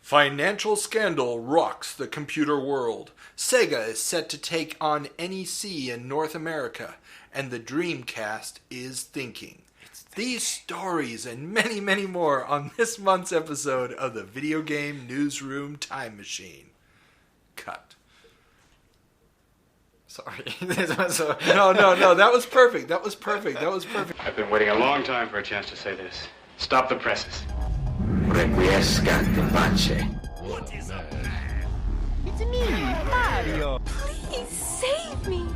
Financial scandal rocks the computer world. Sega is set to take on NEC in North America, and the Dreamcast is thinking. These stories and many, many more on this month's episode of the Video Game Newsroom Time Machine. Cut. Sorry. No, that was perfect. I've been waiting a long time for a chance to say this. Stop the presses. Requiescat in pace. What is up, man? It's me, Mario. Please save me.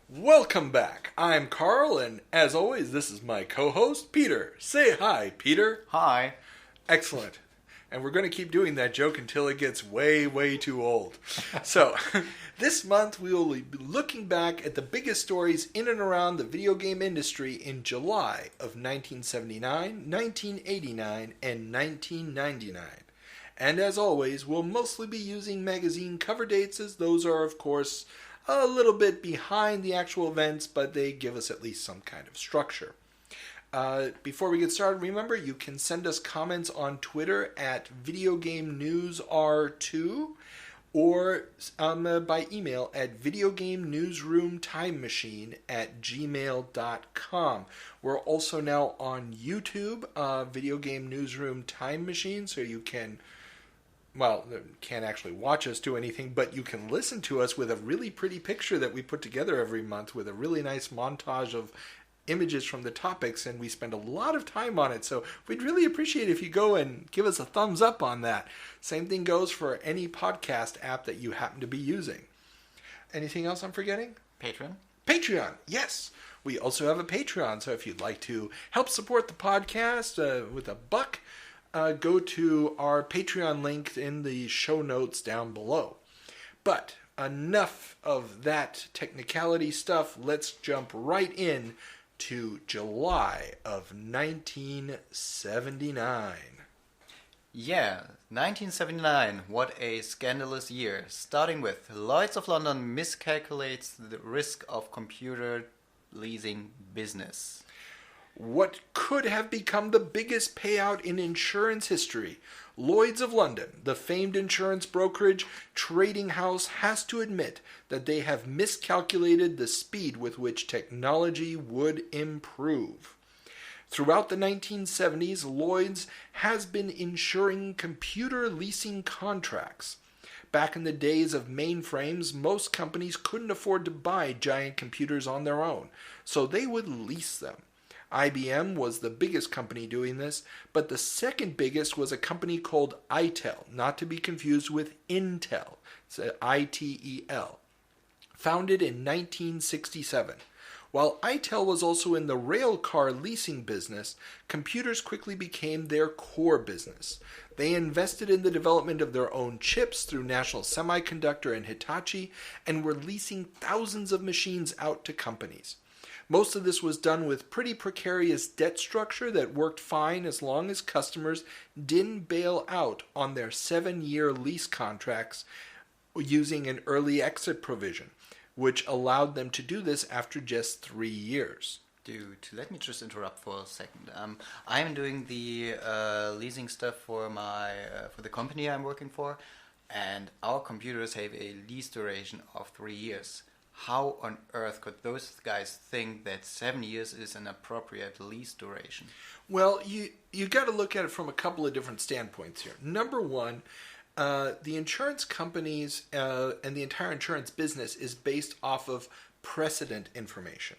Welcome back. I'm Carl, and as always, this is my co-host, Peter. Say hi, Peter. Hi. Excellent. And we're going to keep doing that joke until it gets way, way too old. So, this month we will be looking back at the biggest stories in and around the video game industry in July of 1979, 1989, and 1999. And as always, we'll mostly be using magazine cover dates, as those are, of course, a little bit behind the actual events, but they give us at least some kind of structure. Before we get started, remember you can send us comments on Twitter at VideoGameNewsR2 or by email at VideoGameNewsroomTimeMachine@gmail.com. We're also now on YouTube, Video Game Newsroom Time Machine, so you can, can't actually watch us do anything, but you can listen to us with a really pretty picture that we put together every month with a really nice montage of images from the topics, and we spend a lot of time on it, so we'd really appreciate if you go and give us a thumbs up on that. Same thing goes for any podcast app that you happen to be using. Anything else I'm forgetting? Patreon, yes. We also have a Patreon, so if you'd like to help support the podcast with $1, go to our Patreon link in the show notes down below. But enough of that technicality stuff. Let's jump right in to July of 1979. Yeah, 1979. What a scandalous year. Starting with Lloyd's of London miscalculates the risk of computer leasing business. What could have become the biggest payout in insurance history? Lloyd's of London, the famed insurance brokerage trading house, has to admit that they have miscalculated the speed with which technology would improve. Throughout the 1970s, Lloyd's has been insuring computer leasing contracts. Back in the days of mainframes, most companies couldn't afford to buy giant computers on their own, so they would lease them. IBM was the biggest company doing this, but the second biggest was a company called ITEL, not to be confused with Intel. It's ITEL. Founded in 1967. While ITEL was also in the rail car leasing business, computers quickly became their core business. They invested in the development of their own chips through National Semiconductor and Hitachi, and were leasing thousands of machines out to companies. Most of this was done with pretty precarious debt structure that worked fine as long as customers didn't bail out on their 7-year lease contracts using an early exit provision, which allowed them to do this after just 3 years. Dude, let me just interrupt for a second. I'm doing the leasing stuff for the company I'm working for, and our computers have a lease duration of 3 years. How on earth could those guys think that 7 years is an appropriate lease duration? Well, you got to look at it from a couple of different standpoints here. Number one, the insurance companies and the entire insurance business is based off of precedent information.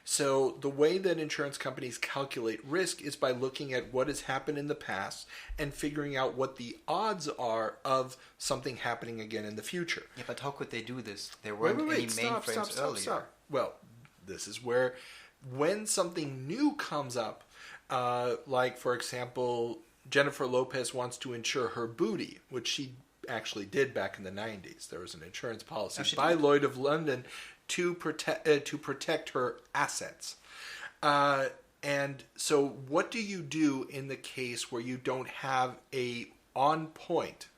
So the way that insurance companies calculate risk is by looking at what has happened in the past and figuring out what the odds are of something happening again in the future. Yeah, but how could they do this? There weren't any mainframes earlier. Stop. Well, this is where when something new comes up, like for example, Jennifer Lopez wants to insure her booty, which she actually did back in the 90s. There was an insurance policy by Lloyd of London to protect her assets. And so what do you do in the case where you don't have a on-point,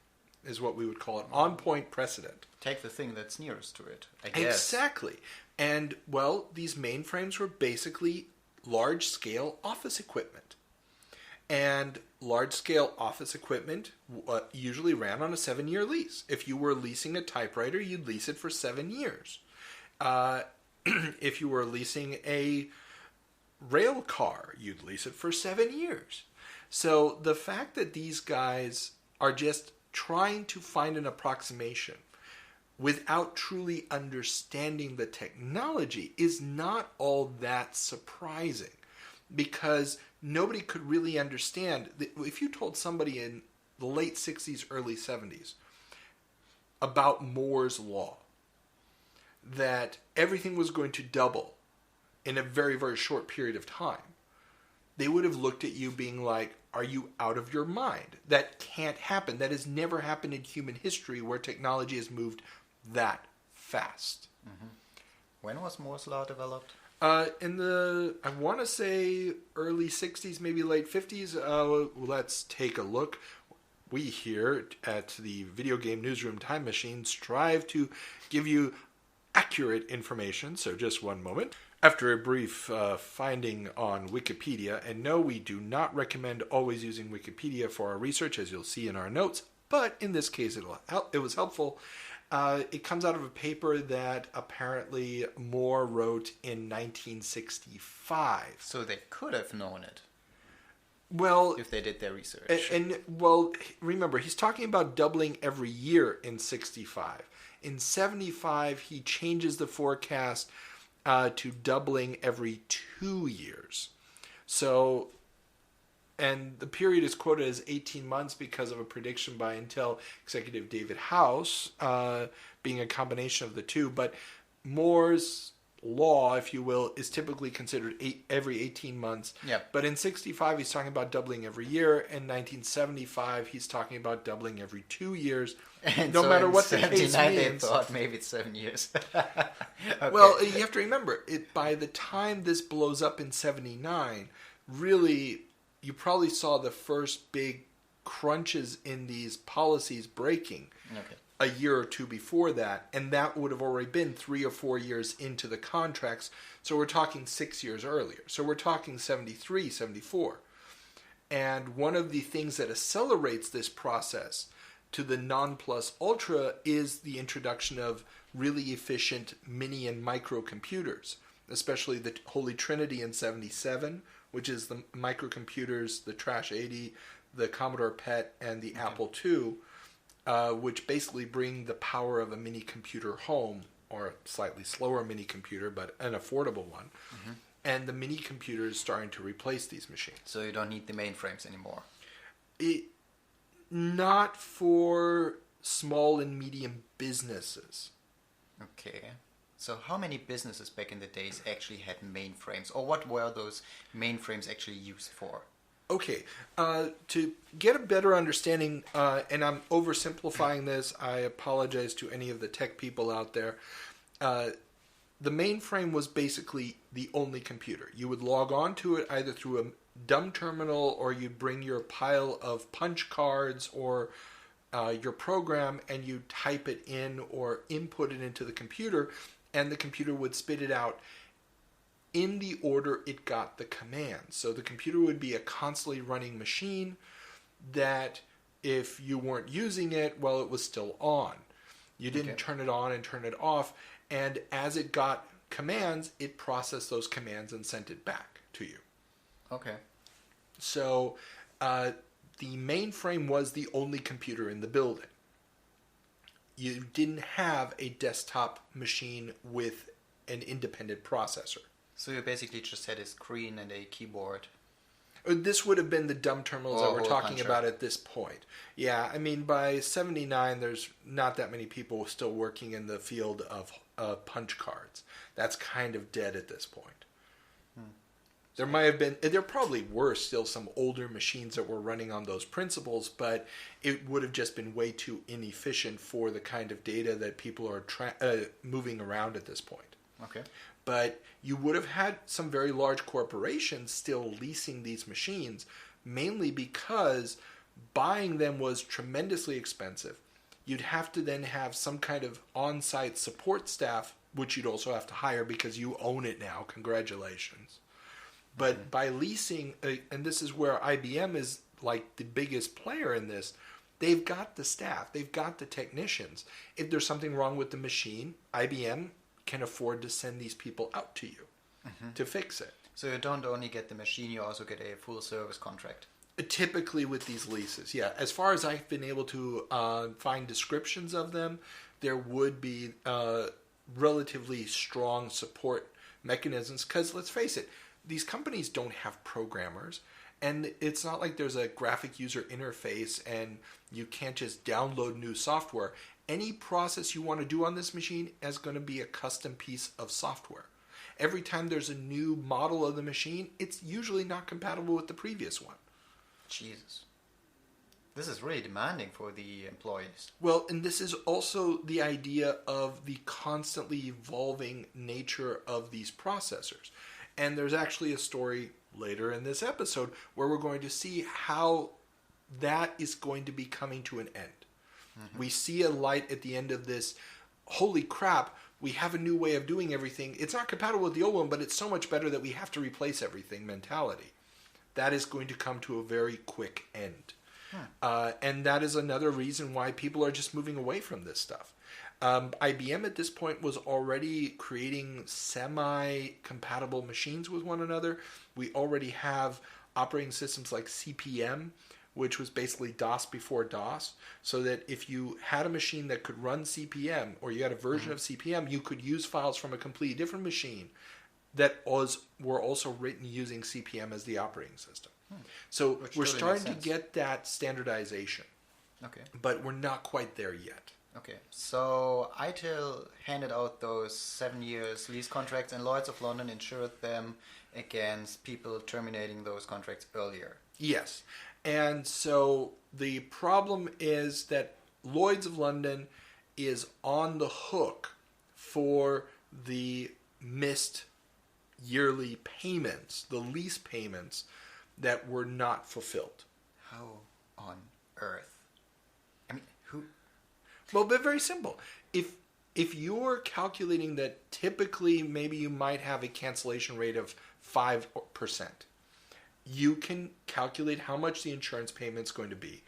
is what we would call it, on-point precedent? Take the thing that's nearest to it, I guess. Exactly. And, well, these mainframes were basically large-scale office equipment. And large-scale office equipment usually ran on a 7-year lease. If you were leasing a typewriter, you'd lease it for 7 years. If you were leasing a rail car, you'd lease it for 7 years. So the fact that these guys are just trying to find an approximation without truly understanding the technology is not all that surprising, because nobody could really understand. If you told somebody in the late 60s, early 70s about Moore's law, that everything was going to double in a very, very short period of time, they would have looked at you being like, are you out of your mind? That can't happen. That has never happened in human history where technology has moved that fast. Mm-hmm. When was Moore's law developed? In the, I want to say early 60s, maybe late 50s. Let's take a look. We here at the Video Game Newsroom Time Machine strive to give you accurate information, so just one moment. After a brief finding on Wikipedia, and no, we do not recommend always using Wikipedia for our research, as you'll see in our notes, but in this case it was helpful. It comes out of a paper that apparently Moore wrote in 1965. So they could have known it. Well, if they did their research. Well, remember, he's talking about doubling every year in 65. In 75, he changes the forecast to doubling every 2 years. So, and the period is quoted as 18 months because of a prediction by Intel executive David House, being a combination of the two. But Moore's law, if you will, is typically considered every 18 months. Yep. But in 65, he's talking about doubling every year. In 1975, he's talking about doubling every 2 years. And no so matter in what the case 79 means. They thought maybe it's 7 years. Okay. Well, you have to remember, by the time this blows up in 79, really, you probably saw the first big crunches in these policies breaking. Okay. A year or two before that, and that would have already been 3 or 4 years into the contracts. So we're talking 6 years earlier. So we're talking 73, 74. And one of the things that accelerates this process to the non-plus ultra is the introduction of really efficient mini and micro computers, especially the Holy Trinity in 77, which is the microcomputers, the Trash 80, the Commodore PET, and the Apple II. Which basically bring the power of a mini computer home, or a slightly slower mini computer, but an affordable one. Mm-hmm. And the mini computer is starting to replace these machines. So you don't need the mainframes anymore? Not for small and medium businesses. Okay. So how many businesses back in the days actually had mainframes? Or what were those mainframes actually used for? Okay, to get a better understanding, and I'm oversimplifying this, I apologize to any of the tech people out there. The mainframe was basically the only computer. You would log on to it either through a dumb terminal, or you'd bring your pile of punch cards or your program, and you'd type it in or input it into the computer, and the computer would spit it out in the order it got the command. So the computer would be a constantly running machine that if you weren't using it, well, it was still on. You didn't turn it on and turn it off. And as it got commands, it processed those commands and sent it back to you. Okay. So the mainframe was the only computer in the building. You didn't have a desktop machine with an independent processor. So you basically just had a screen and a keyboard. This would have been the dumb terminals that we're talking puncher. about at this point. Yeah, I mean, by 79, there's not that many people still working in the field of punch cards. That's kind of dead at this point. There might have been, there probably were still some older machines that were running on those principles, but it would have just been way too inefficient for the kind of data that people are moving around at this point. Okay. But you would have had some very large corporations still leasing these machines, mainly because buying them was tremendously expensive. You'd have to then have some kind of on-site support staff, which you'd also have to hire because you own it now. Congratulations. But by leasing, and this is where IBM is like the biggest player in this, they've got the staff, they've got the technicians. If there's something wrong with the machine, IBM can afford to send these people out to you to fix it. So you don't only get the machine, you also get a full service contract. Typically with these leases, yeah. As far as I've been able to find descriptions of them, there would be relatively strong support mechanisms. Because let's face it, these companies don't have programmers. And it's not like there's a graphic user interface and you can't just download new software. Any process you want to do on this machine is going to be a custom piece of software. Every time there's a new model of the machine, it's usually not compatible with the previous one. Jesus. This is really demanding for the employees. Well, and this is also the idea of the constantly evolving nature of these processors. And there's actually a story later in this episode where we're going to see how that is going to be coming to an end. We see a light at the end of this. Holy crap, we have a new way of doing everything. It's not compatible with the old one, but it's so much better that we have to replace everything mentality. That is going to come to a very quick end. And that is another reason why people are just moving away from this stuff. IBM at this point was already creating semi-compatible machines with one another. We already have operating systems like CP/M, which was basically DOS before DOS, so that if you had a machine that could run CP/M, or you had a version of CP/M, you could use files from a completely different machine that were also written using CP/M as the operating system. So Which we're totally starting makes to sense. get that standardization, Okay. but we're not quite there yet. Okay. So ITIL handed out those 7 years lease contracts, and Lloyd's of London insured them against people terminating those contracts earlier. Yes. And so the problem is that Lloyd's of London is on the hook for the missed yearly payments, the lease payments that were not fulfilled. How on earth? I mean, who? Well, but very simple. If you're calculating that typically maybe you might have a cancellation rate of 5%, you can calculate how much the insurance payment's going to be.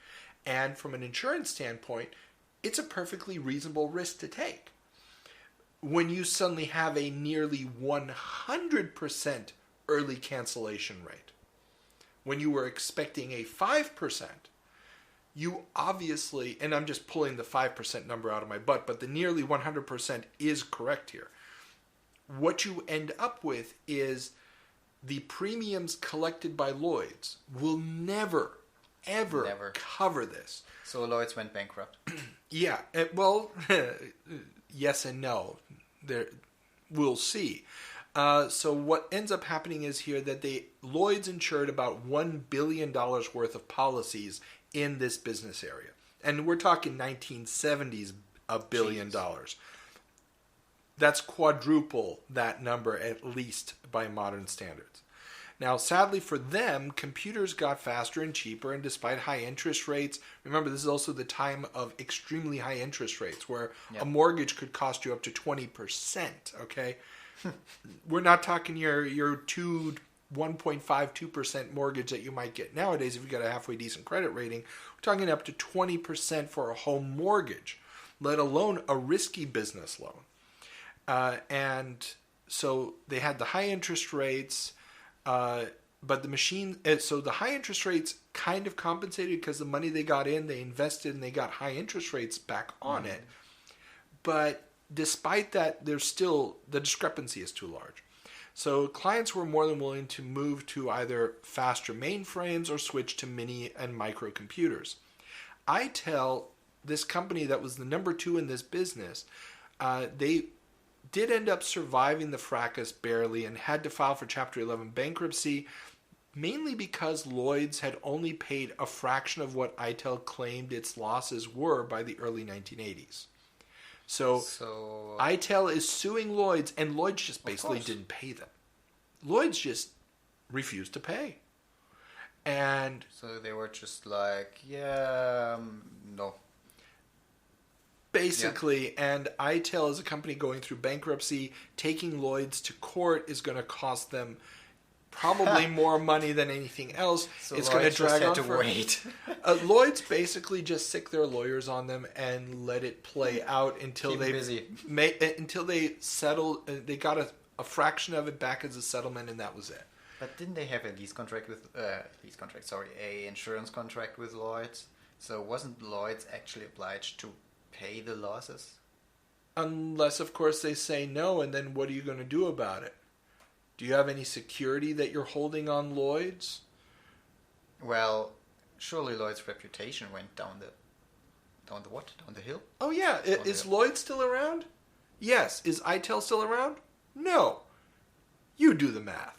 And from an insurance standpoint, it's a perfectly reasonable risk to take. When you suddenly have a nearly 100% early cancellation rate, when you were expecting a 5%, you obviously, and I'm just pulling the 5% number out of my butt, but the nearly 100% is correct here. What you end up with is the premiums collected by Lloyd's will never, ever cover this. So Lloyd's went bankrupt. Yeah, well, yes and no. We'll see. So what ends up happening is here that Lloyd's insured about $1 billion worth of policies in this business area. And we're talking 1970s, $1 billion. That's quadruple that number, at least by modern standards. Now, sadly for them, computers got faster and cheaper, and despite high interest rates, remember this is also the time of extremely high interest rates, where a mortgage could cost you up to 20%, okay? We're not talking your 1.52% mortgage that you might get nowadays if you got a halfway decent credit rating. We're talking up to 20% for a home mortgage, let alone a risky business loan. And so they had the high interest rates, but the machine, so the high interest rates kind of compensated because the money they got in, they invested and they got high interest rates back on it. But despite that, there's still, the discrepancy is too large. So clients were more than willing to move to either faster mainframes or switch to mini and microcomputers. ITEL, this company that was the number 2 in this business, they did end up surviving the fracas barely and had to file for Chapter 11 bankruptcy, mainly because Lloyd's had only paid a fraction of what ITEL claimed its losses were by the early 1980s. So ITEL is suing Lloyd's, and Lloyd's just basically didn't pay them. Lloyd's just refused to pay. And so they were just like, no. Basically, and ITEL is a company going through bankruptcy. Taking Lloyd's to court is going to cost them probably more money than anything else. So It's going to Lloyd's just drag had on to for wait. Lloyd's basically just sick their lawyers on them and let it play out until Keep they busy. until they settled. They got a fraction of it back as a settlement, and that was it. But didn't they have a a insurance contract with Lloyd's? So wasn't Lloyd's actually obliged to pay the losses? Unless, of course, they say no, and then what are you going to do about it? Do you have any security that you're holding on Lloyd's? Well, surely Lloyd's reputation went down the hill? Oh, yeah. Is Lloyd still around? Yes. Is ITEL still around? No. You do the math.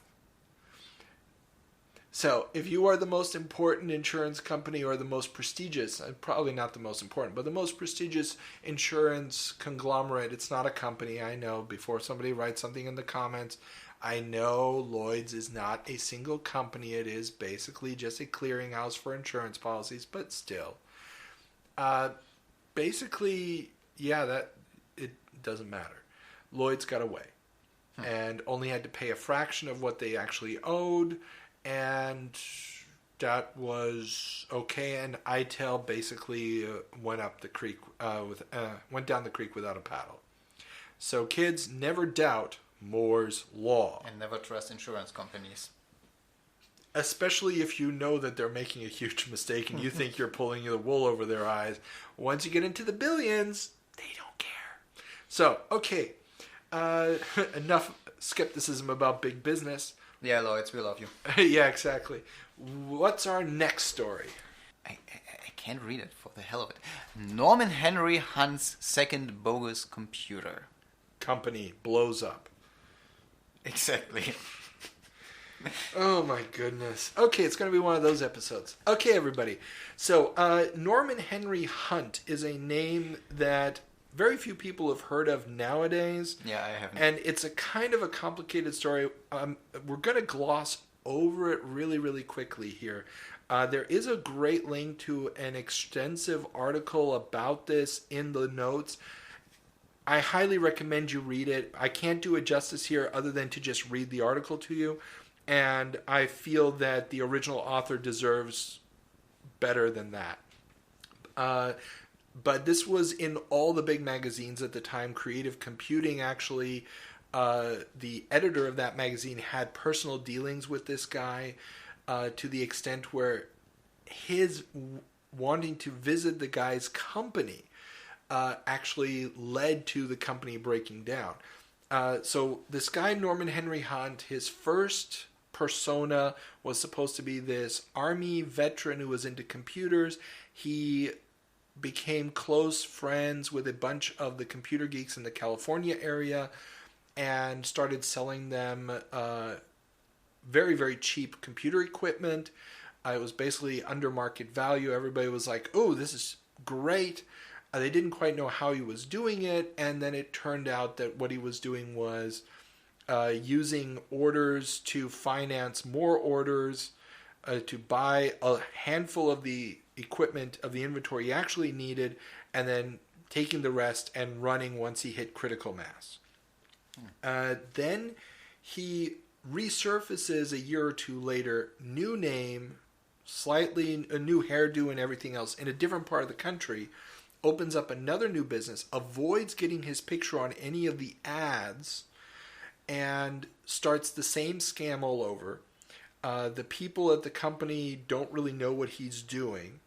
So, if you are the most important insurance company or the most prestigious, probably not the most important, but the most prestigious insurance conglomerate, it's not a company, I know. Before somebody writes something in the comments, I know Lloyd's is not a single company. It is basically just a clearinghouse for insurance policies, but still. Basically, yeah, that it doesn't matter. Lloyd's got away and only had to pay a fraction of what they actually owed, and that was okay. And ITEL basically went up the creek went down the creek without a paddle. So kids, never doubt Moore's Law. And never trust insurance companies. Especially if you know that they're making a huge mistake and you think you're pulling the wool over their eyes. Once you get into the billions, they don't care. So, okay. Enough skepticism about big business. Yeah, Lloyd's, we love you. Yeah, exactly. What's our next story? I can't read it for the hell of it. Norman Henry Hunt's second bogus computer. Company blows up. Exactly. Oh my goodness. Okay, it's going to be one of those episodes. Okay, everybody. So, Norman Henry Hunt is a name that very few people have heard of nowadays. Yeah, I haven't. And it's a kind of a complicated story. We're going to gloss over it really, really quickly here. There is a great link to an extensive article about this in the notes. I highly recommend you read it. I can't do it justice here other than to just read the article to you. And I feel that the original author deserves better than that. But this was in all the big magazines at the time. Creative Computing, actually, the editor of that magazine had personal dealings with this guy to the extent where his wanting to visit the guy's company actually led to the company breaking down. So this guy, Norman Henry Hunt, his first persona was supposed to be this Army veteran who was into computers. He became close friends with a bunch of the computer geeks in the California area and started selling them very, very cheap computer equipment. It was basically under market value. Everybody was like, oh, this is great. They didn't quite know how he was doing it, and then it turned out that what he was doing was using orders to finance more orders, to buy a handful of the equipment of the inventory he actually needed, and then taking the rest and running once he hit critical mass. Then he resurfaces a year or two later, new name, slightly a new hairdo and everything else, in a different part of the country, opens up another new business, avoids getting his picture on any of the ads, and starts the same scam all over. The people at the company don't really know what he's doing.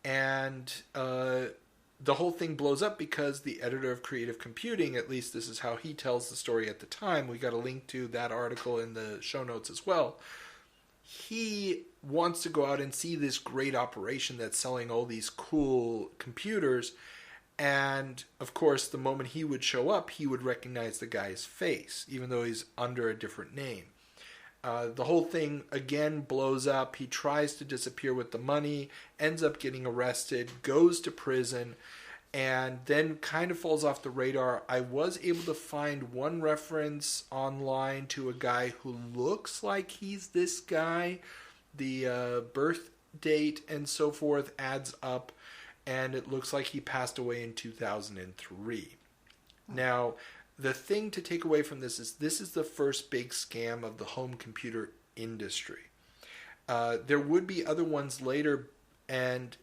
And the whole thing blows up because the editor of Creative Computing, at least this is how he tells the story at the time, we got a link to that article in the show notes as well, he wants to go out and see this great operation that's selling all these cool computers. And, of course, the moment he would show up, he would recognize the guy's face, even though he's under a different name. The whole thing, again, blows up. He tries to disappear with the money, ends up getting arrested, goes to prison, and then kind of falls off the radar. I was able to find one reference online to a guy who looks like he's this guy. The birth date and so forth adds up, and it looks like he passed away in 2003. Now, the thing to take away from this is the first big scam of the home computer industry. There would be other ones later, and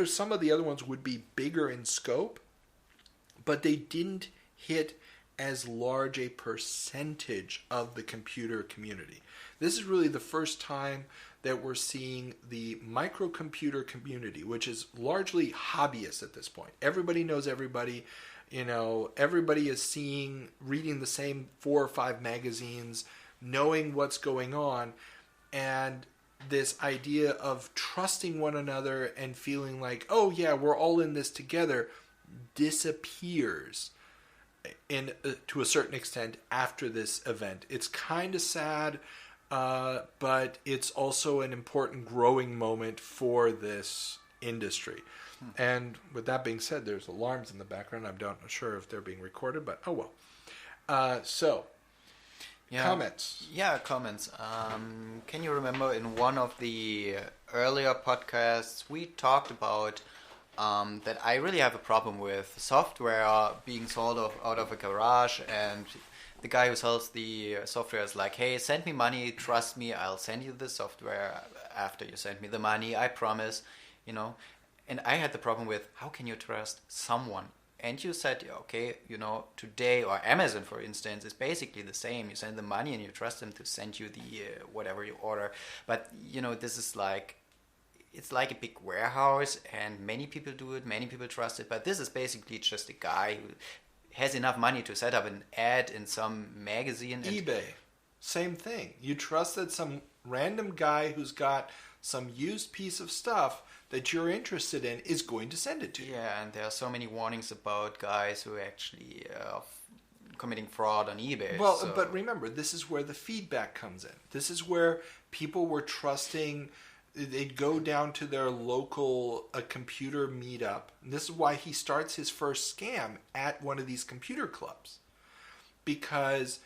some of the other ones would be bigger in scope, but they didn't hit as large a percentage of the computer community. This is really the first time that we're seeing the microcomputer community, which is largely hobbyists at this point. Everybody knows everybody. Everybody is reading the same 4 or 5 magazines, knowing what's going on, and this idea of trusting one another and feeling like, oh yeah, we're all in this together, disappears to a certain extent after this event. It's kind of sad, but it's also an important growing moment for this industry. And with that being said, there's alarms in the background. I'm not sure if they're being recorded, but oh well. Comments. Yeah, comments. Can you remember in one of the earlier podcasts we talked about that I really have a problem with software being sold out of a garage, and the guy who sells the software is like, hey, send me money, trust me, I'll send you the software after you send me the money, I promise, And I had the problem with, how can you trust someone? And you said, okay, today, or Amazon, for instance, is basically the same. You send them money and you trust them to send you the whatever you order. But, this is it's like a big warehouse, and many people do it, many people trust it. But this is basically just a guy who has enough money to set up an ad in some magazine. eBay, same thing. You trust that some random guy who's got some used piece of stuff that you're interested in is going to send it to you. Yeah, and there are so many warnings about guys who actually committing fraud on eBay. Well, but remember, this is where the feedback comes in. This is where people were trusting. They'd go down to their local computer meetup. And this is why he starts his first scam at one of these computer clubs. Because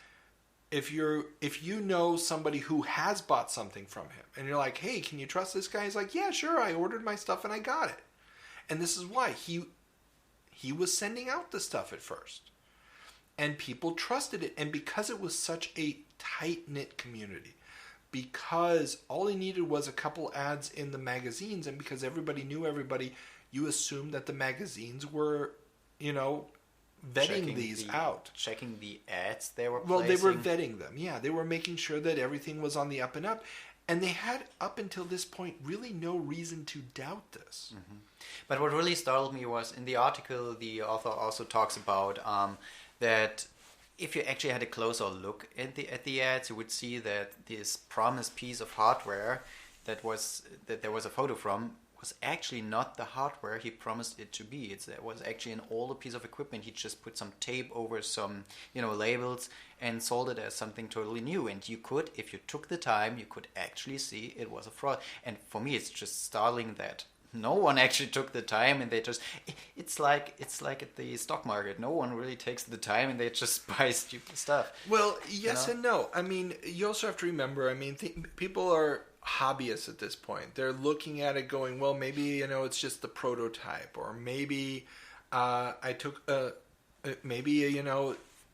if you know somebody who has bought something from him, and you're like, hey, can you trust this guy? He's like, yeah, sure, I ordered my stuff and I got it. And this is why he was sending out the stuff at first. And people trusted it. And because it was such a tight-knit community, because all he needed was a couple ads in the magazines, and because everybody knew everybody, you assumed that the magazines were, vetting these out. Checking the ads they were placing. Well, they were vetting them, yeah. They were making sure that everything was on the up and up. And they had, up until this point, really no reason to doubt this. Mm-hmm. But what really startled me was, in the article, the author also talks about that if you actually had a closer look at the ads, you would see that this promised piece of hardware that there was a photo from was actually not the hardware he promised it to be. It was actually an older piece of equipment. He just put some tape over some, labels and sold it as something totally new. And you could, if you took the time, you could actually see it was a fraud. And for me, it's just startling that no one actually took the time, and they just, it's like at the stock market. No one really takes the time, and they just buy stupid stuff. Well, yes and no. I mean, you also have to remember, people are hobbyists at this point. They're looking at it going, well, maybe, it's just the prototype, or maybe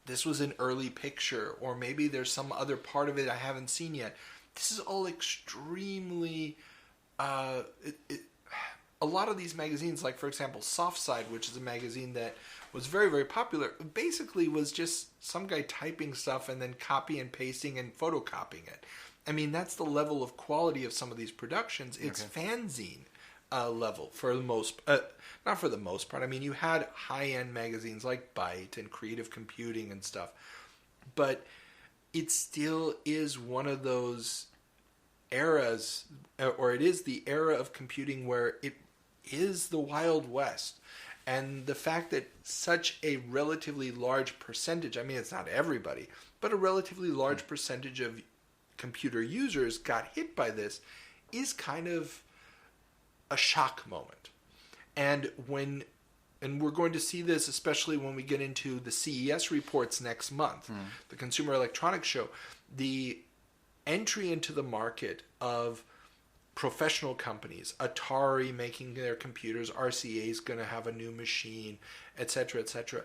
this was an early picture, or maybe there's some other part of it I haven't seen yet. This is all extremely, a lot of these magazines, like for example, Soft Side, which is a magazine that was very, very popular, basically was just some guy typing stuff and then copy and pasting and photocopying it. That's the level of quality of some of these productions. It's fanzine level for the most, not for the most part. You had high-end magazines like Byte and Creative Computing and stuff, but it still is one of those eras, or it is the era of computing where it is the Wild West. And the fact that such a relatively large percentage, it's not everybody, but a relatively large percentage of computer users got hit by this is kind of a shock moment. And we're going to see this especially when we get into the CES reports next month, the Consumer Electronics Show, the entry into the market of professional companies, Atari making their computers, RCA is going to have a new machine, etc., etc.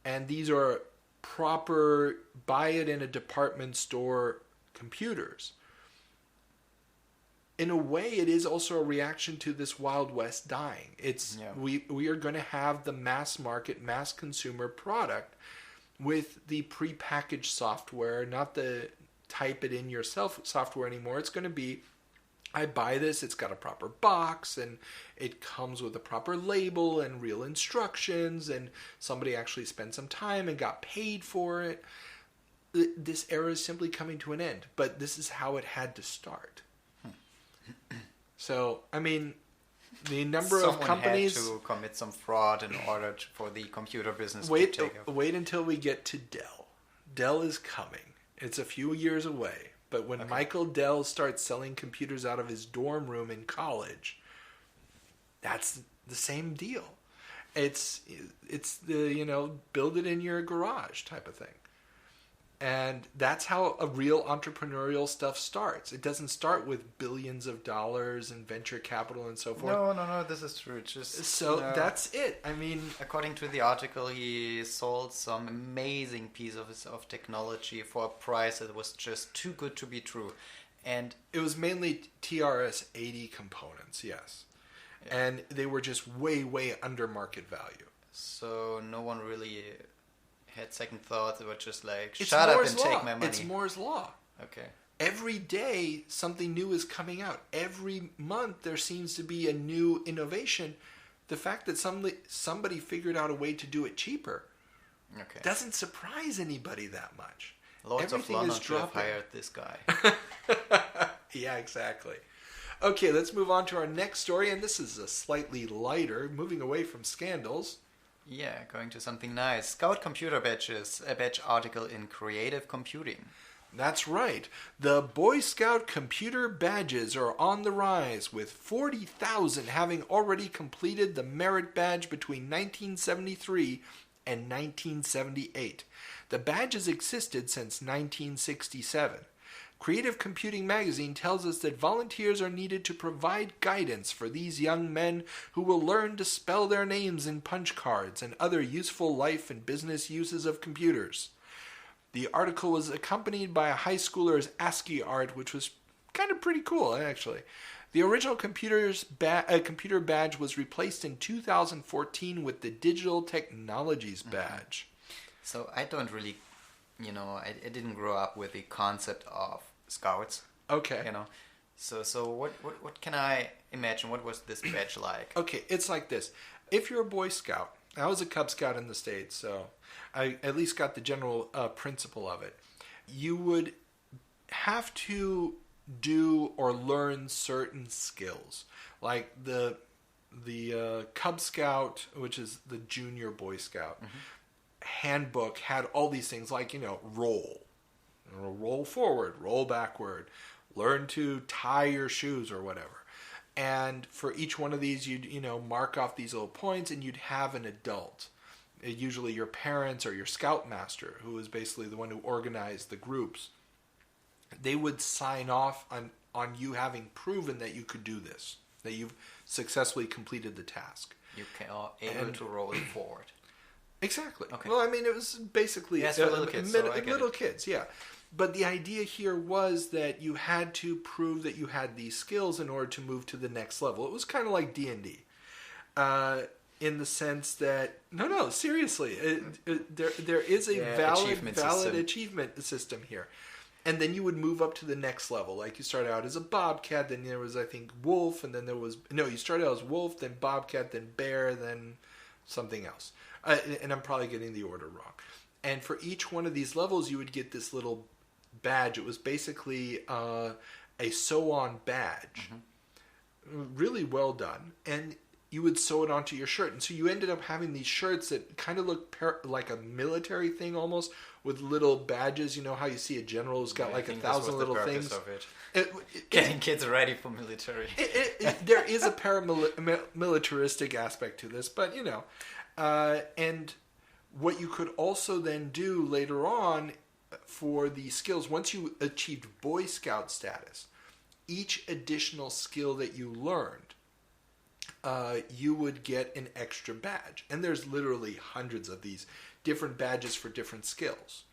And these are proper, buy it in a department store computers. In a way, it is also a reaction to this Wild West dying. We are going to have the mass market, mass consumer product with the prepackaged software, not the type it in yourself software anymore. It's going to be, I buy this, it's got a proper box, and it comes with a proper label and real instructions, and somebody actually spent some time and got paid for it. This era is simply coming to an end, but this is how it had to start. So, I mean, the number of companies... Someone had to commit some fraud in order for the computer business to take over. Wait until we get to Dell. Dell is coming. It's a few years away. But when Michael Dell starts selling computers out of his dorm room in college, that's the same deal. It's the, build it in your garage type of thing. And that's how a real entrepreneurial stuff starts. It doesn't start with billions of dollars and venture capital and so forth. No, this is true. That's it. I mean, according to the article, he sold some amazing piece of technology for a price that was just too good to be true. And it was mainly TRS-80 components, yes. Yeah. And they were just way, way under market value. So no one really had second thoughts. They were just like, shut up and take my money. It's Moore's Law. Okay. Every day, something new is coming out. Every month, there seems to be a new innovation. The fact that somebody figured out a way to do it cheaper doesn't surprise anybody that much. Lords of London should have hired this guy. Yeah, exactly. Okay, let's move on to our next story, and this is a slightly lighter, moving away from scandals. Yeah, going to something nice. Scout computer badges, a badge article in Creative Computing. That's right. The Boy Scout computer badges are on the rise, with 40,000 having already completed the merit badge between 1973 and 1978. The badges existed since 1967. Creative Computing magazine tells us that volunteers are needed to provide guidance for these young men who will learn to spell their names in punch cards and other useful life and business uses of computers. The article was accompanied by a high schooler's ASCII art, which was kind of pretty cool, actually. The original computer badge was replaced in 2014 with the Digital Technologies badge. So I don't really, I didn't grow up with the concept of scouts. Okay. So what can I imagine? What was this badge like? Okay, it's like this. If you're a Boy Scout, I was a Cub Scout in the States, so I at least got the general principle of it. You would have to do or learn certain skills, like the Cub Scout, which is the junior Boy Scout handbook, had all these things like roll forward, roll backward, learn to tie your shoes or whatever. And for each one of these, you'd mark off these little points, and you'd have an adult, usually your parents or your scoutmaster, who was basically the one who organized the groups. They would sign off on you having proven that you could do this, that you've successfully completed the task. You are able to roll it forward. Exactly. Okay. Well, I mean, it was basically for little kids. Little kids, yeah. But the idea here was that you had to prove that you had these skills in order to move to the next level. It was kind of like D&D, in the sense that seriously, there is a valid achievement system here. And then you would move up to the next level. Like you started out as a bobcat, then there was, I think, wolf, and then you started out as wolf, then bobcat, then bear, then something else. And I'm probably getting the order wrong. And for each one of these levels, you would get this little badge. It was basically a sew-on badge. Really well done. And you would sew it onto your shirt. And so you ended up having these shirts that kind of look like a military thing almost, with little badges. You know how you see a general who's got 1,000 little things? Of it. Getting kids ready for military. There is a paramilitaristic aspect to this, but and what you could also then do later on for the skills, once you achieved Boy Scout status, each additional skill that you learned, you would get an extra badge. And there's literally hundreds of these different badges for different skills.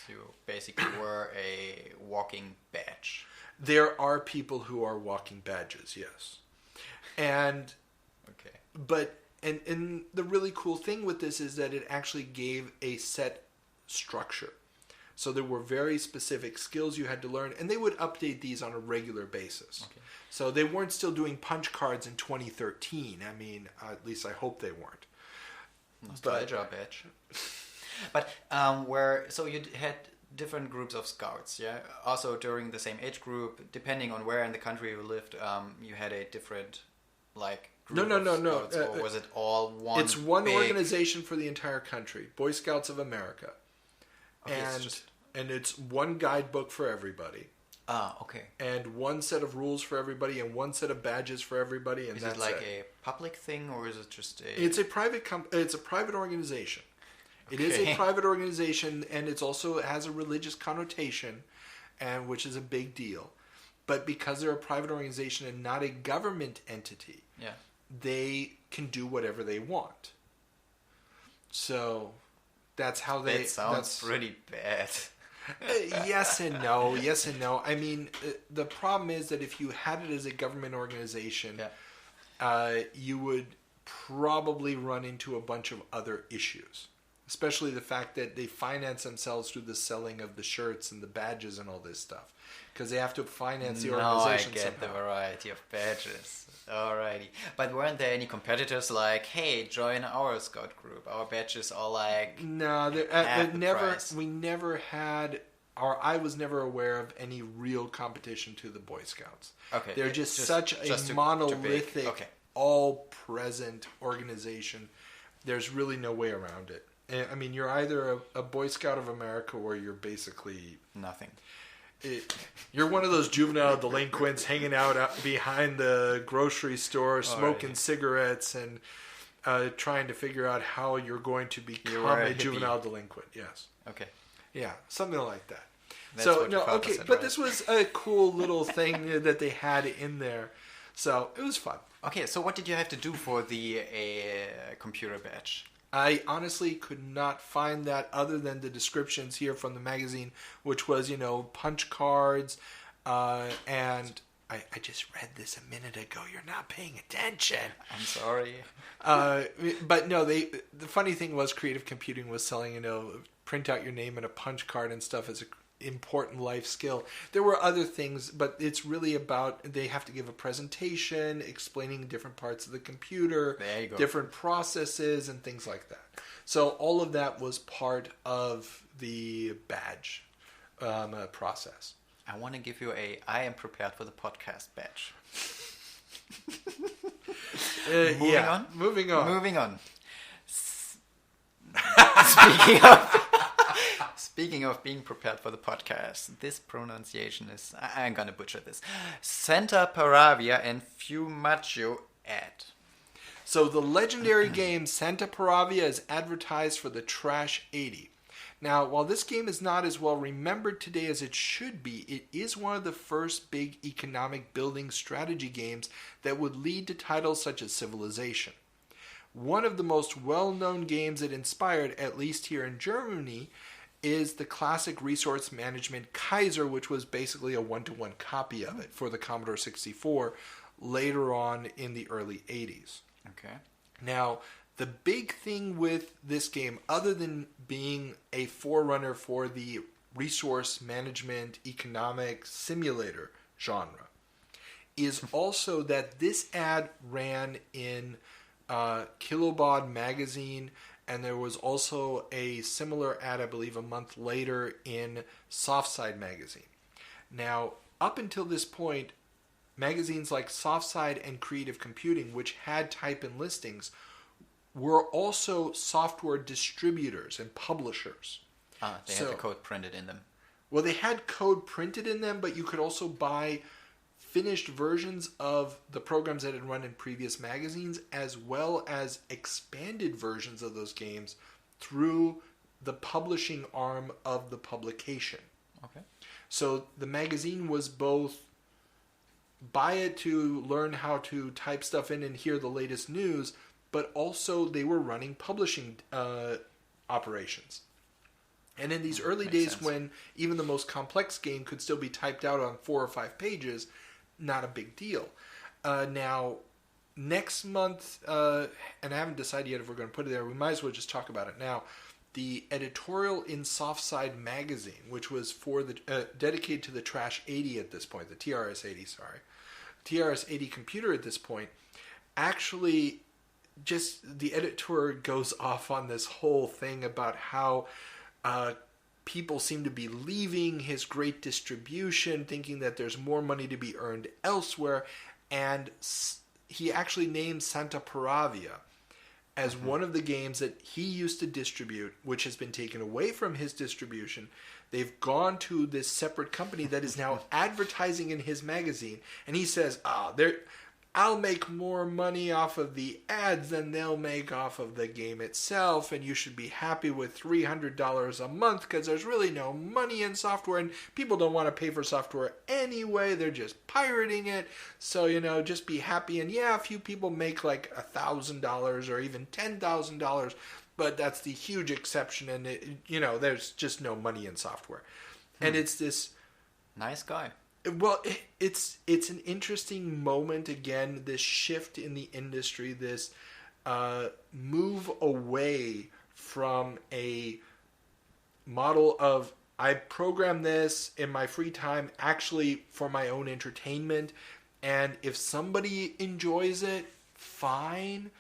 So you basically were a walking badge. There are people who are walking badges, yes. And Okay. but and the really cool thing with this is that it actually gave a set structure. So there were very specific skills you had to learn, and they would update these on a regular basis. Okay. So they weren't still doing punch cards in 2013. I mean, at least I hope they weren't. Nostalgia badge. But so you had different groups of scouts, yeah? Also during the same age group, depending on where in the country you lived, you had a different, like, group of scouts, or was it all one? It's one big... organization for the entire country, Boy Scouts of America. Okay, and it's one guidebook for everybody. Ah, okay. And one set of rules for everybody, and one set of badges for everybody, and is that's it like a public thing, or is it just a... It's a private it's a private organization. It is a private organization, and it also has a religious connotation, and which is a big deal. But because they're a private organization and not a government entity, they can do whatever they want. So that's how they... That sounds pretty bad. Yes and no. Yes and no. I mean, the problem is that if you had it as a government organization, you would probably run into a bunch of other issues. Especially the fact that they finance themselves through the selling of the shirts and the badges and all this stuff. Because they have to finance the organization somehow. I get the variety of badges. Alrighty. But weren't there any competitors like, hey, join our scout group? Our badges are like... No, we never had... Or I was never aware of any real competition to the Boy Scouts. Okay. They're just such a monolithic, all-present organization. There's really no way around it. I mean, you're either a Boy Scout of America or you're basically... nothing. You're one of those juvenile delinquents hanging out behind the grocery store, smoking cigarettes and trying to figure out how you're going to become a juvenile delinquent. Yes. Okay. Yeah, something like that. That's but this was a cool little thing that they had in there. So it was fun. Okay, so what did you have to do for the computer badge? I honestly could not find that other than the descriptions here from the magazine, which was, punch cards, and I just read this a minute ago. You're not paying attention. I'm sorry. But no, the funny thing was creative computing was selling, print out your name in a punch card and stuff as a important life skill. There were other things, but it's really about they have to give a presentation explaining different parts of the computer, different processes and things like that. So all of that was part of the badge process. I want to give you I am prepared for the podcast badge. Moving on. Speaking of being prepared for the podcast, this pronunciation is... I'm going to butcher this. Santa Paravia and Fumaggio ad. So the legendary game Santa Paravia is advertised for the Trash 80. Now, while this game is not as well remembered today as it should be, it is one of the first big economic building strategy games that would lead to titles such as Civilization. One of the most well-known games it inspired, at least here in Germany, is the classic resource management Kaiser, which was basically a one-to-one copy of it for the Commodore 64 later on in the early 80s. Okay. Now, the big thing with this game, other than being a forerunner for the resource management economic simulator genre, is also that this ad ran in Kilobaud magazine, and there was also a similar ad, I believe, a month later in Softside magazine. Now, up until this point, magazines like Softside and Creative Computing, which had type-in listings, were also software distributors and publishers. They had the code printed in them. Well, they had code printed in them, but you could also buy finished versions of the programs that had run in previous magazines, as well as expanded versions of those games through the publishing arm of the publication. Okay. So the magazine was both buy it to learn how to type stuff in and hear the latest news, but also they were running publishing operations. And in these early Makes days sense. when even the most complex game could still be typed out on 4 or 5 pages, not a big deal. Now, next month, and I haven't decided yet if we're going to put it there, we might as well just talk about it now. The editorial in Softside magazine, which was for the dedicated to the Trash 80 at this point, the TRS 80, sorry. TRS 80 computer at this point, actually just the editor goes off on this whole thing about how people seem to be leaving his great distribution, thinking that there's more money to be earned elsewhere, and he actually named Santa Paravia as one of the games that he used to distribute, which has been taken away from his distribution. They've gone to this separate company that is now advertising in his magazine, and he says, I'll make more money off of the ads than they'll make off of the game itself, and you should be happy with $300 a month because there's really no money in software, and people don't want to pay for software anyway. They're just pirating it. So, just be happy. And yeah, a few people make like $1,000 or even $10,000, but that's the huge exception, and there's just no money in software. And it's this Nice guy. Well, it's an interesting moment again. This shift in the industry, this move away from a model of I program this in my free time, actually for my own entertainment, and if somebody enjoys it, fine.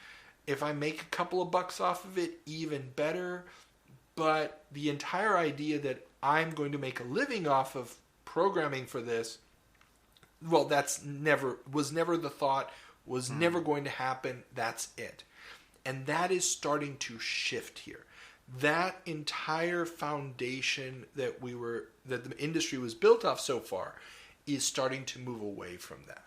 If I make a couple of bucks off of it, even better. But the entire idea that I'm going to make a living off of programming for this, well, was never the thought, was never going to happen. That's it. And that is starting to shift here. That entire foundation that the industry was built off so far is starting to move away from that.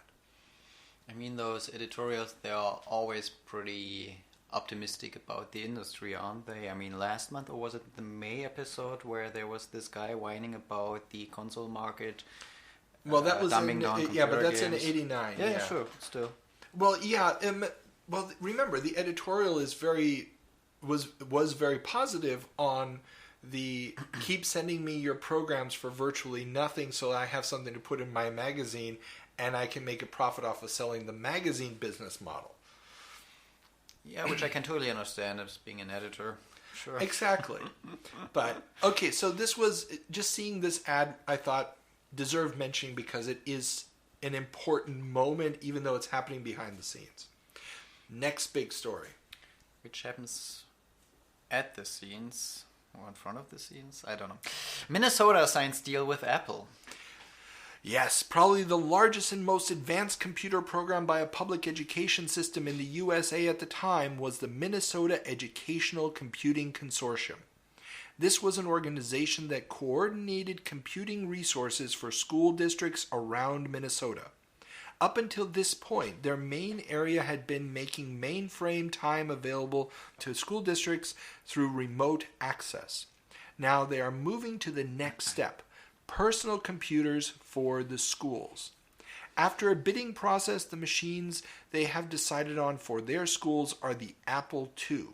I mean, those editorials, they are always pretty optimistic about the industry, aren't they? I mean, last month, or was it the May episode, where there was this guy whining about the console market? Well, that was dumbing down but that's games. in '89. Yeah, sure, still. Well, yeah. Remember, the editorial was very positive on the keep sending me your programs for virtually nothing, so I have something to put in my magazine, and I can make a profit off of selling the magazine business model. Yeah, which I can totally understand as being an editor. Sure. Exactly. But, okay, so this was, just seeing this ad, I thought, deserved mentioning because it is an important moment, even though it's happening behind the scenes. Next big story. Which happens at the scenes, or in front of the scenes? I don't know. Minnesota signs deal with Apple. Yes, probably the largest and most advanced computer program by a public education system in the USA at the time was the Minnesota Educational Computing Consortium. This was an organization that coordinated computing resources for school districts around Minnesota. Up until this point, their main area had been making mainframe time available to school districts through remote access. Now they are moving to the next step: personal computers for the schools. After a bidding process, the machines they have decided on for their schools are the Apple II.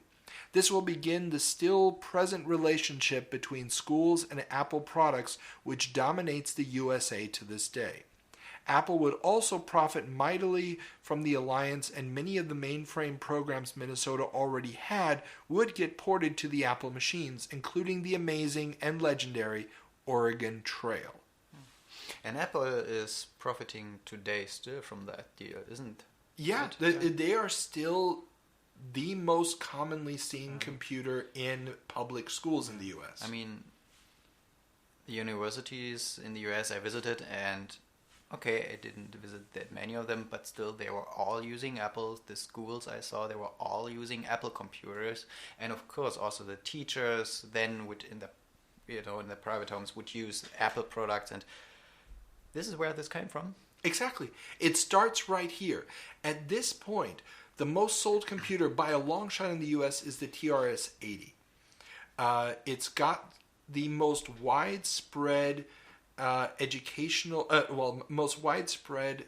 This will begin the still present relationship between schools and Apple products, which dominates the USA to this day. Apple would also profit mightily from the alliance, and many of the mainframe programs Minnesota already had would get ported to the Apple machines, including the amazing and legendary Oregon Trail. And Apple is profiting today still from that deal, isn't Yeah, they are still the most commonly seen computer in public schools in the U.S. I mean, the universities in the U.S. I visited, and okay, I didn't visit that many of them, but still they were all using Apple. The schools I saw, they were all using Apple computers. And of course also the teachers then would in the private homes would use Apple products, and this is where this came from. Exactly. It starts right here. At this point, the most sold computer by a long shot in the U.S. is the TRS-80. It's got the most widespread most widespread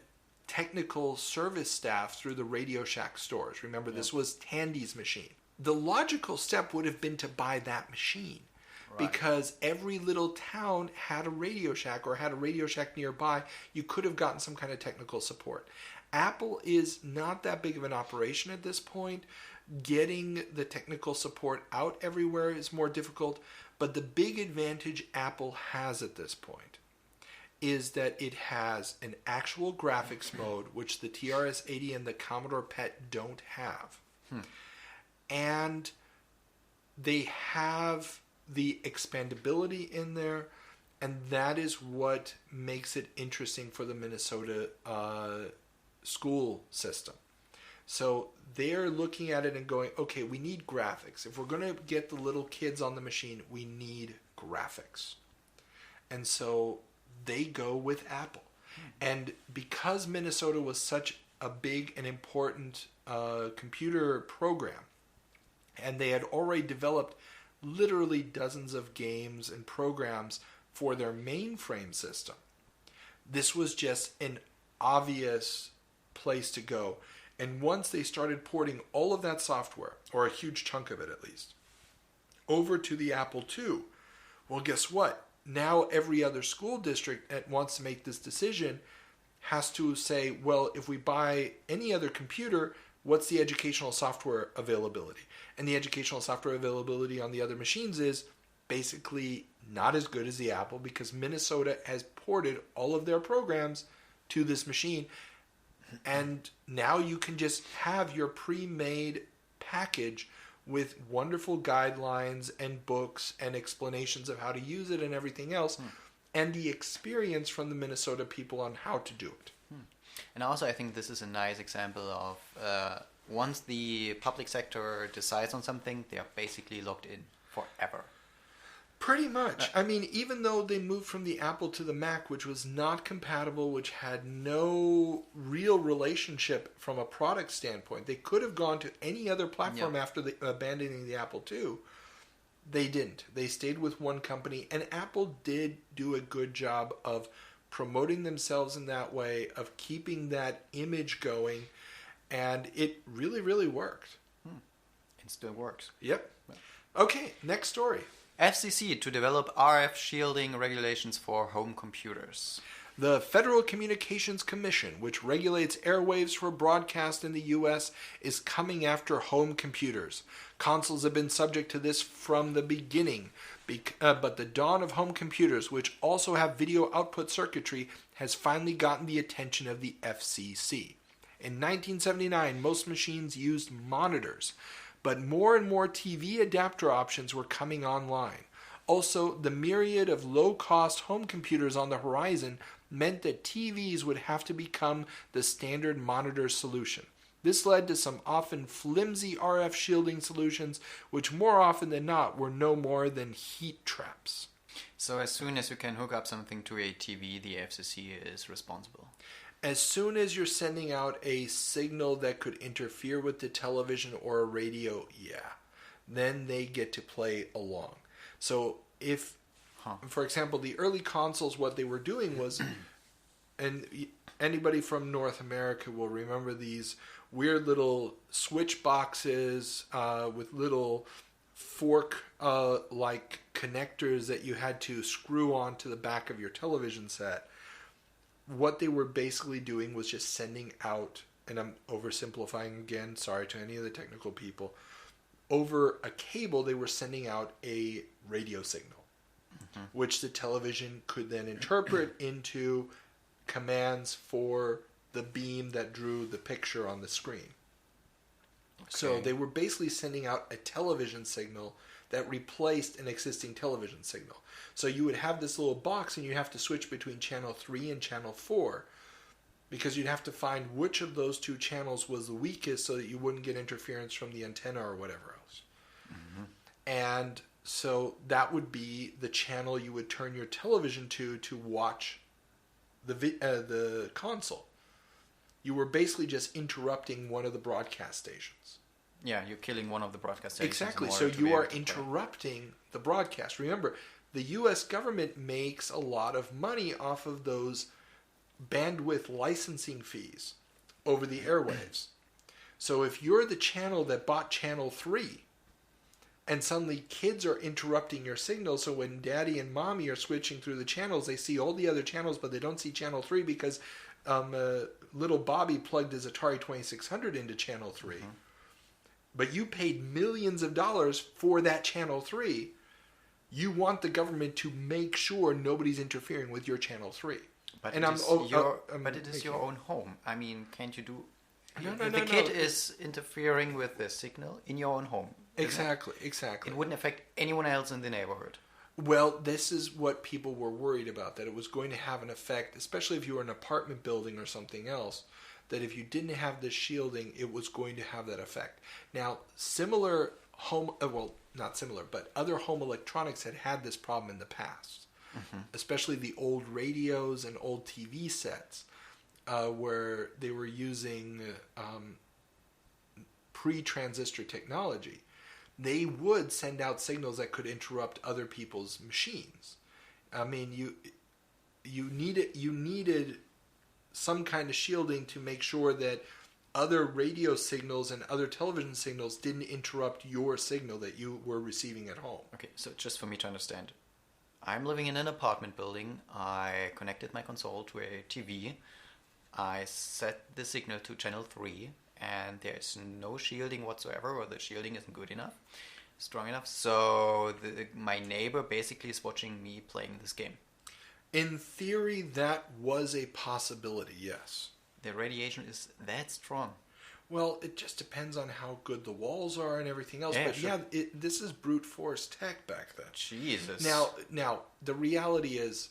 technical service staff through the Radio Shack stores. Remember, this was Tandy's machine. The logical step would have been to buy that machine. because every little town had a Radio Shack or had a Radio Shack nearby. You could have gotten some kind of technical support. Apple is not that big of an operation at this point. Getting the technical support out everywhere is more difficult, but the big advantage Apple has at this point is that it has an actual graphics mode, which the TRS-80 and the Commodore PET don't have. And they have the expandability in there, and that is what makes it interesting for the Minnesota school system. So they're looking at it and going, okay, we need graphics. If we're going to get the little kids on the machine, we need graphics. And so they go with Apple. And because Minnesota was such a big and important computer program, and they had already developed literally dozens of games and programs for their mainframe system, this was just an obvious place to go. And once they started porting all of that software, or a huge chunk of it at least, over to the Apple II, well, guess what? Now every other school district that wants to make this decision has to say, well, if we buy any other computer, what's the educational software availability? And the educational software availability on the other machines is basically not as good as the Apple, because Minnesota has ported all of their programs to this machine. And now you can just have your pre-made package with wonderful guidelines and books and explanations of how to use it and everything else, and the experience from the Minnesota people on how to do it. And also, I think this is a nice example of once the public sector decides on something, they are basically locked in forever. Pretty much. I mean, even though they moved from the Apple to the Mac, which was not compatible, which had no real relationship from a product standpoint, they could have gone to any other platform after abandoning the Apple II. They didn't. They stayed with one company, and Apple did do a good job of promoting themselves in that way, of keeping that image going, and it really, really worked. It still works. Yep. Okay, next story. FCC to develop RF shielding regulations for home computers. The Federal Communications Commission, which regulates airwaves for broadcast in the U.S., is coming after home computers. Consoles have been subject to this from the beginning, but the dawn of home computers, which also have video output circuitry, has finally gotten the attention of the FCC. In 1979, most machines used monitors, but more and more TV adapter options were coming online. Also, the myriad of low-cost home computers on the horizon meant that TVs would have to become the standard monitor solution. This led to some often flimsy RF shielding solutions, which more often than not were no more than heat traps. So as soon as you can hook up something to a TV, the FCC is responsible. As soon as you're sending out a signal that could interfere with the television or a radio, then they get to play along. So if, for example, the early consoles, what they were doing was, and anybody from North America will remember these weird little switch boxes with little fork-like connectors that you had to screw onto the back of your television set. What they were basically doing was just sending out, and I'm oversimplifying again, sorry to any of the technical people, over a cable they were sending out a radio signal, which the television could then interpret into commands for the beam that drew the picture on the screen. Okay. So they were basically sending out a television signal that replaced an existing television signal. So you would have this little box and you have to switch between channel 3 and channel 4 because you'd have to find which of those two channels was the weakest so that you wouldn't get interference from the antenna or whatever else. And so that would be the channel you would turn your television to watch the console. You were basically just interrupting one of the broadcast stations. Yeah, you're killing one of the broadcast stations. Exactly. So you are interrupting the broadcast. Remember, the U.S. government makes a lot of money off of those bandwidth licensing fees over the airwaves. So if you're the channel that bought channel 3 and suddenly kids are interrupting your signal. So when daddy and mommy are switching through the channels, they see all the other channels, but they don't see channel 3 because little Bobby plugged his Atari 2600 into channel 3. Mm-hmm. But you paid millions of dollars for that channel 3. You want the government to make sure nobody's interfering with your channel 3. But it is your own home. I mean, can't you do... The kid is interfering with the signal in your own home. Exactly. It wouldn't affect anyone else in the neighborhood. Well, this is what people were worried about, that it was going to have an effect, especially if you were in an apartment building or something else, that if you didn't have this shielding, it was going to have that effect. Now, similar home... not similar, but other home electronics had this problem in the past. Mm-hmm. Especially the old radios and old TV sets, where they were using pre-transistor technology. They would send out signals that could interrupt other people's machines. I mean, you needed some kind of shielding to make sure that other radio signals and other television signals didn't interrupt your signal that you were receiving at home. Okay, so just for me to understand, I'm living in an apartment building. I connected my console to a TV. I set the signal to channel 3, and there's no shielding whatsoever, or the shielding isn't good enough, strong enough. So my neighbor basically is watching me playing this game. In theory, that was a possibility, yes. The radiation is that strong. Well, it just depends on how good the walls are and everything else. Yeah, but sure. this is brute force tech back then. Jesus. Now, the reality is,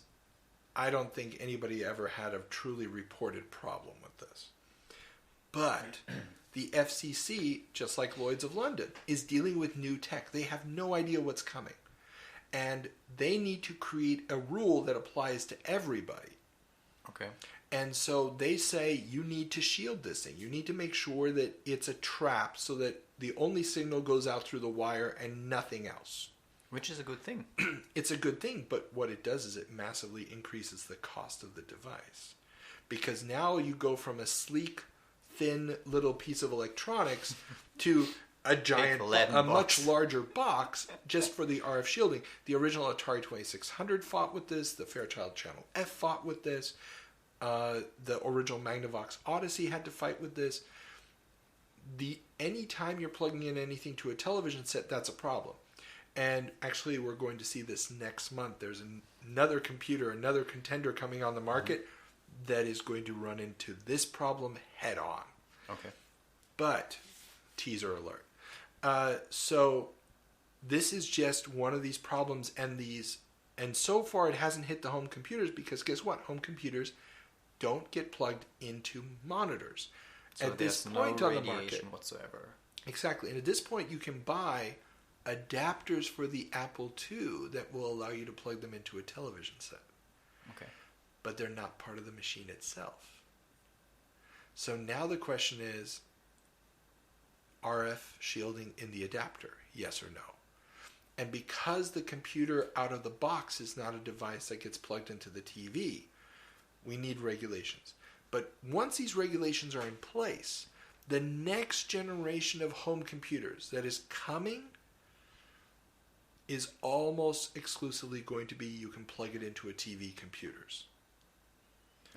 I don't think anybody ever had a truly reported problem with this. But the FCC, just like Lloyd's of London, is dealing with new tech. They have no idea what's coming. And they need to create a rule that applies to everybody. Okay. And so they say, you need to shield this thing. You need to make sure that it's a trap so that the only signal goes out through the wire and nothing else. Which is a good thing. It's a good thing, but what it does is it massively increases the cost of the device. Because now you go from a sleek, thin little piece of electronics to a giant, much larger box just for the RF shielding. The original Atari 2600 fought with this. The Fairchild Channel F fought with this. The original Magnavox Odyssey had to fight with this. Anytime you're plugging in anything to a television set, that's a problem. And actually, we're going to see this next month. There's another contender coming on the market that is going to run into this problem head on. Okay. But, teaser alert. So, this is just one of these problems, and so far it hasn't hit the home computers because guess what? Home computers don't get plugged into monitors. So at this there's point no on the radiation market whatsoever. Exactly. And at this point, you can buy adapters for the Apple II that will allow you to plug them into a television set. Okay. But they're not part of the machine itself. So now the question is, RF shielding in the adapter, yes or no? And because the computer out of the box is not a device that gets plugged into the TV, we need regulations. But once these regulations are in place, the next generation of home computers that is coming is almost exclusively going to be you can plug it into a TV computers.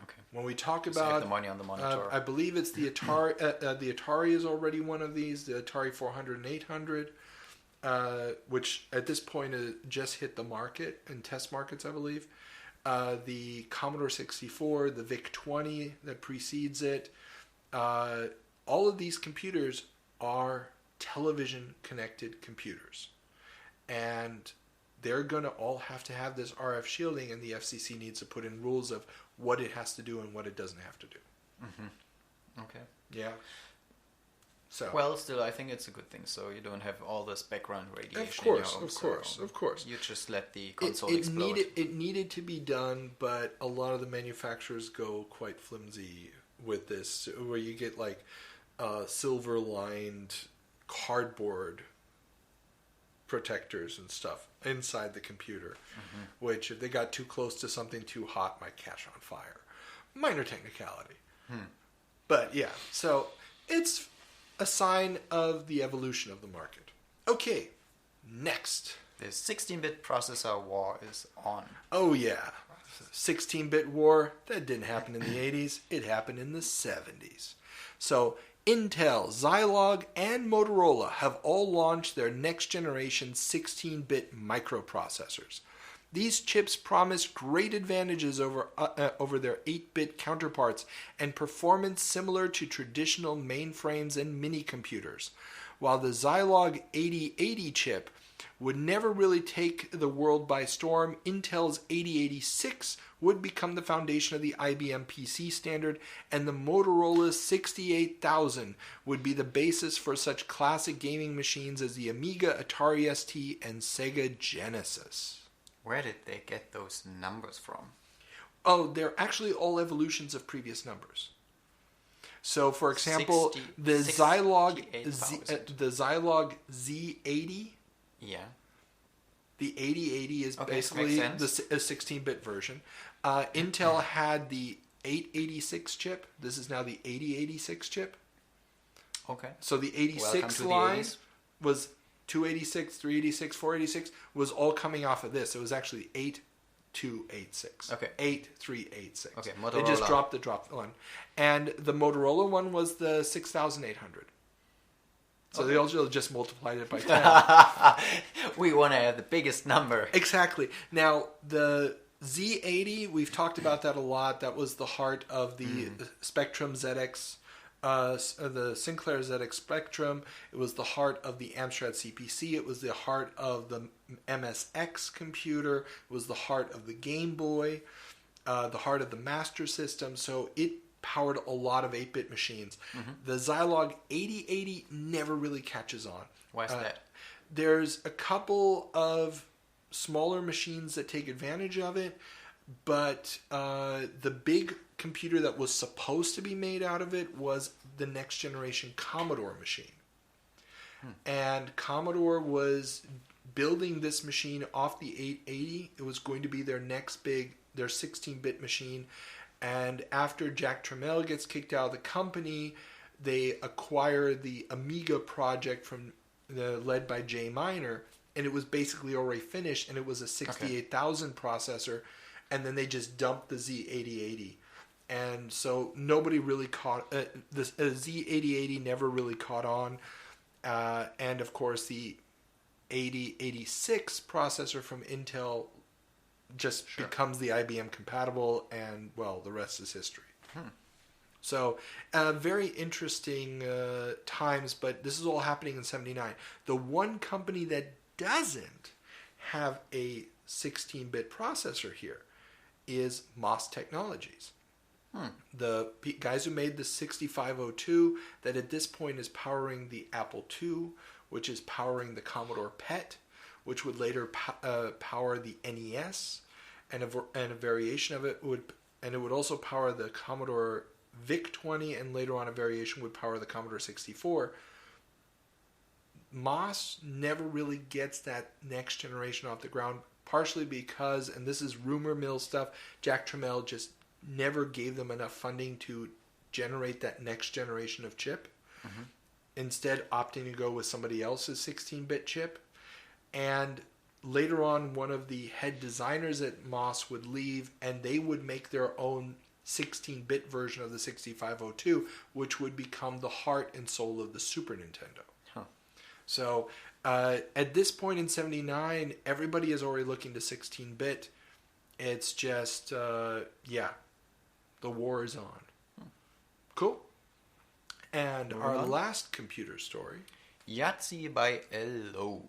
Okay. When we talk Save about the money on the monitor. I believe it's the Atari. The Atari is already one of these. The Atari 400 and 800, which at this point just hit the market in test markets, I believe. The Commodore 64, the VIC-20 that precedes it. All of these computers are television-connected computers. And they're going to all have to have this RF shielding, and the FCC needs to put in rules of what it has to do and what it doesn't have to do. Mm-hmm. Okay. Yeah. So. Well, still, I think it's a good thing. So you don't have all this background radiation. Of course, in your home, of course. You just let the console explode. It needed to be done, but a lot of the manufacturers go quite flimsy with this, where you get like silver-lined cardboard protectors and stuff inside the computer, which if they got too close to something too hot might catch on fire. Minor technicality. But yeah, so it's a sign of the evolution of the market. Okay, Next. The 16-bit processor war is on. Oh yeah. 16-bit war, that didn't happen in the 80s. It happened in the 70s. So Intel, Zilog, and Motorola have all launched their next-generation 16-bit microprocessors. These chips promise great advantages over their 8-bit counterparts and performance similar to traditional mainframes and mini-computers. While the Zilog 8080 chip would never really take the world by storm, Intel's 8086 would become the foundation of the IBM PC standard, and the Motorola 68000 would be the basis for such classic gaming machines as the Amiga, Atari ST, and Sega Genesis. Where did they get those numbers from? Oh, they're actually all evolutions of previous numbers. So, for example, the Zilog Z80, yeah, the 8080 is basically a 16-bit version. Intel had the 886 chip. This is now the 8086 chip. Okay. So the 86 line was 286, 386, 486 was all coming off of this. It was actually 8286. Okay. 8386. Okay, Motorola. They just dropped the one. And the Motorola one was the 6800. So they also just multiplied it by 10. We want to have the biggest number. Exactly. Now, the Z80, we've talked about that a lot. That was the heart of the Spectrum ZX, the Sinclair ZX Spectrum. It was the heart of the Amstrad CPC. It was the heart of the MSX computer. It was the heart of the Game Boy, the heart of the Master System. So it powered a lot of 8-bit machines. The Zilog 8080 never really catches on. Why is that? There's a couple of smaller machines that take advantage of it, but the big computer that was supposed to be made out of it was the next generation Commodore machine. And Commodore was building this machine off the 880. It was going to be their next their 16-bit machine. And after Jack Tramiel gets kicked out of the company, they acquire the Amiga project led by Jay Miner, and it was basically already finished, and it was a 68,000 processor, and then they just dumped the Z8080. And so nobody really caught... the Z8080 never really caught on. And of course the 8086 processor from Intel just becomes the IBM compatible, and well, the rest is history. So very interesting times, but this is all happening in 79. The one company that doesn't have a 16-bit processor here is MOS Technologies. The guys who made the 6502 that at this point is powering the Apple II, which is powering the Commodore PET, which would later power the NES, and a variation of it it would also power the Commodore VIC-20, and later on a variation would power the Commodore 64. MOS never really gets that next generation off the ground, partially because, and this is rumor mill stuff, Jack Tramiel just never gave them enough funding to generate that next generation of chip. Instead opting to go with somebody else's 16-bit chip. And later on, one of the head designers at MOS would leave, and they would make their own 16-bit version of the 6502, which would become the heart and soul of the Super Nintendo. So at this point in 79, everybody is already looking to 16-bit. It's just, the war is on. Cool. And our last computer story. Yahtzee by L.O.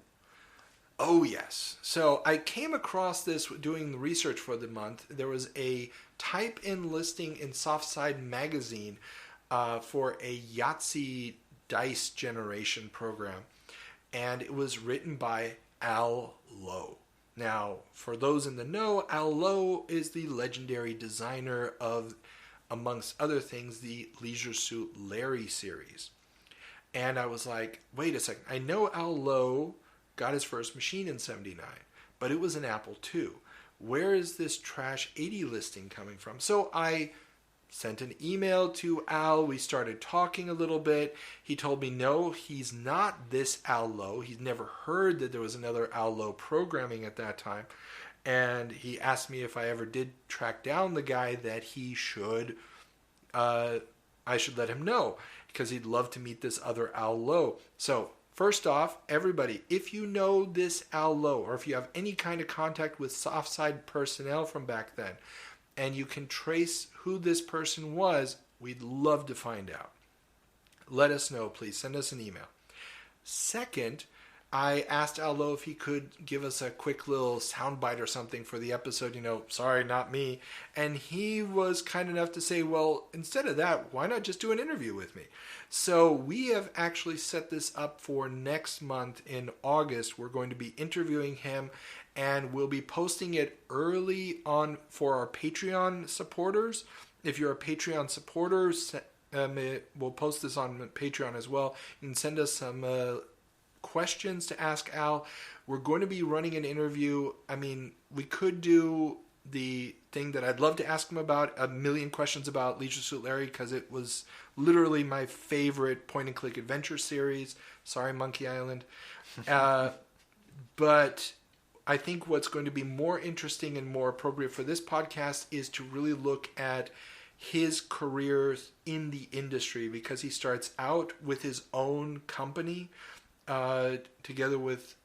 Oh, yes. So I came across this doing the research for the month. There was a type-in listing in Softside magazine for a Yahtzee dice generation program. And it was written by Al Lowe. Now, for those in the know, Al Lowe is the legendary designer of, amongst other things, the Leisure Suit Larry series. And I was like, wait a second. I know Al Lowe got his first machine in 79, but it was an Apple II. Where is this trash 80 listing coming from? So I Sent an email to Al. We started talking a little bit. He told me no, he's not this Al Lowe. He's never heard that there was another Al Lowe programming at that time. And he asked me if I ever did track down the guy, that he should, I should let him know, because he'd love to meet this other Al Lowe. So first off, everybody, if you know this Al Lowe, or if you have any kind of contact with Softside personnel from back then, and you can trace who this person was, we'd love to find out. Let us know, please. Send us an email. Second, I asked Al Lowe if he could give us a quick little soundbite or something for the episode, sorry, not me. And he was kind enough to say, well, instead of that, why not just do an interview with me? So we have actually set this up for next month in August. We're going to be interviewing him, and we'll be posting it early on for our Patreon supporters. If you're a Patreon supporter, we'll post this on Patreon as well. You can send us some questions to ask Al. We're going to be running an interview. I mean, we could do the thing that I'd love to ask him about, a million questions about Leisure Suit Larry, because it was literally my favorite point-and-click adventure series. Sorry, Monkey Island. But I think what's going to be more interesting and more appropriate for this podcast is to really look at his career in the industry, because he starts out with his own company together with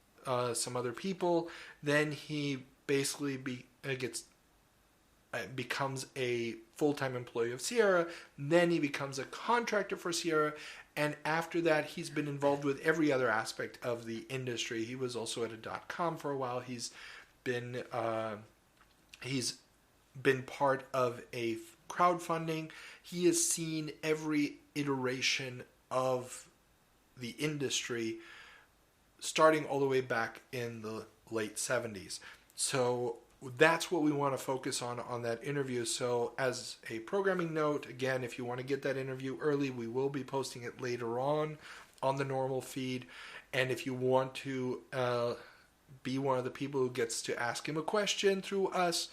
some other people. Then he basically becomes a full-time employee of Sierra. Then he becomes a contractor for Sierra. And after that, he's been involved with every other aspect of the industry. He was also at a .com for a while. He's been part of a crowdfunding. He has seen every iteration of the industry, starting all the way back in the late 70s. So that's what we want to focus on that interview. So as a programming note, again, if you want to get that interview early, we will be posting it later on the normal feed. And if you want to be one of the people who gets to ask him a question through us,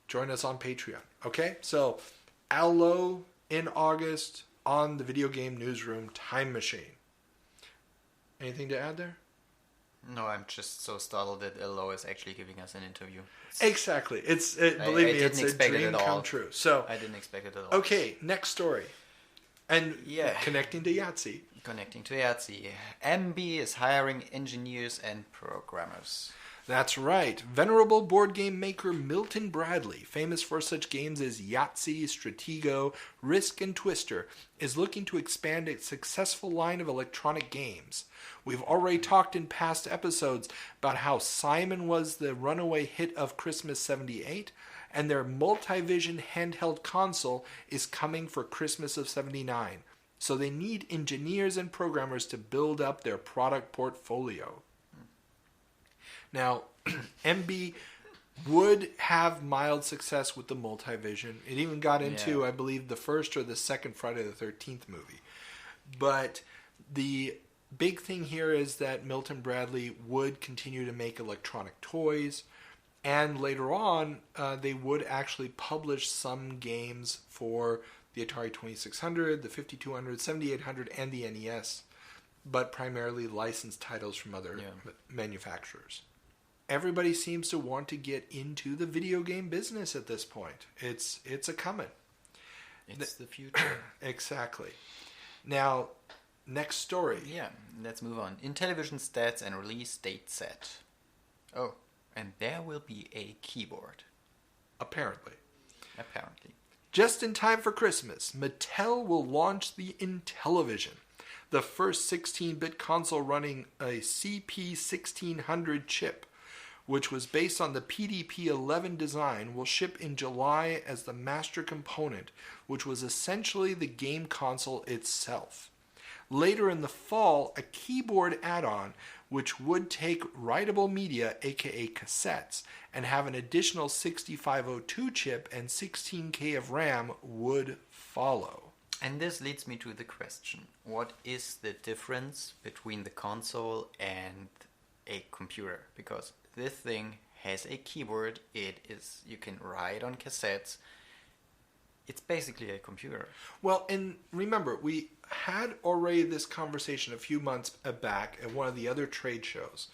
join us on Patreon. Okay? So Al Lowe in August on the Video Game Newsroom Time Machine. Anything to add there? No, I'm just so startled that Elo is actually giving us an interview. Exactly. Believe me, it's a dream come true. So I didn't expect it at all. Okay, next story. And connecting to Yahtzee. Connecting to Yahtzee. MB is hiring engineers and programmers. That's right. Venerable board game maker Milton Bradley, famous for such games as Yahtzee, Stratego, Risk, and Twister, is looking to expand its successful line of electronic games. We've already talked in past episodes about how Simon was the runaway hit of Christmas '78, and their Multivision handheld console is coming for Christmas of '79. So they need engineers and programmers to build up their product portfolio. Now, MB would have mild success with the Multivision. It even got into, I believe, the first or the second Friday the 13th movie. But the big thing here is that Milton Bradley would continue to make electronic toys, and later on, they would actually publish some games for the Atari 2600, the 5200, 7800, and the NES, but primarily licensed titles from other manufacturers. Everybody seems to want to get into the video game business at this point. It's a coming. It's the future. Exactly. Now, next story. Yeah, let's move on. Intellivision stats and release date set. Oh, and there will be a keyboard. Apparently. Just in time for Christmas, Mattel will launch the Intellivision, the first 16-bit console running a CP1600 chip, which was based on the PDP-11 design, will ship in July as the master component, which was essentially the game console itself. Later in the fall, a keyboard add-on, which would take writable media, aka cassettes, and have an additional 6502 chip and 16K of RAM, would follow. And this leads me to the question, what is the difference between the console and a computer? Because this thing has a keyboard, you can write on cassettes, it's basically a computer. Well, and remember, we had already this conversation a few months back at one of the other trade shows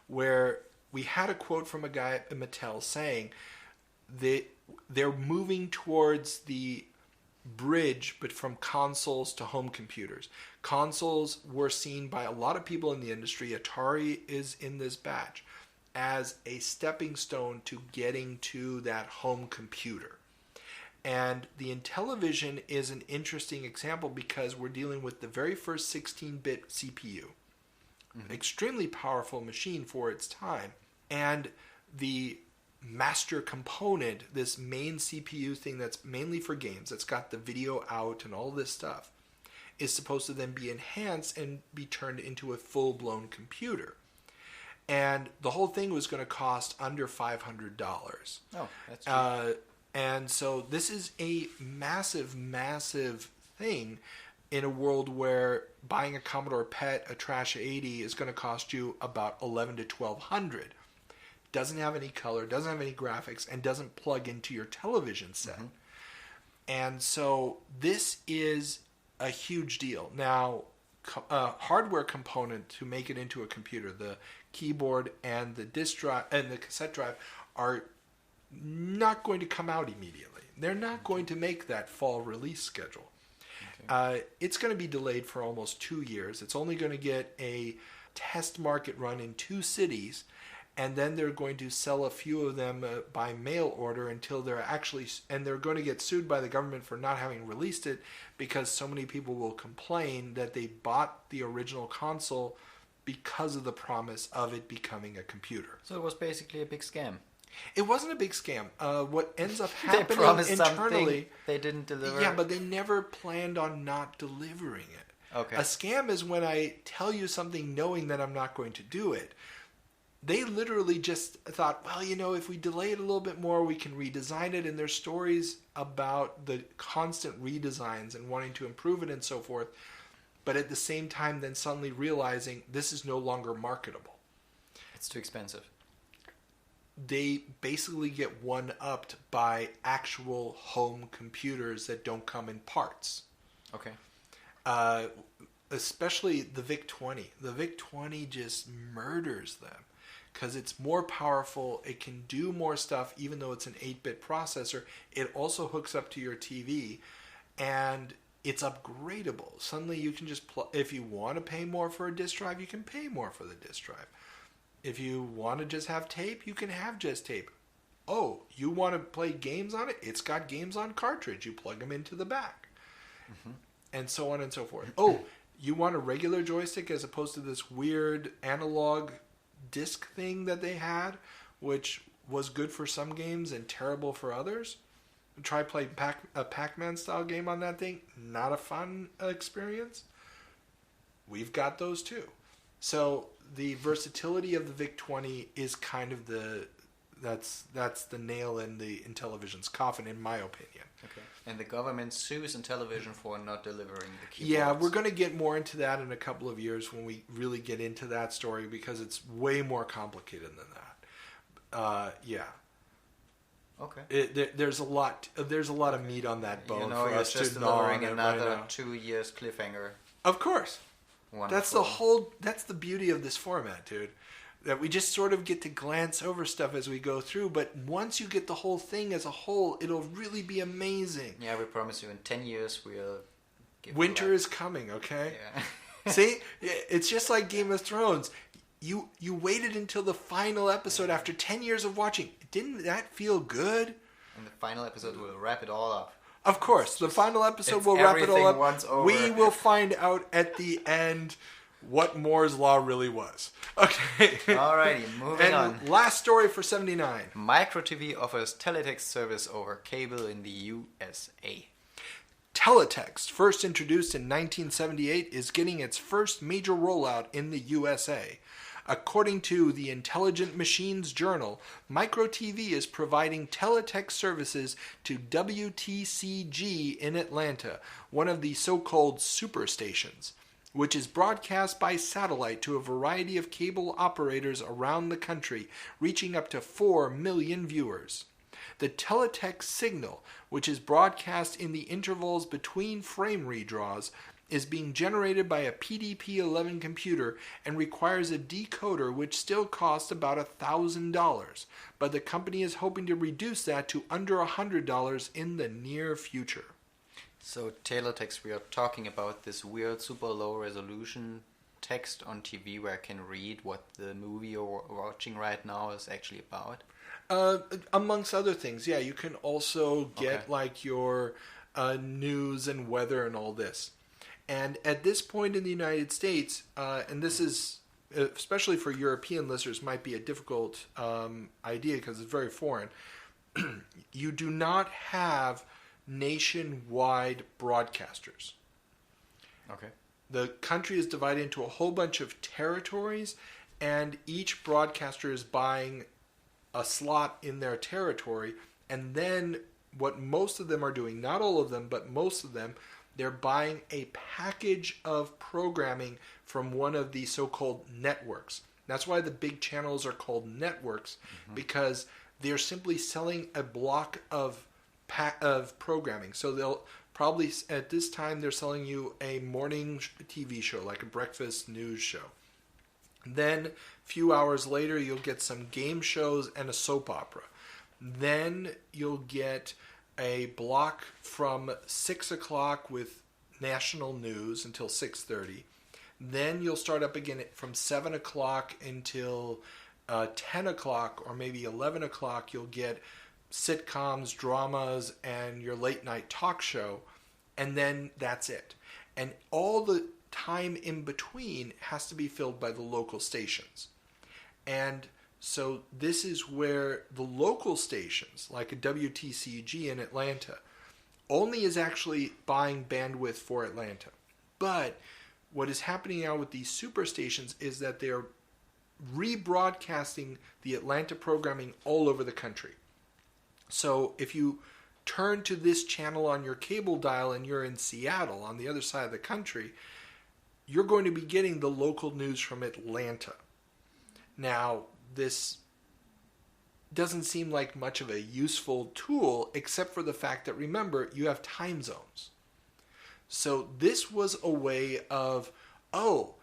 where we had a quote from a guy at Mattel saying that they're moving towards the bridge, but from consoles to home computers. Consoles were seen by a lot of people in the industry, Atari is in this batch, as a stepping stone to getting to that home computer. And the Intellivision is an interesting example because we're dealing with the very first 16-bit CPU. Extremely powerful machine for its time. And the master component, this main CPU thing that's mainly for games, that's got the video out and all this stuff, is supposed to then be enhanced and be turned into a full-blown computer. And the whole thing was going to cost under $500. Oh, that's true. And so this is a massive, massive thing in a world where buying a Commodore PET, a Trash 80, is going to cost you about $1,100 to $1,200. Doesn't have any color, doesn't have any graphics, and doesn't plug into your television set. And so this is a huge deal. Now, a hardware component to make it into a computer, the keyboard and the disk drive and the cassette drive, are not going to come out immediately. They're not going to make that fall release schedule. It's going to be delayed for almost 2 years. It's only going to get a test market run in 2 cities, and then they're going to sell a few of them by mail order until they're actually, and they're going to get sued by the government for not having released it because so many people will complain that they bought the original console because of the promise of it becoming a computer. So it was basically a big scam. It wasn't a big scam. What ends up They happening promised internally, something they didn't deliver. yeah, but they never planned on not delivering it. Okay. A scam is when I tell you something knowing that I'm not going to do it. They literally just thought, well, you know, if we delay it a little bit more, we can redesign it. And there's stories about the constant redesigns and wanting to improve it and so forth. But at the same time, then suddenly realizing this is no longer marketable. It's too expensive. They basically get one-upped by actual home computers that don't come in parts. Okay. Especially the VIC-20. The VIC-20 just murders them because it's more powerful. It can do more stuff even though it's an 8-bit processor. It also hooks up to your TV and it's upgradable. Suddenly you can just, if you want to pay more for a disk drive, you can pay more for the disk drive. If you want to just have tape, you can have just tape. Oh, you want to play games on it? It's got games on cartridge. You plug them into the back. And so on and so forth. Oh, you want a regular joystick as opposed to this weird analog disc thing that they had, which was good for some games and terrible for others? Try playing a Pac-Man style game on that thing. Not a fun experience. We've got those too. So the versatility of the VIC-20 is kind of that's the nail in the Intellivision's coffin, in my opinion. Okay. And the government sues Intellivision for not delivering the keyboards. Yeah, we're going to get more into that in a couple of years when we really get into that story because it's way more complicated than that. Yeah. Okay. There's a lot of meat on that bone for us just to gnaw on delivering it another right now. 2 years cliffhanger. Of course. Wonderful. That's the beauty of this format, dude. That we just sort of get to glance over stuff as we go through, but once you get the whole thing as a whole, it'll really be amazing. Yeah, we promise you in 10 years we'll give Winter is coming, okay? Yeah. See? It's just like Game of Thrones. You waited until the final episode after 10 years of watching. Didn't that feel good? And the final episode will wrap it all up. Of course, the final episode will wrap it all up. We will find out at the end what Moore's Law really was. Okay. Alrighty, moving on. Last story for 79. Micro TV offers teletext service over cable in the USA. Teletext, first introduced in 1978, is getting its first major rollout in the USA. According to the Intelligent Machines Journal, Micro TV is providing teletext services to WTCG in Atlanta, one of the so-called superstations, which is broadcast by satellite to a variety of cable operators around the country, reaching up to 4 million viewers. The teletext signal, which is broadcast in the intervals between frame redraws, is being generated by a PDP-11 computer and requires a decoder which still costs about $1,000, but the company is hoping to reduce that to under $100 in the near future. So teletext, we are talking about this weird super low resolution text on TV where I can read what the movie you're watching right now is actually about? Amongst other things, yeah. You can also get like your news and weather and all this. And at this point in the United States, and this is, especially for European listeners, might be a difficult idea because it's very foreign, you do not have nationwide broadcasters. Okay. The country is divided into a whole bunch of territories, and each broadcaster is buying a slot in their territory, and then what most of them are doing, not all of them, but most of them, they're buying a package of programming from one of the so-called networks. That's why the big channels are called networks, because they're simply selling a block of programming. So they'll probably, at this time, they're selling you a morning TV show, like a breakfast news show. Then, a few hours later, you'll get some game shows and a soap opera. Then you'll get a block from 6 o'clock with national news until 6:30. Then you'll start up again from 7 o'clock until 10 o'clock or maybe 11 o'clock. You'll get sitcoms, dramas, and your late night talk show. And then that's it. And all the time in between has to be filled by the local stations. And so this is where the local stations, like a WTCG in Atlanta, only is actually buying bandwidth for Atlanta. But what is happening now with these super stations is that they're rebroadcasting the Atlanta programming all over the country. So if you turn to this channel on your cable dial and you're in Seattle on the other side of the country, you're going to be getting the local news from Atlanta. Now, this doesn't seem like much of a useful tool, except for the fact that, remember, you have time zones. So this was a way of, oh,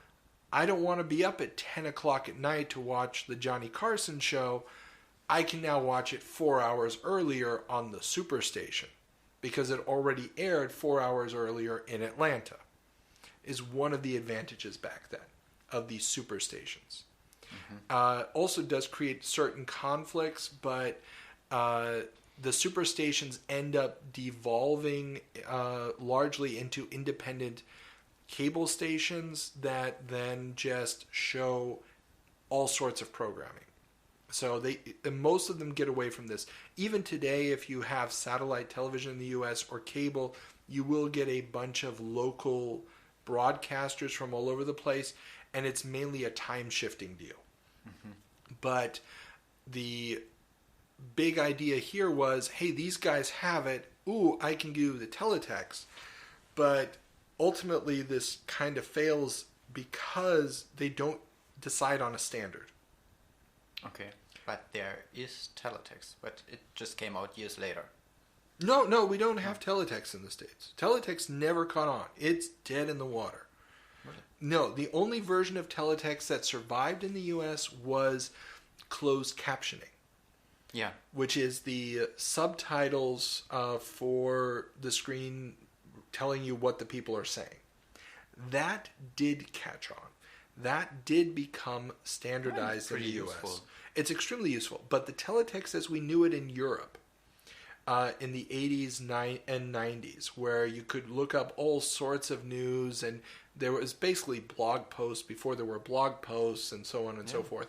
I don't want to be up at 10 o'clock at night to watch the Johnny Carson show. I can now watch it 4 hours earlier on the Superstation because it already aired 4 hours earlier in Atlanta, is one of the advantages back then of these superstations. Also does create certain conflicts, but the superstations end up devolving largely into independent cable stations that then just show all sorts of programming. So most of them get away from this. Even today, if you have satellite television in the U.S. or cable, you will get a bunch of local broadcasters from all over the place, and it's mainly a time-shifting deal. But the big idea here was, hey, these guys have it. Ooh, I can do the teletext. But ultimately, this kind of fails because they don't decide on a standard. Okay, but there is teletext, but it just came out years later. No, we don't have teletext in the States. Teletext never caught on. It's dead in the water. Really? No, the only version of teletext that survived in the U.S. was closed captioning. Yeah. Which is the subtitles for the screen telling you what the people are saying. That did catch on. That did become standardized in the U.S. Useful. It's extremely useful. But the teletext as we knew it in Europe in the 80s and 90s, where you could look up all sorts of news, and there was basically blog posts before there were blog posts and so on and so forth,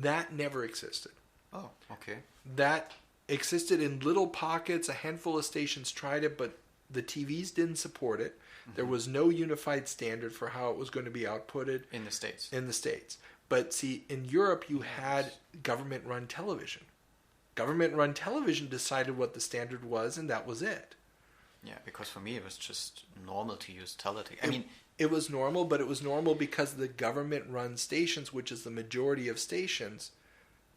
that never existed. Oh, okay. That existed in little pockets. A handful of stations tried it, but the TVs didn't support it. There was no unified standard for how it was going to be outputted. In the States. In the States. But see, in Europe, you had government-run television. Government-run television decided what the standard was, and that was it. Yeah, because for me, it was just normal to use teletext. It was normal, but it was normal because the government-run stations, which is the majority of stations,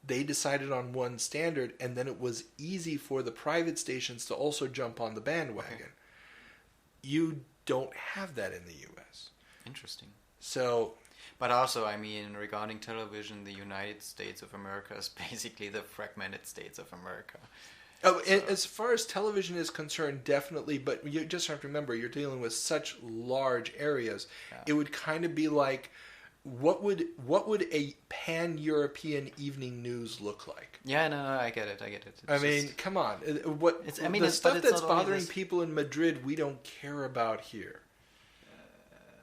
they decided on one standard, and then it was easy for the private stations to also jump on the bandwagon. You don't have that in the U.S. Interesting. So... But also, I mean, regarding television, the United States of America is basically the fragmented states of America. Oh, so. As far as television is concerned, definitely. But you just have to remember, you're dealing with such large areas. Yeah. It would kind of be like, what would a pan-European evening news look like? Yeah, no, I get it. I mean, come on. The stuff that's bothering people in Madrid, we don't care about here.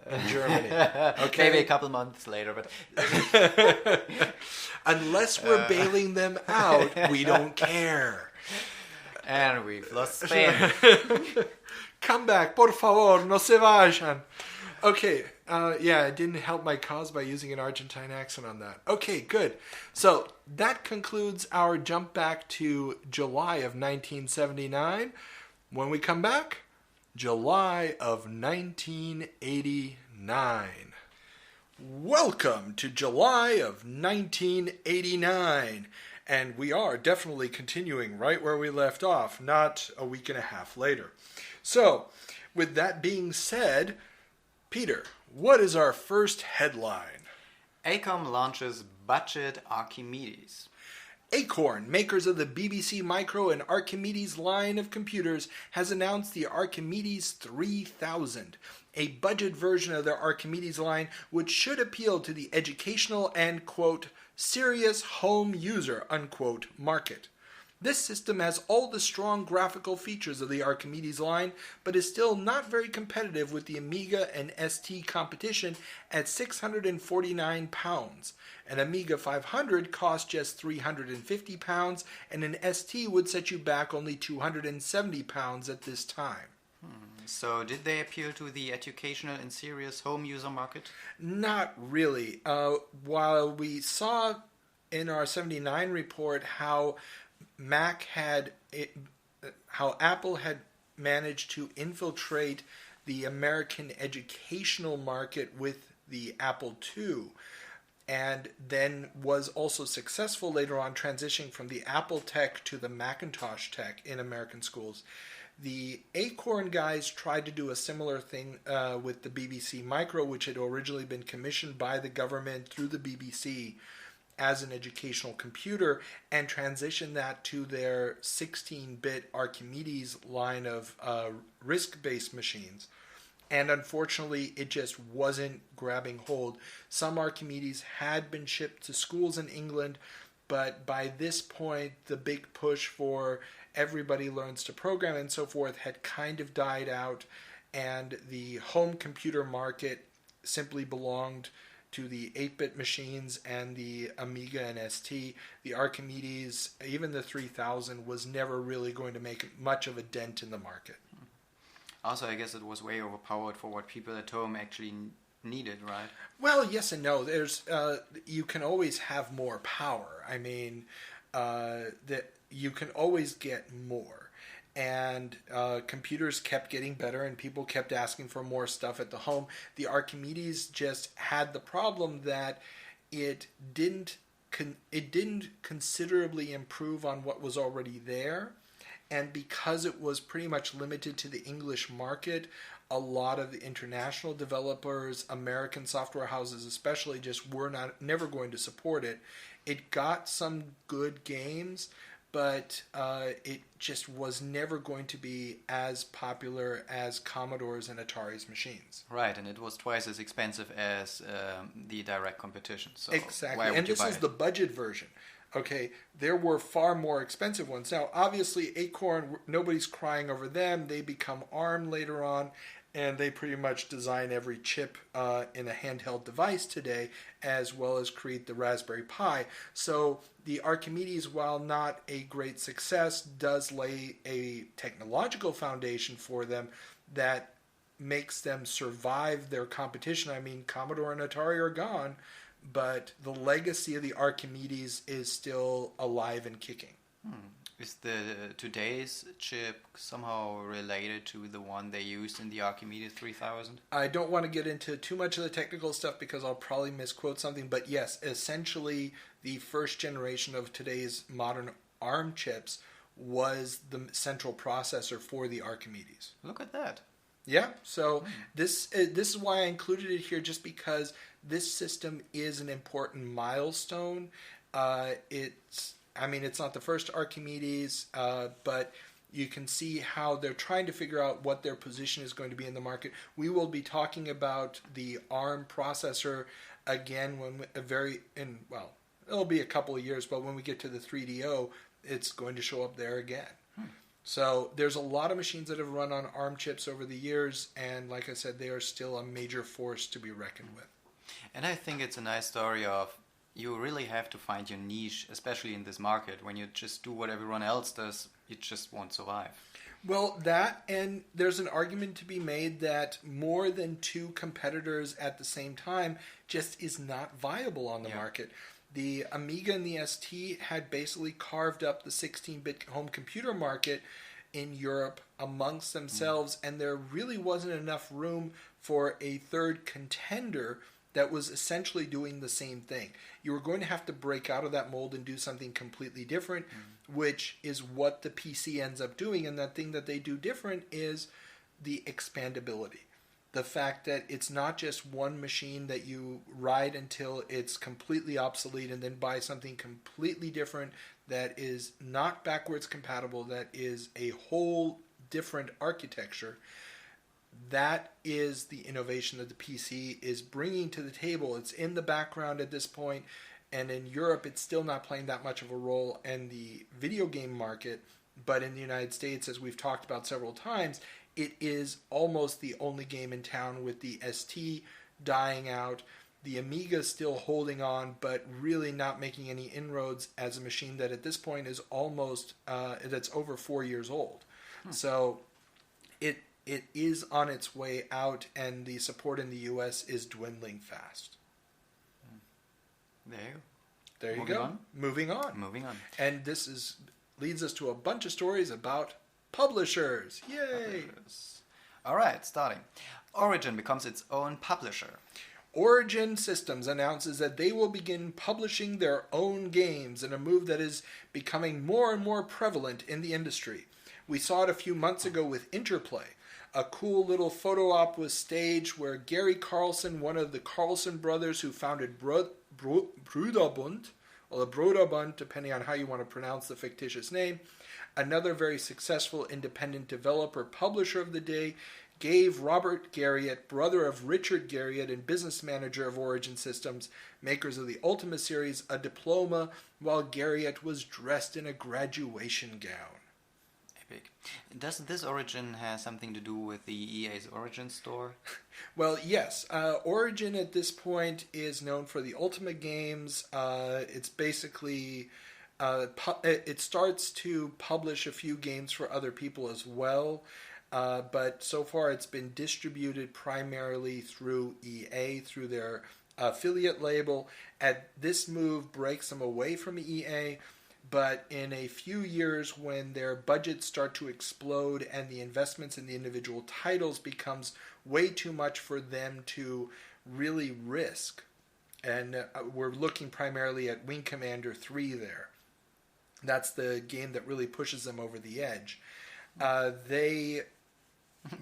In Germany. Okay? Maybe a couple months later, but unless we're bailing them out, we don't care. And we've lost Spain. Come back, por favor, no se vayan. Okay, it didn't help my cause by using an Argentine accent on that. Okay, good. So that concludes our jump back to July of 1979. When we come back, July of 1989. Welcome to July of 1989. And we are definitely continuing right where we left off, not a week and a half later. So, with that being said, Peter, what is our first headline? Acorn launches budget Archimedes. Acorn, makers of the BBC Micro and Archimedes line of computers, has announced the Archimedes 3000, a budget version of their Archimedes line which should appeal to the educational and, quote, serious home user, unquote, market. This system has all the strong graphical features of the Archimedes line, but is still not very competitive with the Amiga and ST competition at £649. An Amiga 500 costs just £350, and an ST would set you back only £270 at this time. So did they appeal to the educational and serious home user market? Not really. While we saw in our 79 report how Apple had managed to infiltrate the American educational market with the Apple II, and then was also successful later on transitioning from the Apple tech to the Macintosh tech in American schools. The Acorn guys tried to do a similar thing with the BBC Micro, which had originally been commissioned by the government through the BBC as an educational computer, and transition that to their 16-bit Archimedes line of RISC-based machines. And unfortunately, it just wasn't grabbing hold. Some Archimedes had been shipped to schools in England, but by this point, the big push for everybody learns to program and so forth had kind of died out, and the home computer market simply belonged to the 8-bit machines and the Amiga and ST. The Archimedes, even the 3000, was never really going to make much of a dent in the market. Also, I guess it was way overpowered for what people at home actually needed, right? Well, yes and no. There's you can always have more power. I mean, that you can always get more. And computers kept getting better, and people kept asking for more stuff at the home. The Archimedes just had the problem that it didn't considerably improve on what was already there. And because it was pretty much limited to the English market, a lot of the international developers, American software houses especially, just were never going to support it. It got some good games, but it just was never going to be as popular as Commodore's and Atari's machines. Right, and it was twice as expensive as the direct competition. So exactly, and this is the budget version. Okay, there were far more expensive ones. Now, obviously, Acorn, nobody's crying over them. They become ARM later on, and they pretty much design every chip in a handheld device today, as well as create the Raspberry Pi. So the Archimedes, while not a great success, does lay a technological foundation for them that makes them survive their competition. I mean, Commodore and Atari are gone, but the legacy of the Archimedes is still alive and kicking. Is the today's chip somehow related to the one they used in the Archimedes 3000? I don't want to get into too much of the technical stuff because I'll probably misquote something, but yes, essentially the first generation of today's modern ARM chips was the central processor for the Archimedes. Look at that. Yeah, so this is why I included it here, just because this system is an important milestone. It's not the first Archimedes, but you can see how they're trying to figure out what their position is going to be in the market. We will be talking about the ARM processor again it'll be a couple of years, but when we get to the 3DO, it's going to show up there again. So there's a lot of machines that have run on ARM chips over the years, and like I said, they are still a major force to be reckoned with. And I think it's a nice story of you really have to find your niche, especially in this market. When you just do what everyone else does, you just won't survive. Well, that, and there's an argument to be made that more than two competitors at the same time just is not viable on the market. The Amiga and the ST had basically carved up the 16-bit home computer market in Europe amongst themselves, and there really wasn't enough room for a third contender that was essentially doing the same thing. You were going to have to break out of that mold and do something completely different, which is what the PC ends up doing. And that thing that they do different is the expandability. The fact that it's not just one machine that you ride until it's completely obsolete and then buy something completely different that is not backwards compatible, that is a whole different architecture. That is the innovation that the PC is bringing to the table. It's in the background at this point, and in Europe it's still not playing that much of a role in the video game market, but in the United States, as we've talked about several times, it is almost the only game in town, with the ST dying out, the Amiga still holding on, but really not making any inroads as a machine that at this point is almost, that's over 4 years old. So it is on its way out, and the support in the U.S. is dwindling fast. There you go. Moving on. And this leads us to a bunch of stories about publishers. Yay! All right, starting. Origin becomes its own publisher. Origin Systems announces that they will begin publishing their own games in a move that is becoming more and more prevalent in the industry. We saw it a few months ago with Interplay. A cool little photo op was staged where Gary Carlson, one of the Carlson brothers who founded Broderbund, or the Broderbund, depending on how you want to pronounce the fictitious name, another very successful independent developer publisher of the day, gave Robert Garriott, brother of Richard Garriott and business manager of Origin Systems, makers of the Ultima series, a diploma while Garriott was dressed in a graduation gown. Epic. Does this Origin have something to do with the EA's Origin store? Well, yes. Origin at this point is known for the Ultima games. It's basically... it starts to publish a few games for other people as well, but so far it's been distributed primarily through EA, through their affiliate label. This move breaks them away from EA, but in a few years, when their budgets start to explode and the investments in the individual titles becomes way too much for them to really risk, and we're looking primarily at Wing Commander 3 there. That's the game that really pushes them over the edge. They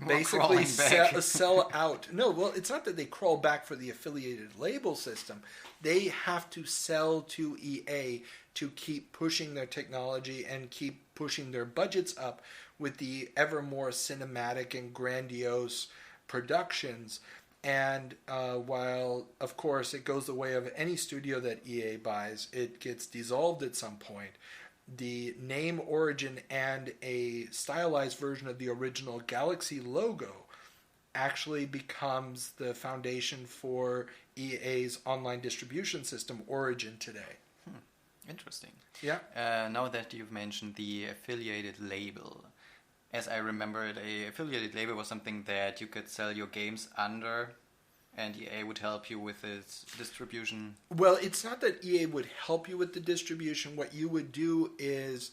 basically sell out. No, well, it's not that they crawl back for the affiliated label system. They have to sell to EA to keep pushing their technology and keep pushing their budgets up with the ever more cinematic and grandiose productions. And while, of course, it goes the way of any studio that EA buys, it gets dissolved at some point. The name Origin and a stylized version of the original Galaxy logo actually becomes the foundation for EA's online distribution system, Origin, today. Interesting. Yeah. Now that you've mentioned the affiliated label, as I remember it, a affiliated label was something that you could sell your games under, and EA would help you with its distribution. Well, it's not that EA would help you with the distribution. What you would do is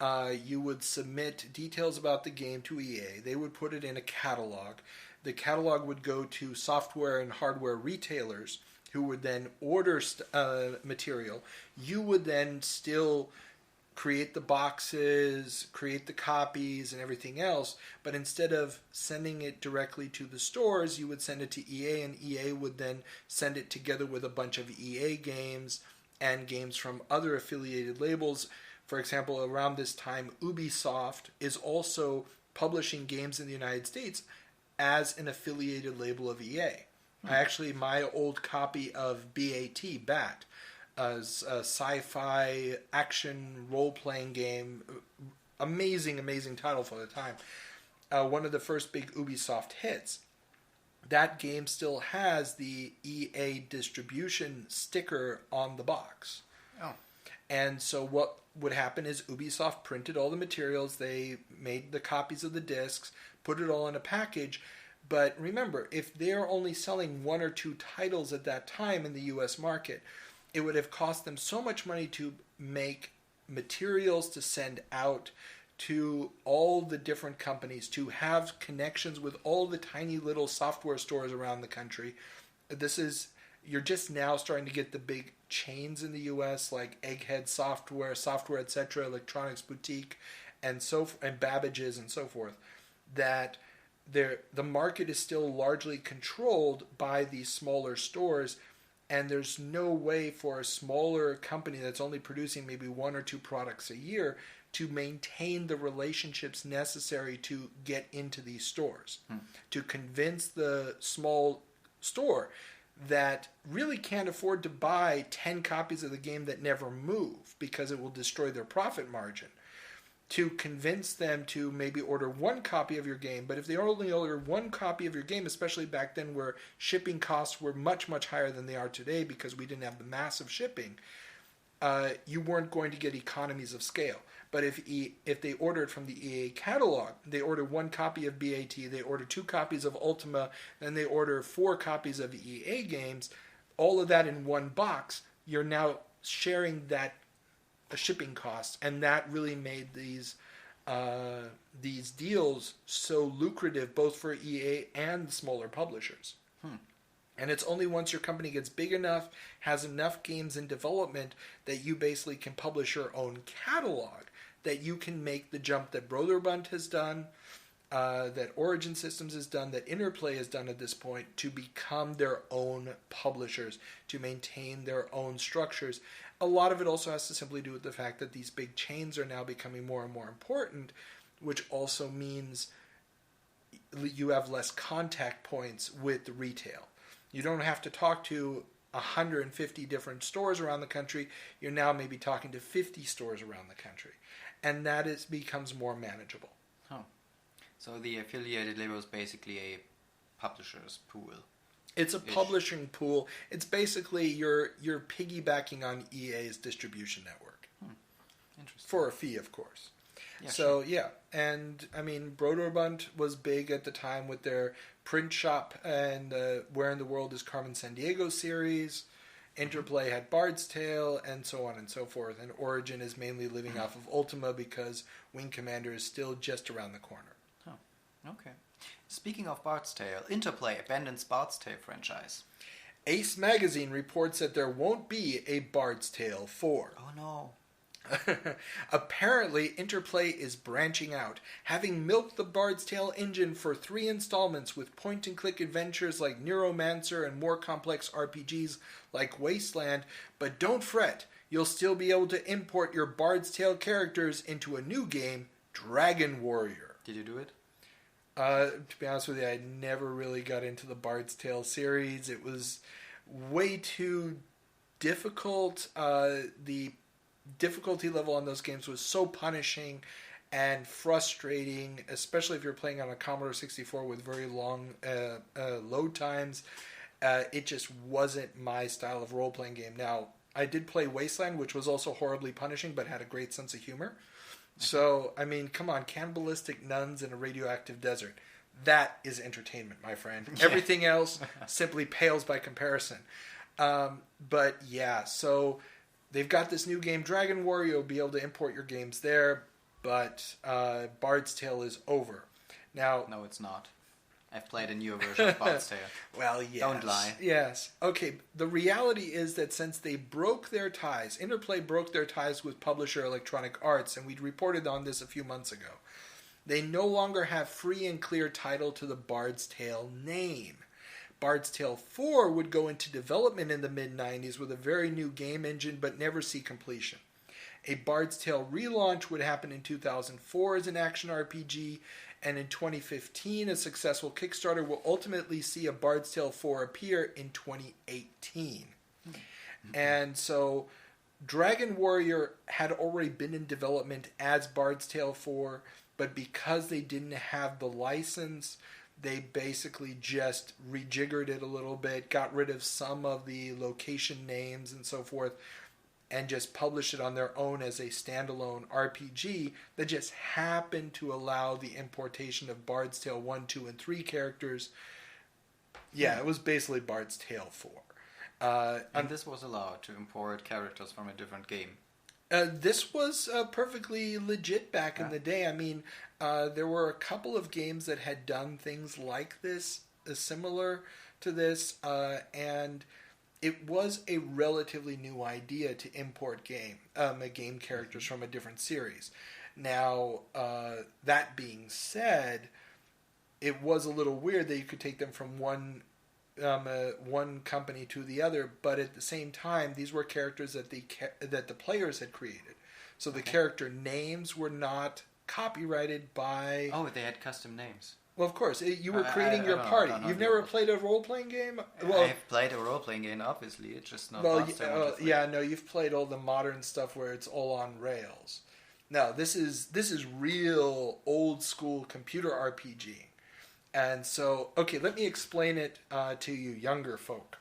you would submit details about the game to EA. They would put it in a catalog. The catalog would go to software and hardware retailers who would then order material. You would then still create the boxes, create the copies, and everything else. But instead of sending it directly to the stores, you would send it to EA, and EA would then send it together with a bunch of EA games and games from other affiliated labels. For example, around this time, Ubisoft is also publishing games in the United States as an affiliated label of EA. My old copy of BAT, a sci-fi action role-playing game, amazing title for the time. One of the first big Ubisoft hits. That game still has the EA distribution sticker on the box. Oh. And so what would happen is Ubisoft printed all the materials, they made the copies of the discs, put it all in a package. But remember, if they're only selling 1 or 2 titles at that time in the US market, it would have cost them so much money to make materials to send out to all the different companies, to have connections with all the tiny little software stores around the country. You're just now starting to get the big chains in the US like Egghead Software, etc., Electronics Boutique, and Babbage's and so forth, that the market is still largely controlled by these smaller stores, and there's no way for a smaller company that's only producing maybe 1 or 2 products a year to maintain the relationships necessary to get into these stores, to convince the small store that really can't afford to buy 10 copies of the game that never move because it will destroy their profit margin, to convince them to maybe order 1 copy of your game. But if they only order 1 copy of your game, especially back then where shipping costs were much, much higher than they are today because we didn't have the massive shipping, you weren't going to get economies of scale. But if they ordered from the EA catalog, they order 1 copy of BAT, they order 2 copies of Ultima, and they order 4 copies of EA games, all of that in 1 box, you're now sharing that shipping costs, and that really made these deals so lucrative both for EA and the smaller publishers. And it's only once your company gets big enough, has enough games in development, that you basically can publish your own catalog, that you can make the jump that Broderbund has done, that Origin Systems has done, that Interplay has done at this point, to become their own publishers, to maintain their own structures. A lot of it also has to simply do with the fact that these big chains are now becoming more and more important, which also means you have less contact points with the retail. You don't have to talk to 150 different stores around the country. You're now maybe talking to 50 stores around the country. And that becomes more manageable. Oh. So the affiliated label is basically a publisher's pool. It's a publishing pool. It's basically you're piggybacking on EA's distribution network. Interesting. For a fee, of course. Yeah, so, yeah. And, I mean, Broderbund was big at the time with their print shop and Where in the World is Carmen Sandiego series. Interplay had Bard's Tale, and so on and so forth. And Origin is mainly living off of Ultima because Wing Commander is still just around the corner. Oh, okay. Speaking of Bard's Tale, Interplay abandons Bard's Tale franchise. Ace Magazine reports that there won't be a Bard's Tale 4. Oh no. Apparently, Interplay is branching out, having milked the Bard's Tale engine for 3 installments with point-and-click adventures like Neuromancer and more complex RPGs like Wasteland. But don't fret, you'll still be able to import your Bard's Tale characters into a new game, Dragon Warrior. Did you do it? To be honest with you, I never really got into the Bard's Tale series. It was way too difficult. The difficulty level on those games was so punishing and frustrating, especially if you're playing on a Commodore 64 with very long load times. It just wasn't my style of role-playing game. Now, I did play Wasteland, which was also horribly punishing, but had a great sense of humor. So, I mean, come on, cannibalistic nuns in a radioactive desert. That is entertainment, my friend. Everything else simply pales by comparison. But yeah, so they've got this new game, Dragon Warrior. You'll be able to import your games there. but Bard's Tale is over. Now, No, it's not. I've played a newer version of Bard's Tale. well, yes. Don't lie. Yes. Okay, the reality is that since they broke their ties, Interplay broke their ties with publisher Electronic Arts, and we'd reported on this a few months ago, they no longer have free and clear title to the Bard's Tale name. Bard's Tale 4 would go into development in the mid-90s with a very new game engine, but never see completion. A Bard's Tale relaunch would happen in 2004 as an action RPG, and in 2015, a successful Kickstarter will ultimately see a Bard's Tale 4 appear in 2018. And so, Dragon Warrior had already been in development as Bard's Tale 4, but because they didn't have the license, they basically just rejiggered it a little bit, got rid of some of the location names and so forth, and just published it on their own as a standalone RPG that just happened to allow the importation of Bard's Tale 1, 2, and 3 characters. Yeah, it was basically Bard's Tale 4. And this was allowed to import characters from a different game. This was perfectly legit back in the day. I mean, there were a couple of games that had done things like this, similar to this, and it was a relatively new idea to import game characters from a different series. Now, that being said, it was a little weird that you could take them from one company to the other, but at the same time, these were characters that the players had created. So the character names were not copyrighted by... Oh, they had custom names. Well, of course, you were creating your party. You've never played a role-playing game? Well, I've played a role-playing game, obviously. It's just not... no, you've played all the modern stuff where it's all on rails. No, this is real old-school computer RPG. And so, okay, let me explain it to you younger folk.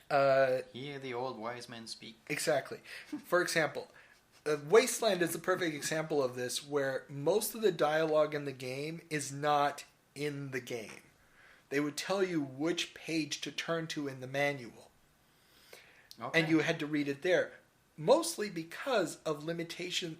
Hear the old wise men speak. Exactly. For example, Wasteland is the perfect example of this, where most of the dialogue in the game is not in the game. They would tell you which page to turn to in the manual. Okay. And you had to read it there. Mostly because of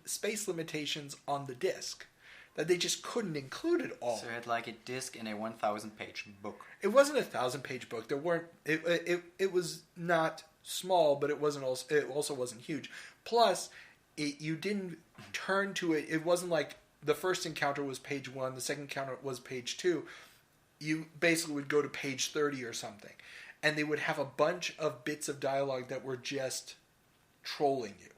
space limitations on the disc. That they just couldn't include it all. So you had like a disc in a 1,000-page book. It wasn't a 1,000-page book. There weren't. It was not small, but it wasn't. It also wasn't huge. Plus, you didn't turn to it. It wasn't like the first encounter was page 1, the second encounter was page 2. You basically would go to page 30 or something, and they would have a bunch of bits of dialogue that were just trolling you.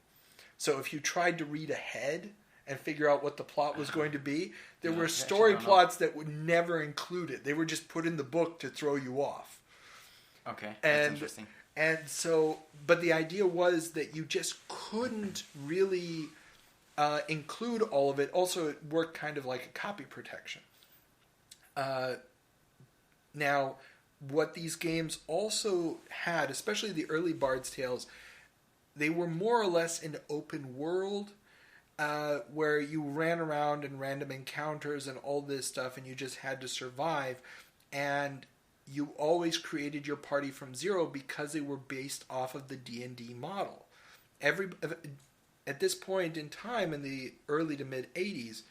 So if you tried to read ahead and figure out what the plot was going to be, there were story plots that would never include it. They were just put in the book to throw you off. Okay, that's interesting. And so, but the idea was that you just couldn't really include all of it. Also, it worked kind of like a copy protection. Now, what these games also had, especially the early Bard's Tales, they were more or less an open world, where you ran around in random encounters and all this stuff, and you just had to survive. And you always created your party from zero because they were based off of the D&D model. At this point in time, in the early to mid 80s,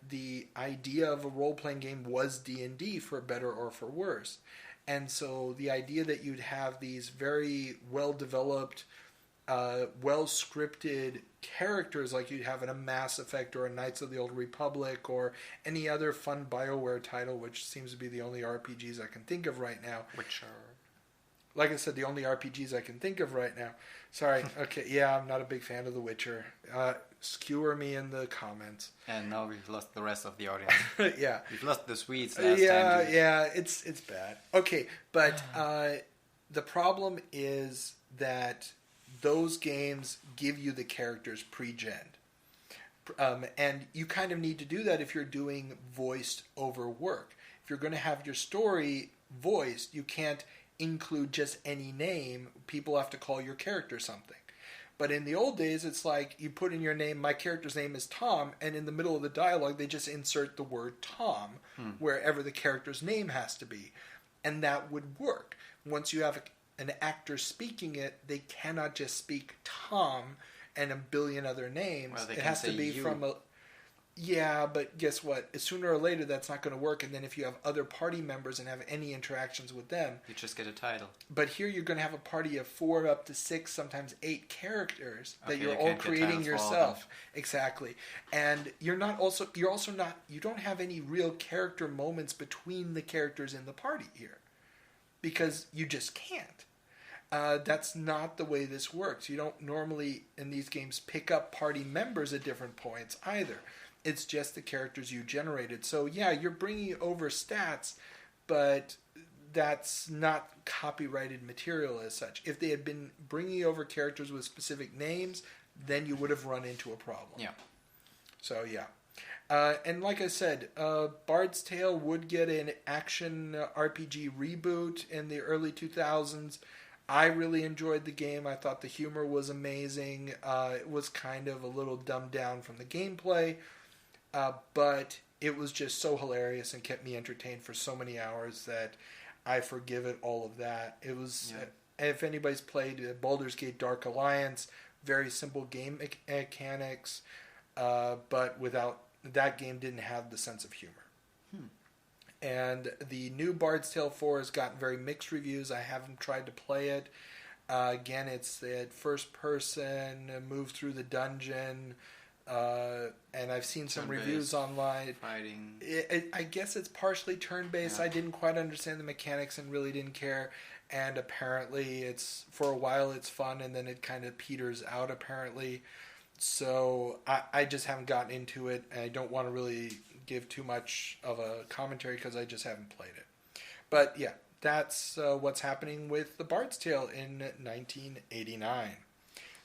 the idea of a role-playing game was D&D, for better or for worse. And so the idea that you'd have these very well-developed, well-scripted characters like you'd have in a Mass Effect or a Knights of the Old Republic or any other fun BioWare title, which seems to be the only RPGs I can think of right now. Which are... Like I said, the only RPGs I can think of right now. Sorry. Okay, yeah, I'm not a big fan of The Witcher. Skewer me in the comments. And now we've lost the rest of the audience. Yeah. We've lost the Swedes last time. Yeah, it's bad. Okay, but the problem is that those games give you the characters pre-genned. And you kind of need to do that if you're doing voiced over work. If you're going to have your story voiced, you can't include just any name. People have to call your character something. But in the old days, it's like you put in your name, my character's name is Tom, and in the middle of the dialogue, they just insert the word Tom wherever the character's name has to be. And that would work. Once you have an actor speaking it, they cannot just speak Tom and a billion other names. Well, they it can has to say be you. from a... Yeah, but guess what? Sooner or later, that's not going to work. And then if you have other party members and have any interactions with them... You just get a title. But here you're going to have a party of 4 up to 6, sometimes 8 characters that Okay, you're you all can't get creating titles for all of yourself. Exactly. And you don't have any real character moments between the characters in the party here. Because you just can't. That's not the way this works. You don't normally, in these games, pick up party members at different points either. It's just the characters you generated. So, yeah, you're bringing over stats, but that's not copyrighted material as such. If they had been bringing over characters with specific names, then you would have run into a problem. Yeah. So, yeah. And like I said, Bard's Tale would get an action RPG reboot in the early 2000s. I really enjoyed the game. I thought the humor was amazing. It was kind of a little dumbed down from the gameplay, but it was just so hilarious and kept me entertained for so many hours that I forgive it all of that. It was, if anybody's played Baldur's Gate Dark Alliance, very simple game mechanics, but without that game didn't have the sense of humor. And the new Bard's Tale 4 has gotten very mixed reviews. I haven't tried to play it. Again, it's the first person, move through the dungeon, and I've seen some reviews online. Fighting. I guess it's partially turn-based. Yeah. I didn't quite understand the mechanics and really didn't care. And apparently, for a while it's fun, and then it kind of peters out, apparently. So I just haven't gotten into it, and I don't want to really give too much of a commentary because I just haven't played it. But yeah, that's what's happening with the Bard's Tale in 1989.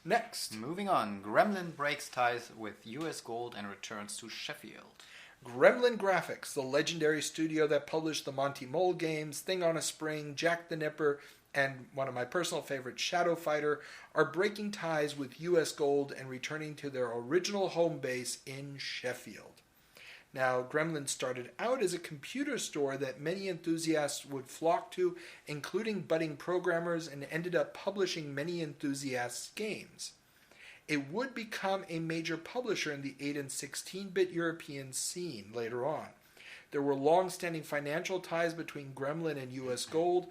Next. Moving on, Gremlin breaks ties with US Gold and returns to Sheffield. Gremlin Graphics, the legendary studio that published the Monty Mole games, Thing on a Spring, Jack the Nipper, and one of my personal favorites, Shadow Fighter, are breaking ties with US Gold and returning to their original home base in Sheffield. Now, Gremlin started out as a computer store that many enthusiasts would flock to, including budding programmers, and ended up publishing many enthusiasts' games. It would become a major publisher in the 8 and 16-bit European scene later on. There were long-standing financial ties between Gremlin and US Gold,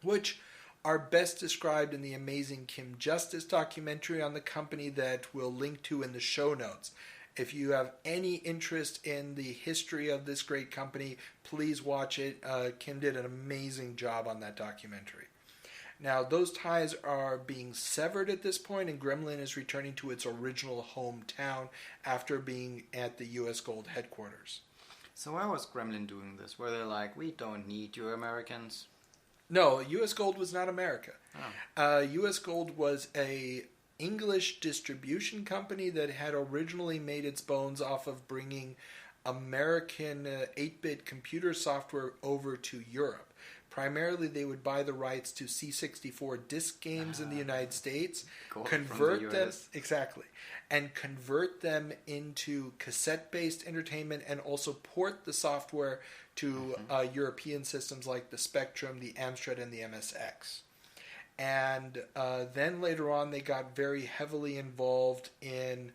which are best described in the amazing Kim Justice documentary on the company that we'll link to in the show notes. If you have any interest in the history of this great company, please watch it. Kim did an amazing job on that documentary. Now, those ties are being severed at this point, and Gremlin is returning to its original hometown after being at the US Gold headquarters. So why was Gremlin doing this? Were they like, we don't need you Americans? No, US Gold was not America. Oh. US Gold was a English distribution company that had originally made its bones off of bringing American 8-bit computer software over to Europe. Primarily, they would buy the rights to C64 disc games in the United States, convert them and convert them into cassette-based entertainment, and also port the software to European systems like the Spectrum, the Amstrad, and the MSX. And then later on, they got very heavily involved in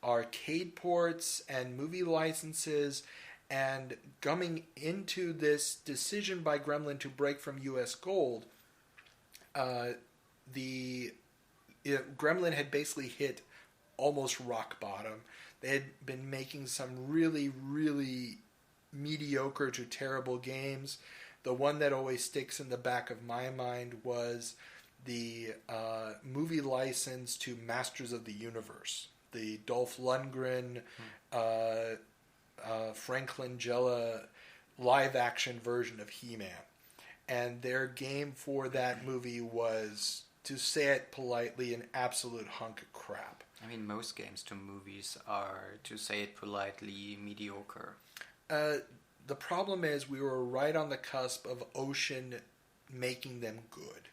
arcade ports and movie licenses. And coming into this decision by Gremlin to break from US Gold, Gremlin had basically hit almost rock bottom. They had been making some really, really mediocre to terrible games. The one that always sticks in the back of my mind was the movie license to Masters of the Universe, the Dolph Lundgren, Frank Langella live-action version of He-Man. And their game for that movie was, to say it politely, an absolute hunk of crap. I mean, most games to movies are, to say it politely, mediocre. The problem is we were right on the cusp of Ocean making them good.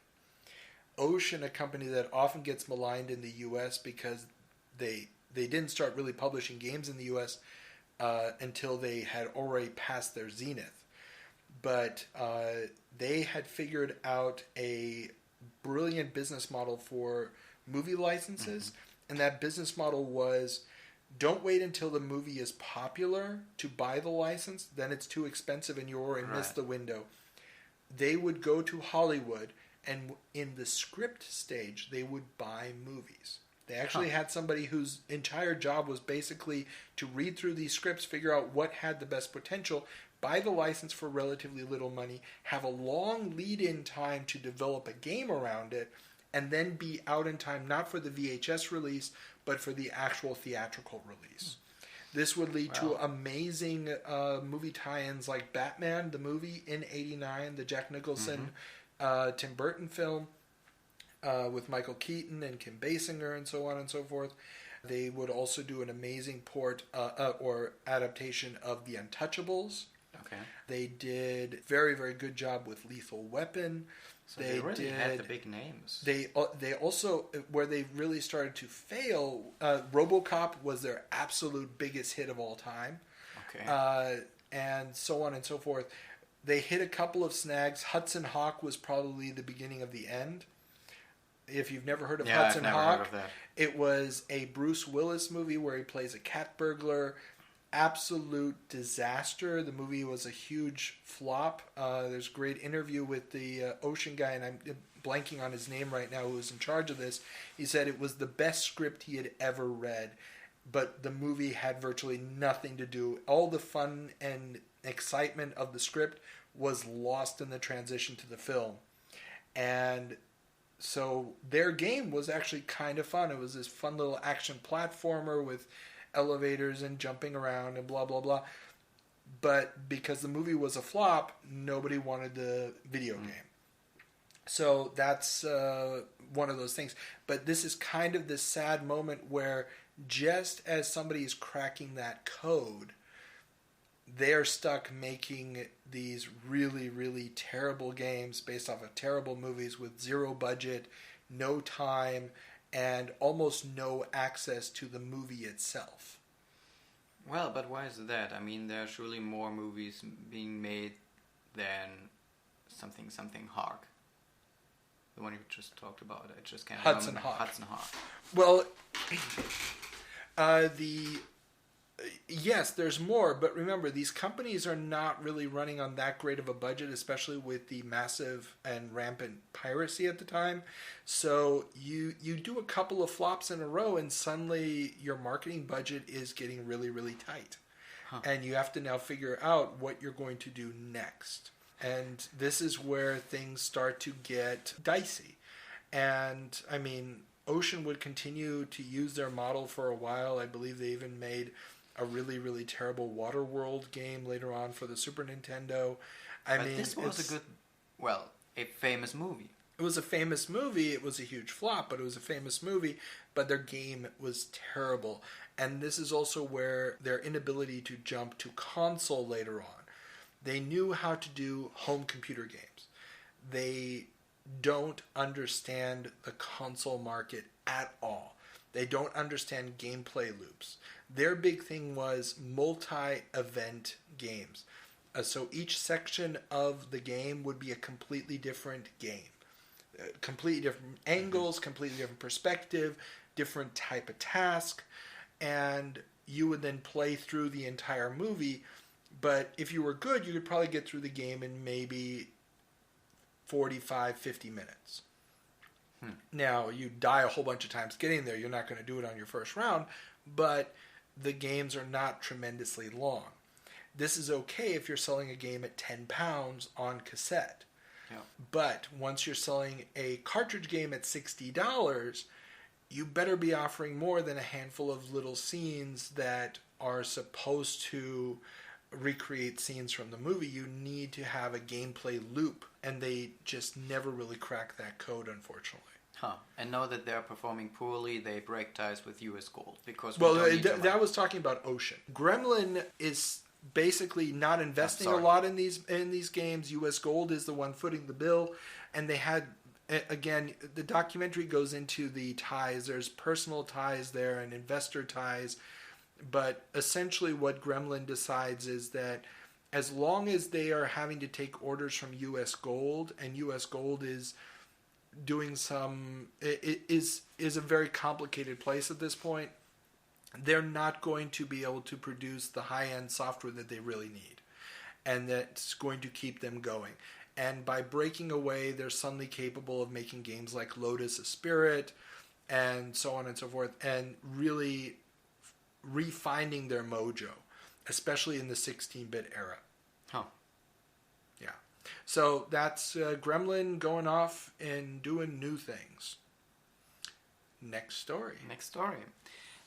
Ocean, a company that often gets maligned in the U.S. because they didn't start really publishing games in the U.S. Until they had already passed their zenith. But they had figured out a brilliant business model for movie licenses, And that business model was, don't wait until the movie is popular to buy the license, then it's too expensive and you already missed the window. They would go to Hollywood, and in the script stage, they would buy movies. They actually had somebody whose entire job was basically to read through these scripts, figure out what had the best potential, buy the license for relatively little money, have a long lead-in time to develop a game around it, and then be out in time not for the VHS release, but for the actual theatrical release. This would lead to amazing movie tie-ins like Batman, the movie in '89, the Jack Nicholson, Tim Burton film with Michael Keaton and Kim Basinger and so on and so forth. They would also do an amazing port or adaptation of The Untouchables. Okay. They did very, very good job with Lethal Weapon. So they really had the big names. They also, where they really started to fail, RoboCop was their absolute biggest hit of all time. Okay. And so on and so forth. They hit a couple of snags. Hudson Hawk was probably the beginning of the end. If you've never heard of Hudson I've never Hawk, heard of that. It was a Bruce Willis movie where he plays a cat burglar. Absolute disaster. The movie was a huge flop. There's a great interview with the Ocean guy, and I'm blanking on his name right now, who was in charge of this. He said it was the best script he had ever read, but the movie had virtually nothing to do. All the fun and excitement of the script was lost in the transition to the film. And so their game was actually kind of fun. It was this fun little action platformer with elevators and jumping around and blah, blah, blah. But because the movie was a flop, nobody wanted the video game. So that's one of those things. But this is kind of this sad moment where just as somebody is cracking that code, they're stuck making these really, really terrible games based off of terrible movies with zero budget, no time, and almost no access to the movie itself. Well, but why is that? I mean, there are surely more movies being made than something Hawk. The one you just talked about. I just can't remember. Hudson Hawk. Well, yes, there's more, but remember, these companies are not really running on that great of a budget, especially with the massive and rampant piracy at the time. So you do a couple of flops in a row, and suddenly your marketing budget is getting really, really tight. And you have to now figure out what you're going to do next. And this is where things start to get dicey. And, I mean, Ocean would continue to use their model for a while. I believe they even made a really, really terrible Waterworld game later on for the Super Nintendo. But this was a famous movie. It was a famous movie. It was a huge flop, but it was a famous movie. But their game was terrible. And this is also where their inability to jump to console later on. They knew how to do home computer games. They don't understand the console market at all. They don't understand gameplay loops. Their big thing was multi-event games. So each section of the game would be a completely different game. Completely different angles, completely different perspective, different type of task. And you would then play through the entire movie. But if you were good, you could probably get through the game in maybe 45, 50 minutes. Now, you die a whole bunch of times getting there. You're not going to do it on your first round, but the games are not tremendously long. This is okay if you're selling a game at £10 on cassette. Yeah. But once you're selling a cartridge game at $60, you better be offering more than a handful of little scenes that are supposed to recreate scenes from the movie. You need to have a gameplay loop, and they just never really crack that code, unfortunately. And know that they're performing poorly, they break ties with US Gold because that was talking about Ocean. Gremlin is basically not investing a lot in these games. US Gold is the one footing the bill, and they had, again, the documentary goes into the ties. There's personal ties there and investor ties. But essentially what Gremlin decides is that as long as they are having to take orders from US Gold, and US Gold is doing some is a very complicated place at this point. They're not going to be able to produce the high-end software that they really need, and that's going to keep them going. And by breaking away, they're suddenly capable of making games like Lotus: A Spirit, and so on and so forth, and really refining their mojo, especially in the 16-bit era. Huh. Yeah. So that's Gremlin going off and doing new things. Next story.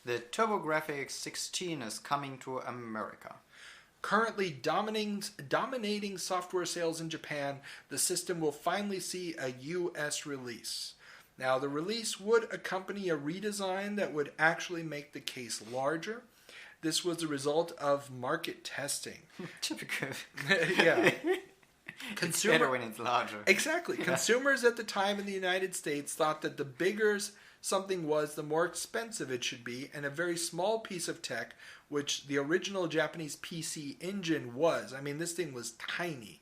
The TurboGrafx 16 is coming to America. Currently dominating software sales in Japan, the system will finally see a U.S. release. Now, the release would accompany a redesign that would actually make the case larger. This was the result of market testing. Typical. Yeah. It's better when it's larger. Exactly. Yeah. Consumers at the time in the United States thought that the bigger something was, the more expensive it should be, and a very small piece of tech, which the original Japanese PC Engine was, I mean, this thing was tiny,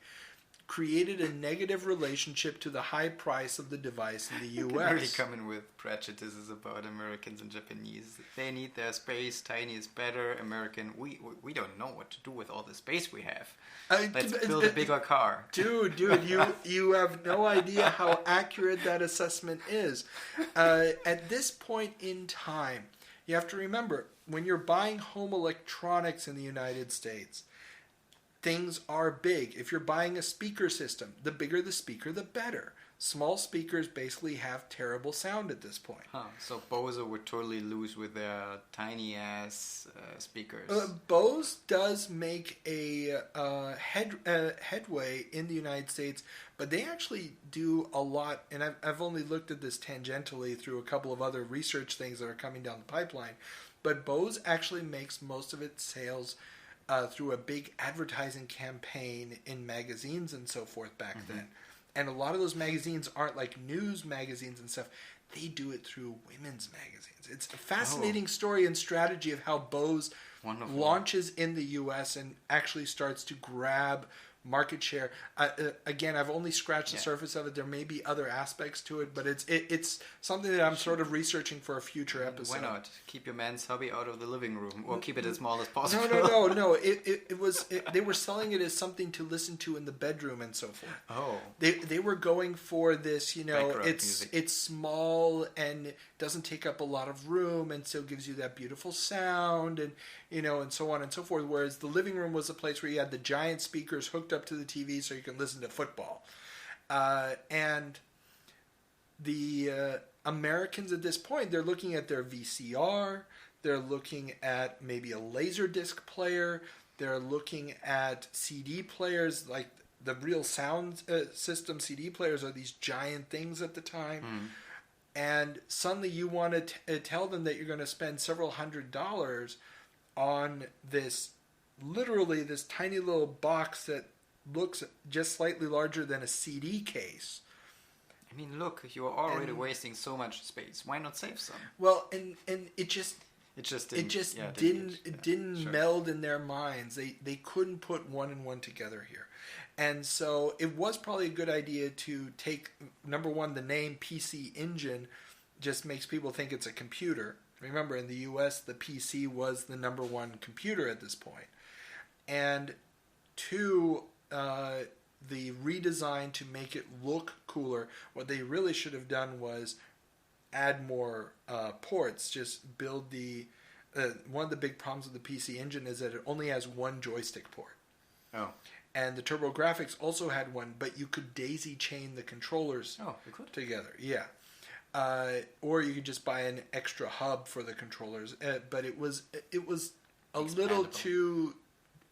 created a negative relationship to the high price of the device in the U.S. Really coming with prejudices about Americans and Japanese. They need their space. Tiny is better. American, we don't know what to do with all the space we have. Let's build a bigger car. Dude, you have no idea how accurate that assessment is. At this point in time, you have to remember, when you're buying home electronics in the United States, things are big. If you're buying a speaker system, the bigger the speaker, the better. Small speakers basically have terrible sound at this point. Huh. So Bose would totally lose with their tiny ass speakers. Bose does make a headway in the United States, but they actually do a lot. And I've only looked at this tangentially through a couple of other research things that are coming down the pipeline. But Bose actually makes most of its sales through a big advertising campaign in magazines and so forth back then. And a lot of those magazines aren't like news magazines and stuff. They do it through women's magazines. It's a fascinating story and strategy of how Bose launches in the U.S. and actually starts to grab market share. Again, I've only scratched the surface of it. There may be other aspects to it, but it's something that I'm sort of researching for a future episode. Why not? Keep your man's hobby out of the living room, or keep it as small as possible. No. It was they were selling it as something to listen to in the bedroom and so forth. Oh. They were going for this, Background it's small and doesn't take up a lot of room and still gives you that beautiful sound and and so on and so forth. Whereas the living room was a place where you had the giant speakers hooked up to the TV so you can listen to football. And the Americans at this point, they're looking at their VCR, they're looking at maybe a Laserdisc player, they're looking at CD players, like the real sound system CD players are these giant things at the time. And suddenly you want to tell them that you're going to spend several $100s on this tiny little box that looks just slightly larger than a CD case. I mean, look, you're already wasting so much space. Why not save some? Well, and it just didn't Sure. meld in their minds. They couldn't put one and one together here. And so it was probably a good idea to take, number one, the name PC Engine just makes people think it's a computer. Remember, in the U.S., the PC was the number one computer at this point. And two, the redesign to make it look cooler. What they really should have done was add more ports. Just build the... one of the big problems with the PC Engine is that it only has one joystick port. Oh. And the TurboGrafx also had one, but you could daisy chain the controllers together. Yeah. Or you could just buy an extra hub for the controllers. But it was a little too...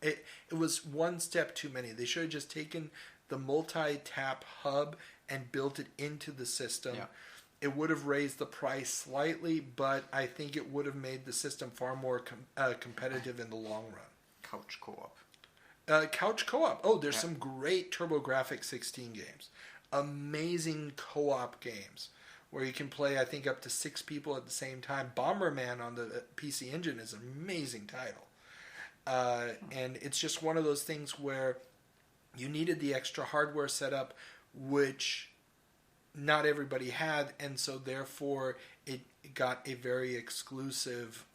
It was one step too many. They should have just taken the multi-tap hub and built it into the system. Yeah. It would have raised the price slightly, but I think it would have made the system far more competitive in the long run. Couch co-op. Couch co-op. Oh, there's some great TurboGrafx 16 games. Amazing co-op games where you can play, I think, up to 6 people at the same time. Bomberman on the PC Engine is an amazing title. And it's just one of those things where you needed the extra hardware setup, which not everybody had, and so therefore it got a very exclusive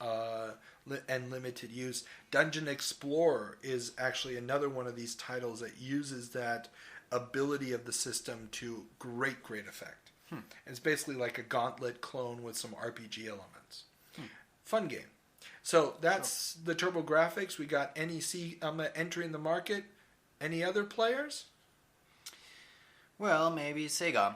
and limited use. Dungeon Explorer is actually another one of these titles that uses that ability of the system to great effect. It's basically like a Gauntlet clone with some RPG elements. Fun game. So that's the TurboGrafx. We got NEC entering the market. Any other players? Well, maybe Sega.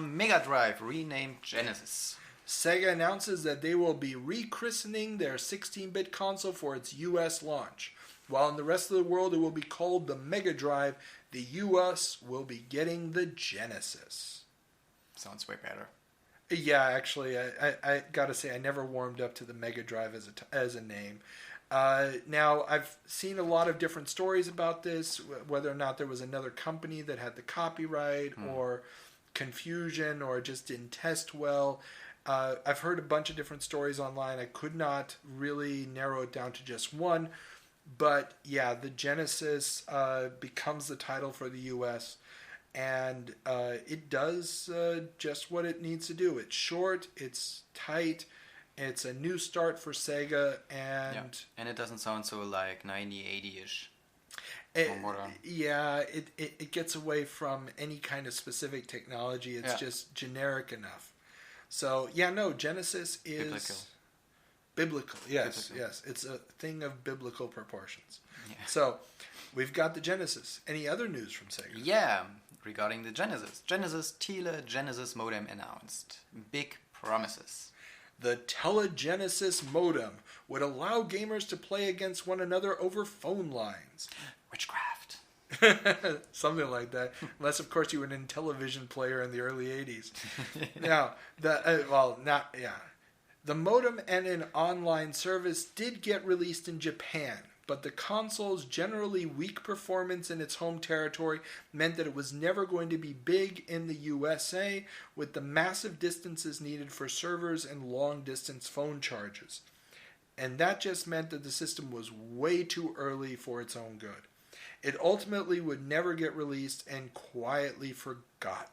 Mega Drive renamed Genesis. Sega announces that they will be rechristening their 16-bit console for its U.S. launch. While in the rest of the world it will be called the Mega Drive, the U.S. will be getting the Genesis. Sounds way better. Yeah, actually, I gotta say, I never warmed up to the Mega Drive as a name. Now, I've seen a lot of different stories about this, whether or not there was another company that had the copyright, or confusion, or just didn't test well. I've heard a bunch of different stories online. I could not really narrow it down to just one. But yeah, the Genesis becomes the title for the U.S., and it does just what it needs to do. It's short, it's tight, it's a new start for Sega, and it doesn't sound so like 90, 80-ish. Yeah, it gets away from any kind of specific technology. It's just generic enough. So yeah, no, Genesis is biblical. Yes, yes, it's a thing of biblical proportions. Yeah. So we've got the Genesis. Any other news from Sega? Yeah, regarding the Genesis. Tele Genesis modem announced. Big promises. The Telegenesis modem would allow gamers to play against one another over phone lines. Witchcraft. Something like that. Unless, of course, you were an Intellivision player in the early 80s. Now, the modem and an online service did get released in Japan, but the console's generally weak performance in its home territory meant that it was never going to be big in the USA, with the massive distances needed for servers and long-distance phone charges. And that just meant that the system was way too early for its own good. It ultimately would never get released and quietly forgotten.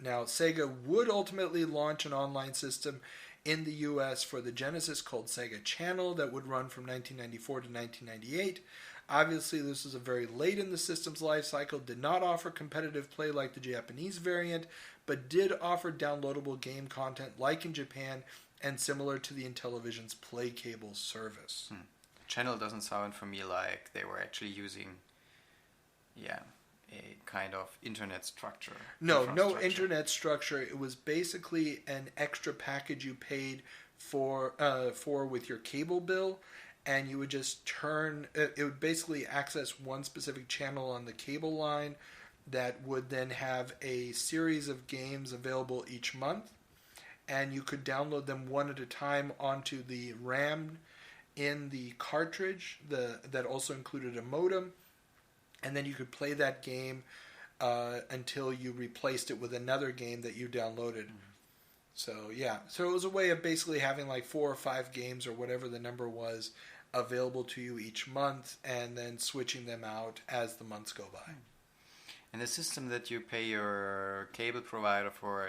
Now, Sega would ultimately launch an online system in the US for the Genesis called Sega Channel that would run from 1994 to 1998. Obviously, this was a very late in the system's life cycle, did not offer competitive play like the Japanese variant, but did offer downloadable game content like in Japan and similar to the Intellivision's Play Cable service. Channel doesn't sound for me like they were actually using, a kind of internet structure. No internet structure. It was basically an extra package you paid for with your cable bill, and you would just it would basically access one specific channel on the cable line that would then have a series of games available each month, and you could download them one at a time onto the RAM in the cartridge that also included a modem, and then you could play that game until you replaced it with another game that you downloaded. So it was a way of basically having like 4 or 5 games or whatever the number was available to you each month, and then switching them out as the months go by. And the system that you pay your cable provider for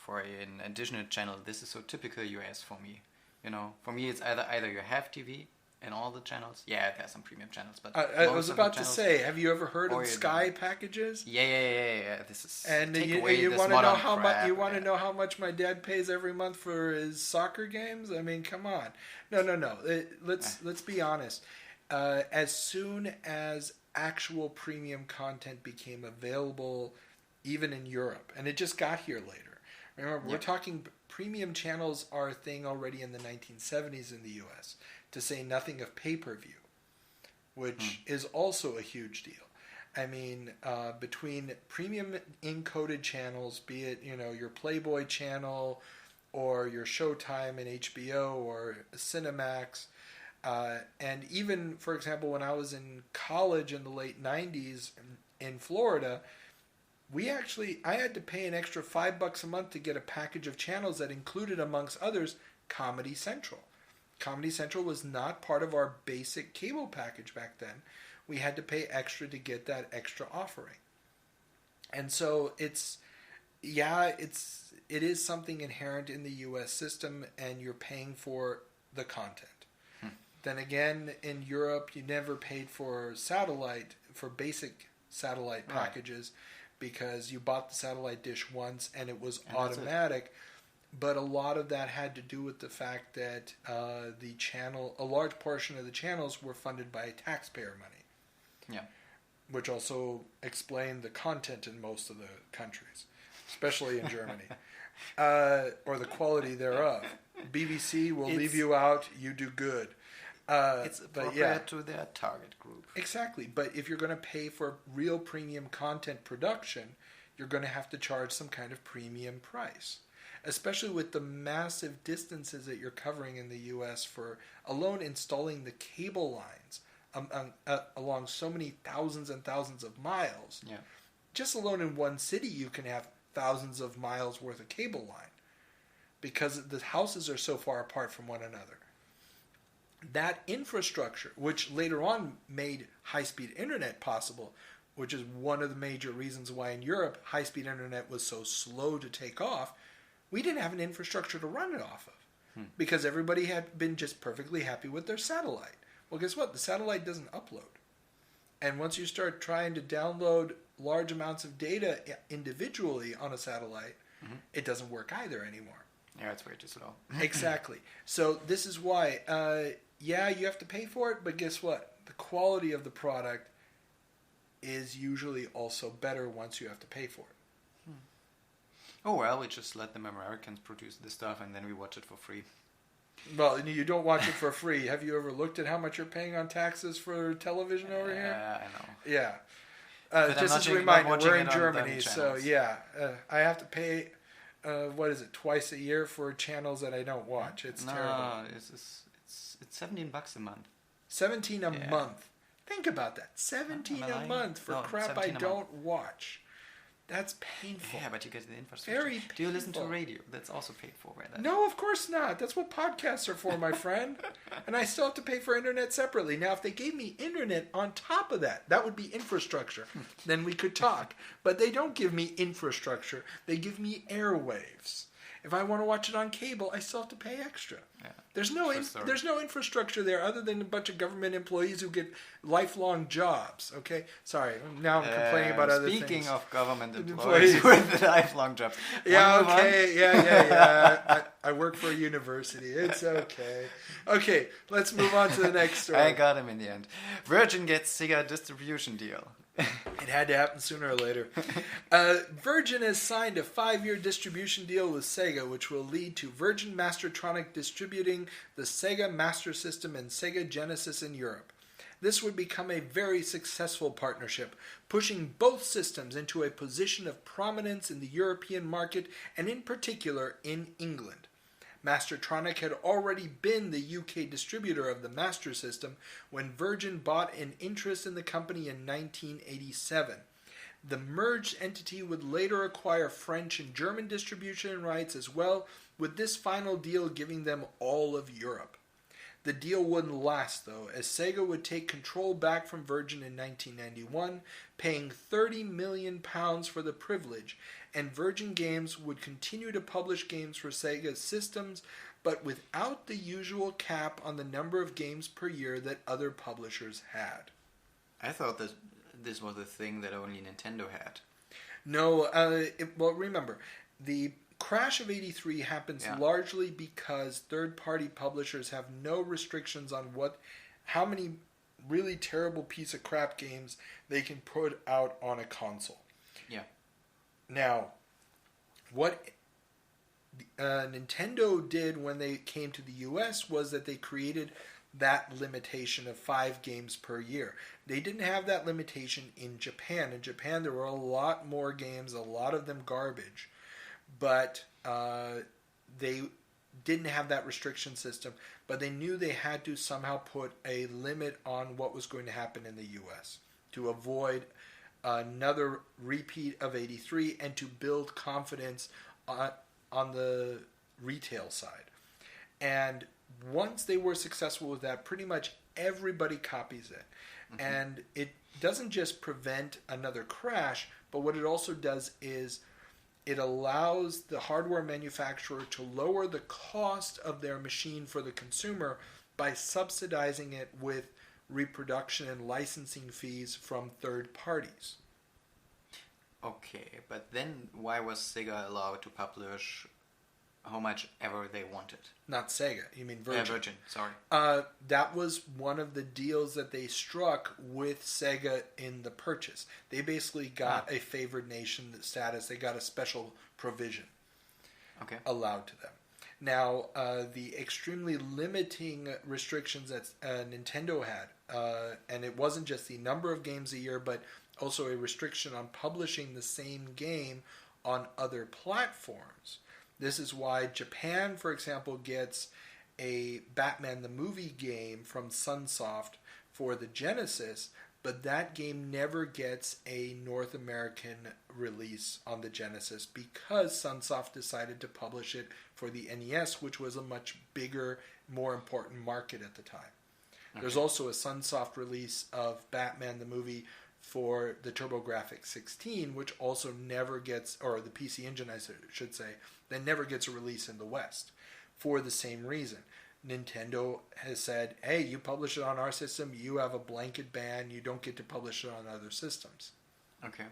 an additional channel, this is so typical US for me. You know, for me, it's either you have TV and all the channels. Yeah, there's some premium channels, but I was about to say, have you ever heard of Sky packages? Yeah. This is and you want to know how much know how much my dad pays every month for his soccer games? I mean, come on. No. Let's be honest. As soon as actual premium content became available, even in Europe, and it just got here later. Remember, we're talking. Premium channels are a thing already in the 1970s in the U.S., to say nothing of pay-per-view, which is also a huge deal. I mean, between premium encoded channels, be it your Playboy channel or your Showtime and HBO or Cinemax, and even, for example, when I was in college in the late 90s in Florida, I had to pay an extra $5 a month to get a package of channels that included, amongst others, Comedy Central. Comedy Central was not part of our basic cable package back then. We had to pay extra to get that extra offering. And so it's Yeah, it is something inherent in the U.S. system, and you're paying for the content. Then again, in Europe, you never paid for basic satellite packages because you bought the satellite dish once and it was automatic. But a lot of that had to do with the fact that a large portion of the channels were funded by taxpayer money. Yeah. Which also explained the content in most of the countries, especially in Germany, or the quality thereof. BBC will leave you out, you do good. It's appropriate to their target group. Exactly, but if you're going to pay for real premium content production, you're going to have to charge some kind of premium price. Especially with the massive distances that you're covering in the U.S. for alone installing the cable lines along so many thousands and thousands of miles. Yeah. Just alone in one city, you can have thousands of miles worth of cable line because the houses are so far apart from one another. That infrastructure, which later on made high-speed internet possible, which is one of the major reasons why in Europe high-speed internet was so slow to take off, we didn't have an infrastructure to run it off of because everybody had been just perfectly happy with their satellite. Well, guess what? The satellite doesn't upload. And once you start trying to download large amounts of data individually on a satellite, it doesn't work either anymore. Yeah, it's way too slow. Exactly. So this is why, you have to pay for it, but guess what? The quality of the product is usually also better once you have to pay for it. Oh, well, we just let them Americans produce this stuff and then we watch it for free. Well, you don't watch it for free. Have you ever looked at how much you're paying on taxes for television over here? Yeah, I know. Yeah. Just as a reminder, we're in Germany, so I have to pay, twice a year for channels that I don't watch. It's terrible. No, it's $17 a month. 17 a month. Think about that. 17 a month for crap I don't watch. That's painful. Yeah, but you get the infrastructure. Very painful. Do you listen to radio? That's also paid for by that. No, of course not. That's what podcasts are for, my friend. And I still have to pay for internet separately. Now, if they gave me internet on top of that, that would be infrastructure. Then we could talk. But they don't give me infrastructure. They give me airwaves. If I want to watch it on cable, I still have to pay extra. Yeah. There's no infrastructure there other than a bunch of government employees who get lifelong jobs. Okay, sorry. Now I'm complaining about other things. Speaking of government employees with lifelong jobs. Yeah. Okay. Yeah. I work for a university. It's okay. Okay, let's move on to the next story. I got him in the end. Virgin gets Sega distribution deal. It had to happen sooner or later. Virgin has signed a 5-year distribution deal with Sega, which will lead to Virgin Mastertronic distributing the Sega Master System and Sega Genesis in Europe. This would become a very successful partnership, pushing both systems into a position of prominence in the European market and in particular in England. Mastertronic had already been the UK distributor of the Master System when Virgin bought an interest in the company in 1987. The merged entity would later acquire French and German distribution rights as well, with this final deal giving them all of Europe. The deal wouldn't last, though, as Sega would take control back from Virgin in 1991, paying £30 million for the privilege, and Virgin Games would continue to publish games for Sega systems, but without the usual cap on the number of games per year that other publishers had. I thought this was a thing that only Nintendo had. No, remember, the crash of 83 happens largely because third-party publishers have no restrictions on how many really terrible piece of crap games they can put out on a console. Yeah. Now, what Nintendo did when they came to the US was that they created that limitation of 5 games per year. They didn't have that limitation in Japan. In Japan, there were a lot more games, a lot of them garbage. But they didn't have that restriction system. But they knew they had to somehow put a limit on what was going to happen in the US to avoid another repeat of 83 and to build confidence on the retail side. And once they were successful with that, pretty much everybody copies it. Mm-hmm. And it doesn't just prevent another crash, but what it also does is it allows the hardware manufacturer to lower the cost of their machine for the consumer by subsidizing it with reproduction and licensing fees from third parties. Okay, but then why was Sega allowed to publish how much ever they wanted? Not Sega, you mean Virgin. Virgin, sorry. That was one of the deals that they struck with Sega in the purchase. They basically got a favored nation status. They got a special provision allowed to them. Now, the extremely limiting restrictions that Nintendo had, and it wasn't just the number of games a year, but also a restriction on publishing the same game on other platforms. This is why Japan, for example, gets a Batman the Movie game from Sunsoft for the Genesis, but that game never gets a North American release on the Genesis because Sunsoft decided to publish it for the NES, which was a much bigger, more important market at the time. Okay. There's also a Sunsoft release of Batman the Movie for the TurboGrafx 16, which also never gets, or the PC Engine I should say, that never gets a release in the West for the same reason. Nintendo has said, hey, you publish it on our system, you have a blanket ban, you don't get to publish it on other systems. Okay.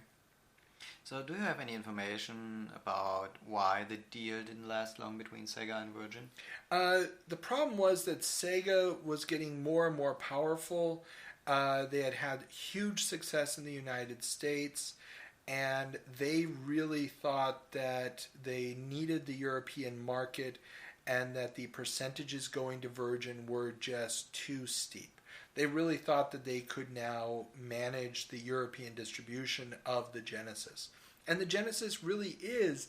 So do you have any information about why the deal didn't last long between Sega and Virgin? The problem was that Sega was getting more and more powerful. They had had huge success in the United States, and they really thought that they needed the European market and that the percentages going to Virgin were just too steep. They really thought that they could now manage the European distribution of the Genesis. And the Genesis really is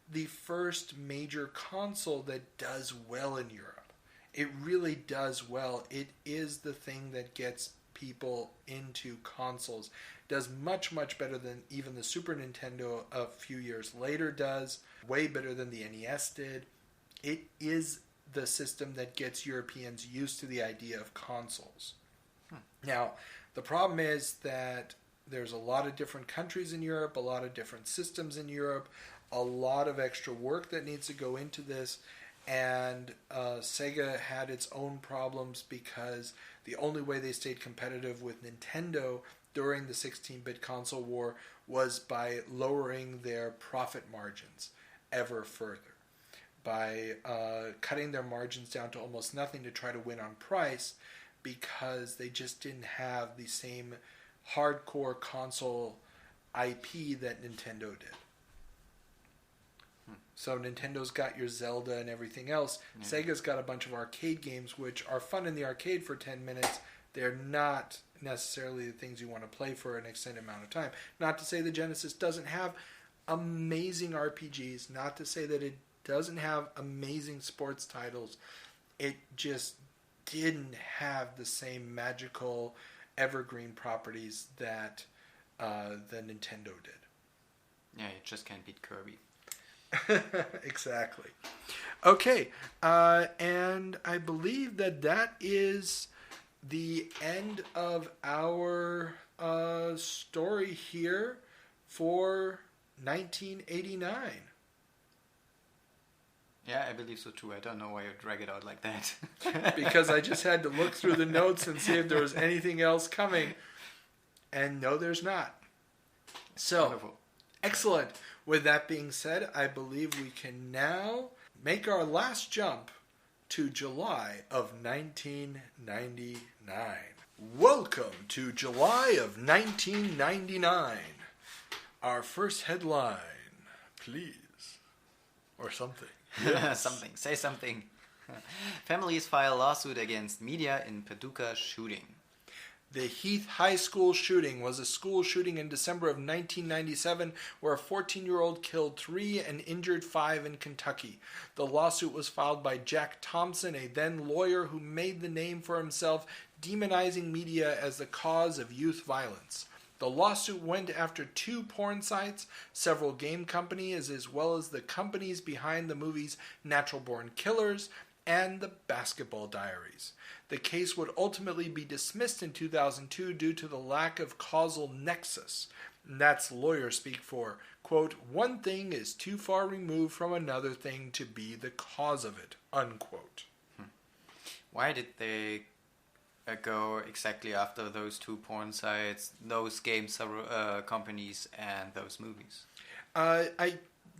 the first major console that does well in Europe. It really does well. It is the thing that gets people into consoles. It does much, much better than even the Super Nintendo a few years later does. Way better than the NES did. It is the system that gets Europeans used to the idea of consoles. Now, the problem is that there's a lot of different countries in Europe, a lot of different systems in Europe, a lot of extra work that needs to go into this, and Sega had its own problems because the only way they stayed competitive with Nintendo during the 16-bit console war was by lowering their profit margins ever further, by cutting their margins down to almost nothing to try to win on price, because they just didn't have the same hardcore console IP that Nintendo did. So Nintendo's got your Zelda and everything else. Yeah. Sega's got a bunch of arcade games which are fun in the arcade for 10 minutes. They're not necessarily the things you want to play for an extended amount of time. Not to say the Genesis doesn't have amazing RPGs. Not to say that it doesn't have amazing sports titles. It just didn't have the same magical evergreen properties that the Nintendo did. Yeah, you just can't beat Kirby. Exactly. Okay, and I believe that is the end of our story here for 1989. Yeah, I believe so too. I don't know why you drag it out like that. Because I just had to look through the notes and see if there was anything else coming. And no, there's not. So, wonderful. Excellent. With that being said, I believe we can now make our last jump to July of 1999. Welcome to July of 1999. Our first headline, please. Or something. Yes. Something. Say something. Families file lawsuit against media in Paducah shooting. The Heath High School shooting was a school shooting in December of 1997 where a 14-year-old killed 3 and injured 5 in Kentucky. The lawsuit was filed by Jack Thompson, a then lawyer who made the name for himself, demonizing media as the cause of youth violence. The lawsuit went after 2 porn sites, several game companies, as well as the companies behind the movies Natural Born Killers and The Basketball Diaries. The case would ultimately be dismissed in 2002 due to the lack of causal nexus. And that's lawyer speak for, quote, one thing is too far removed from another thing to be the cause of it, unquote. Why did they go exactly after those two porn sites, those game companies, and those movies? I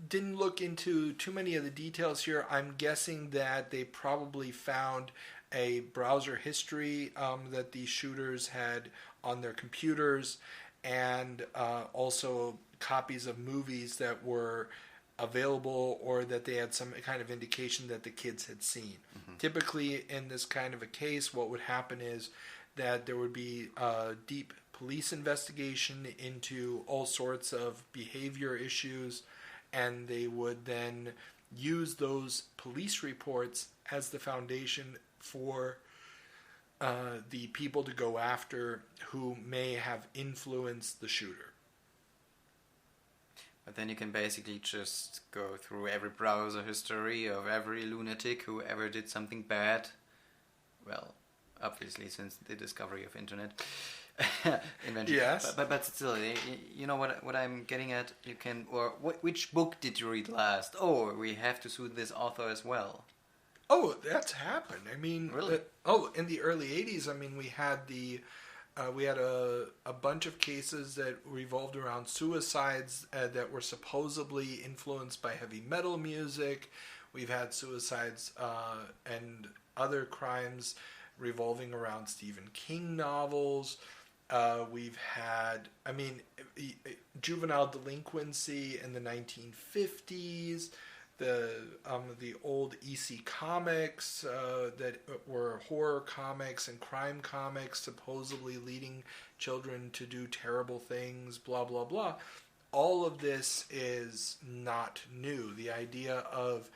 didn't look into too many of the details here. I'm guessing that they probably found a browser history that these shooters had on their computers, and also copies of movies that were available or that they had some kind of indication that the kids had seen. Mm-hmm. Typically, in this kind of a case, what would happen is that there would be a deep police investigation into all sorts of behavior issues, and they would then use those police reports as the foundation for the people to go after who may have influenced the shooter. But then you can basically just go through every browser history of every lunatic who ever did something bad. Well, obviously since the discovery of internet. Invention. Yes. But still, you know what I'm getting at? You can, or which book did you read last? Oh, we have to sue this author as well. Oh, that's happened. I mean, really? In the early 80s, I mean, we had a bunch of cases that revolved around suicides that were supposedly influenced by heavy metal music. We've had suicides and other crimes revolving around Stephen King novels. We've had, I mean, juvenile delinquency in the 1950s. The old EC comics that were horror comics and crime comics, supposedly leading children to do terrible things, blah, blah, blah. All of this is not new. The idea of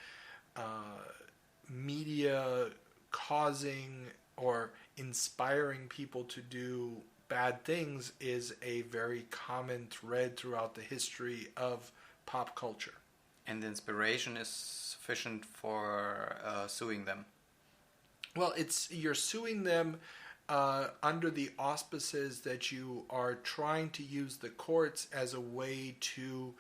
media causing or inspiring people to do bad things is a very common thread throughout the history of pop culture. And the inspiration is sufficient for suing them. Well, you're suing them under the auspices that you are trying to use the courts as a way to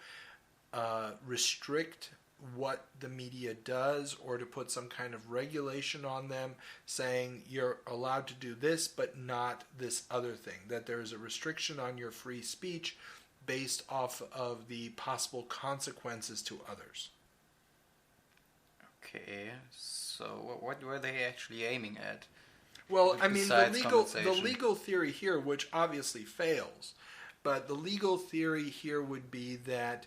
restrict what the media does, or to put some kind of regulation on them, saying you're allowed to do this but not this other thing, that there's a restriction on your free speech based off of the possible consequences to others. Okay, so what were they actually aiming at? Well, I mean, the legal theory here, which obviously fails, but the legal theory here would be that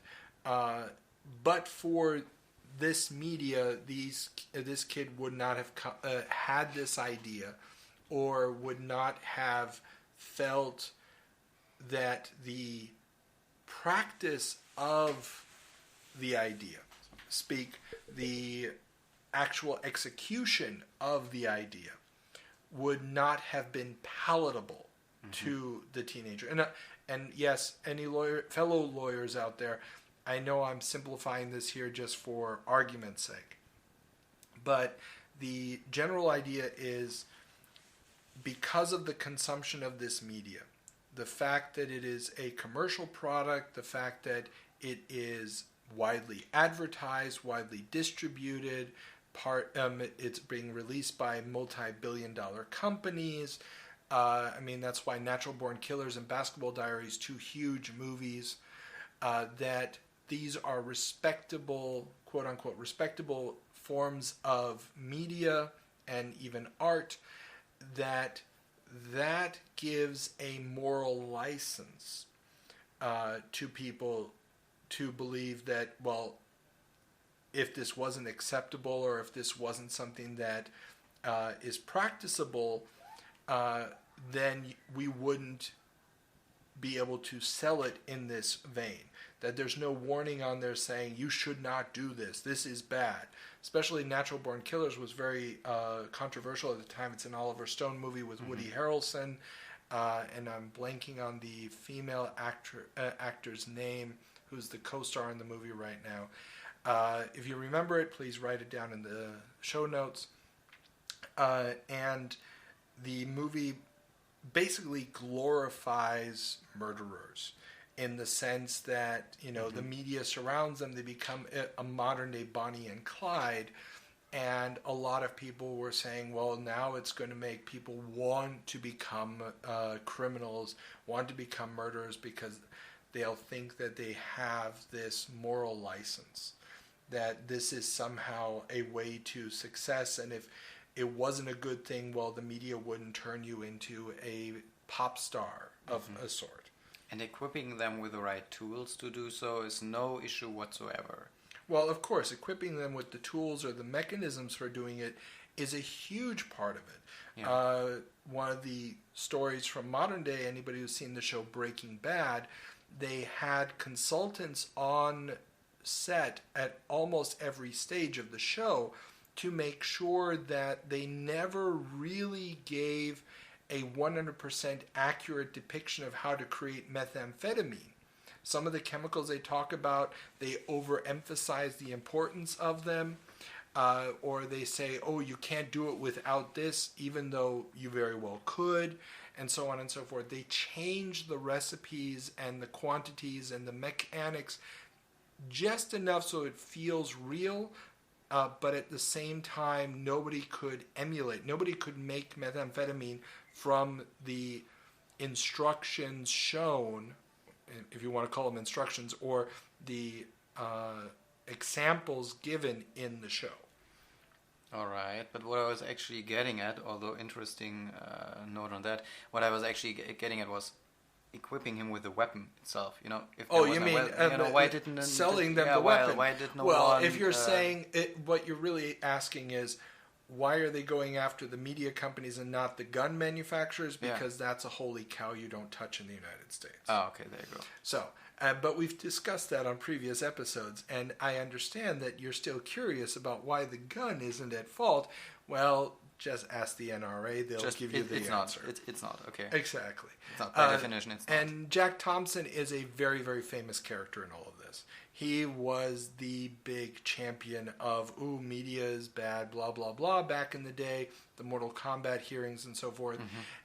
but for this media, this kid would not have had this idea, or would not have felt that the practice of the idea, the actual execution of the idea, would not have been palatable to the teenager. And yes, any fellow lawyers out there, I know I'm simplifying this here just for argument's sake, but the general idea is, because of the consumption of this media, the fact that it is a commercial product, the fact that it is widely advertised, widely distributed, it's being released by multi-billion-dollar companies. I mean, that's why Natural Born Killers and Basketball Diaries, two huge movies, that these are respectable, quote-unquote, respectable forms of media and even art, that gives a moral license to people to believe that, well, if this wasn't acceptable, or if this wasn't something that is practicable, then we wouldn't be able to sell it in this vein. That there's no warning on there saying you should not do this. This is bad. Especially Natural Born Killers was very controversial at the time. It's an Oliver Stone movie with Woody Harrelson, and I'm blanking on the female actor's name, who's the co-star in the movie right now. If you remember it, please write it down in the show notes. And the movie basically glorifies murderers. in the sense that, the media surrounds them. They become a modern-day Bonnie and Clyde. And a lot of people were saying, well, now it's going to make people want to become criminals, want to become murderers, because they'll think that they have this moral license, that this is somehow a way to success. And if it wasn't a good thing, well, the media wouldn't turn you into a pop star of a sort. And equipping them with the right tools to do so is no issue whatsoever. Well, of course, equipping them with the tools or the mechanisms for doing it is a huge part of it. Yeah. One of the stories from modern day, anybody who's seen the show Breaking Bad, they had consultants on set at almost every stage of the show to make sure that they never really gave a 100% accurate depiction of how to create methamphetamine. Some of the chemicals they talk about, they overemphasize the importance of them, or they say, oh, you can't do it without this, even though you very well could, and so on and so forth. They change the recipes and the quantities and the mechanics just enough so it feels real, but at the same time, nobody could emulate. Nobody could make methamphetamine from the instructions shown, if you want to call them instructions, or the examples given in the show. All right, but what I was actually getting at, although interesting note on that, what I was actually getting at was equipping him with the weapon itself. If Oh, there you was mean why didn't selling them yeah, the weapon? Why did no well, one? if you're saying it, what you're really asking is, why are they going after the media companies and not the gun manufacturers? Because that's a holy cow you don't touch in the United States. Oh, okay, there you go. So, but we've discussed that on previous episodes, and I understand that you're still curious about why the gun isn't at fault. Well, just ask the NRA; they'll give you the answer. It's not okay. Exactly. It's not by definition. It's not. And Jack Thompson is a very, very famous character in all of this. He was the big champion of, media is bad, blah, blah, blah, back in the day, the Mortal Kombat hearings and so forth.